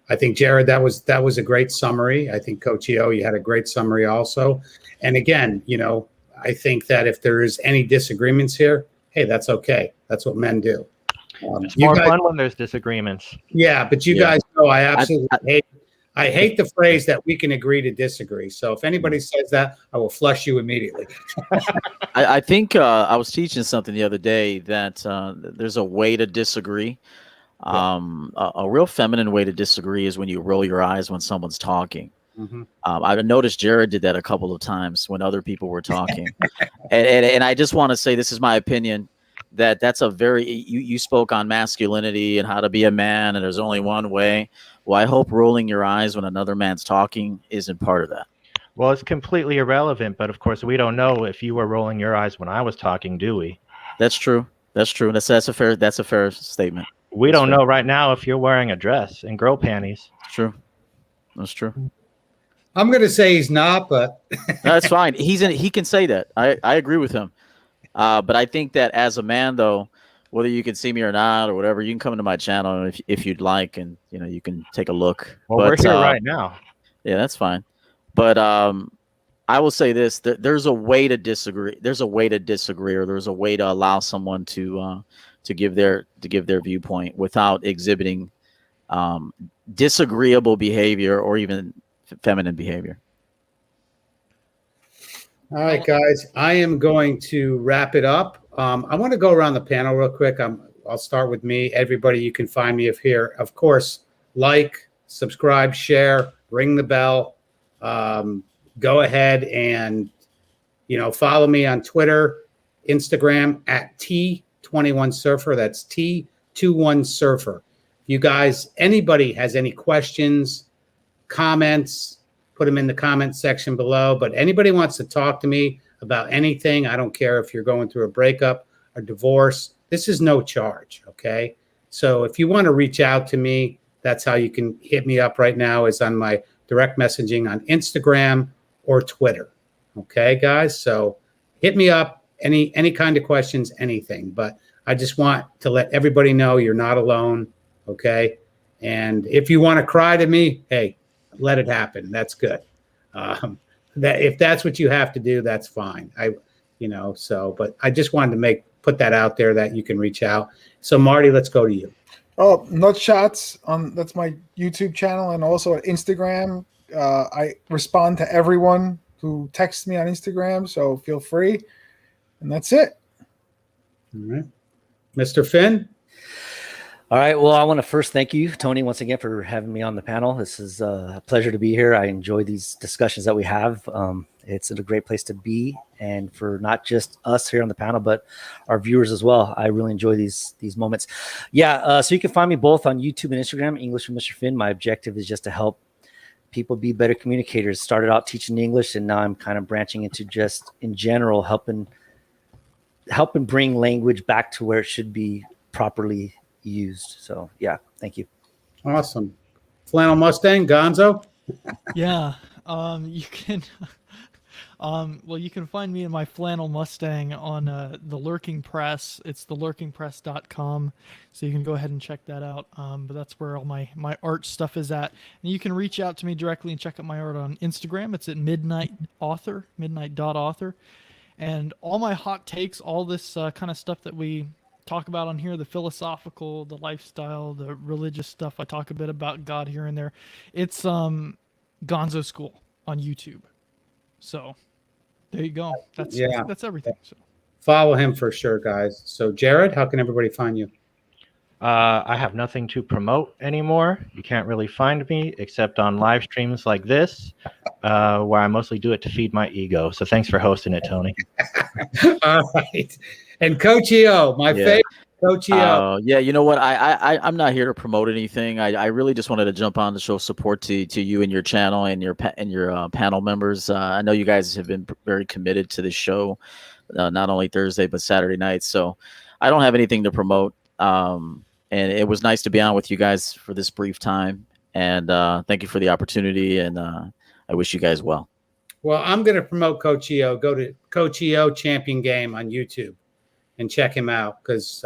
I think, Jared, that was a great summary. I think Coach EO, you had a great summary also. And again, you know, I think that if there is any disagreements here, hey, that's okay. That's what men do. It's more fun when there's disagreements. Yeah, but you guys know I absolutely hate the phrase that we can agree to disagree. So if anybody says that, I will flush you immediately. I think I was teaching something the other day that there's a way to disagree. A real feminine way to disagree is when you roll your eyes when someone's talking. Mm-hmm. I've noticed Jared did that a couple of times when other people were talking. and I just want to say, this is my opinion, that's a very, you spoke on masculinity and how to be a man, and there's only one way. Well, I hope rolling your eyes when another man's talking isn't part of that. Well, it's completely irrelevant, but of course we don't know if you were rolling your eyes when I was talking, do we? That's true. That's a fair statement. We don't know right now if you're wearing a dress and girl panties. True. That's true. I'm going to say he's not, but that's fine. He can say that. I agree with him. But I think that as a man, though, whether you can see me or not or whatever, you can come into my channel if you'd like, and you can take a look. Well, we're here right now. Yeah, that's fine. But I will say this: there's a way to disagree. There's a way to disagree, or there's a way to allow someone to give their viewpoint without exhibiting disagreeable behavior or even feminine behavior. All right, guys, I am going to wrap it up. I want to go around the panel real quick. I'll start with me. Everybody, you can find me here. Of course, like, subscribe, share, ring the bell. Go ahead and, follow me on Twitter, Instagram at T21Surfer. That's T21Surfer. If you guys, anybody has any questions, comments, put them in the comment section below. But anybody wants to talk to me about anything, I don't care if you're going through a breakup or divorce, this is no charge, okay? So if you want to reach out to me, that's how you can hit me up right now, is on my direct messaging on Instagram or Twitter. Okay, guys. So hit me up, any kind of questions, anything. But I just want to let everybody know you're not alone. Okay. And if you want to cry to me, hey, let it happen. That's good. That if that's what you have to do, that's fine. But I just wanted to put that out there that you can reach out. So Marty, let's go to you. Oh, Nut Shots that's my YouTube channel, and also at Instagram. I respond to everyone who texts me on Instagram, so feel free. And that's it. All right. Mr. Finn? All right. Well, I want to first thank you, Tony, once again for having me on the panel. This is a pleasure to be here. I enjoy these discussions that we have. It's a great place to be, and for not just us here on the panel, but our viewers as well. I really enjoy these moments. Yeah. So you can find me both on YouTube and Instagram, English with Mr. Finn. My objective is just to help people be better communicators. Started out teaching English, and now I'm kind of branching into just in general helping bring language back to where it should be properly used. So yeah, thank you. Awesome. Flannel Mustang, Gonzo? Yeah. You can you can find me in my flannel Mustang on the Lurking Press. It's thelurkingpress.com, so you can go ahead and check that out. But that's where all my art stuff is at. And you can reach out to me directly and check out my art on Instagram. It's at midnight.author. And all my hot takes, all this kind of stuff that we talk about on here, the philosophical, the lifestyle, the religious stuff, I talk a bit about God here and there. It's Gonzo School on YouTube. So there you go. That's everything. So follow him for sure, guys. So Jared, how can everybody find you? I have nothing to promote anymore. You can't really find me except on live streams like this, where I mostly do it to feed my ego. So thanks for hosting it, Tony. All right. And Coach EO, my favorite Coach EO. Yeah, you know what? I'm not here to promote anything. I really just wanted to jump on to show support to you and your channel and your panel members. I know you guys have been very committed to this show, not only Thursday but Saturday nights. So I don't have anything to promote. And it was nice to be on with you guys for this brief time. And thank you for the opportunity. And I wish you guys well. Well, I'm going to promote Coach EO. Go to Coach EO Champion Game on YouTube and check him out, because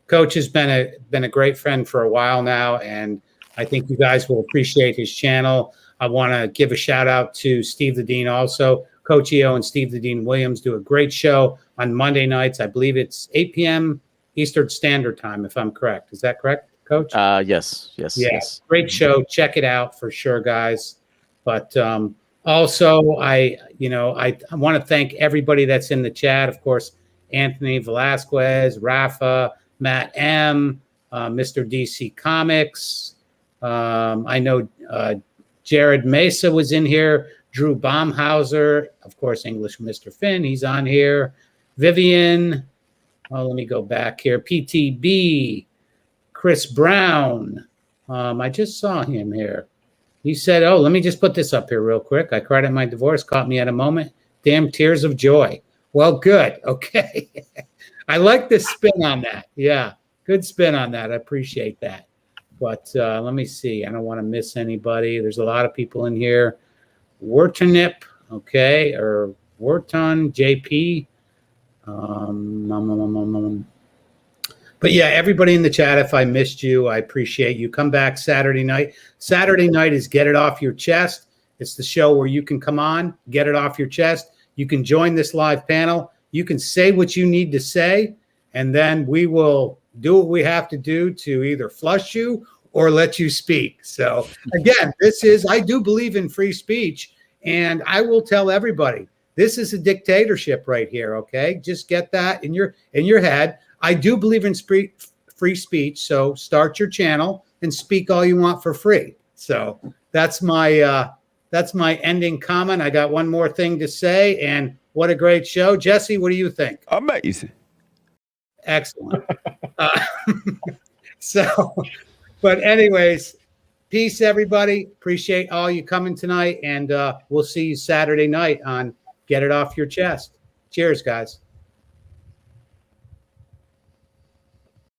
Coach has been a great friend for a while now, and I think you guys will appreciate his channel. I want to give a shout out to Steve the Dean also. Coach EO and Steve the Dean Williams do a great show on Monday nights. I believe it's 8 p.m. Eastern Standard Time, if I'm correct. Is that correct, Coach? Yes. Great show. Check it out for sure, guys. But also, I want to thank everybody that's in the chat. Of course, Anthony Velasquez, Rafa, Matt M, Mr. DC Comics. I know Jared Mesa was in here. Drew Baumhauser, of course, English Mr. Finn. He's on here. Vivian. Oh, let me go back here. PTB, Chris Brown. I just saw him here. He said, oh, let me just put this up here real quick. I cried at my divorce, caught me at a moment. Damn tears of joy. Well, good. Okay. I like the spin on that. Yeah, good spin on that. I appreciate that. But let me see. I don't want to miss anybody. There's a lot of people in here. Wurtanip, okay, or Wurton, JP. But yeah, everybody in the chat, if I missed you, I appreciate you. Come back Saturday night. Saturday night is Get It Off Your Chest. It's the show where you can come on, get it off your chest. You can join this live panel. You can say what you need to say, and then we will do what we have to do to either flush you or let you speak. So again, I do believe in free speech, and I will tell everybody, this is a dictatorship right here, okay? Just get that in your head. I do believe in free speech, so start your channel and speak all you want for free. So that's my ending comment. I got one more thing to say, and what a great show. Jesse, what do you think? Amazing. Excellent. But anyways, peace, everybody. Appreciate all you coming tonight, and we'll see you Saturday night on Get It Off Your Chest. Cheers, guys.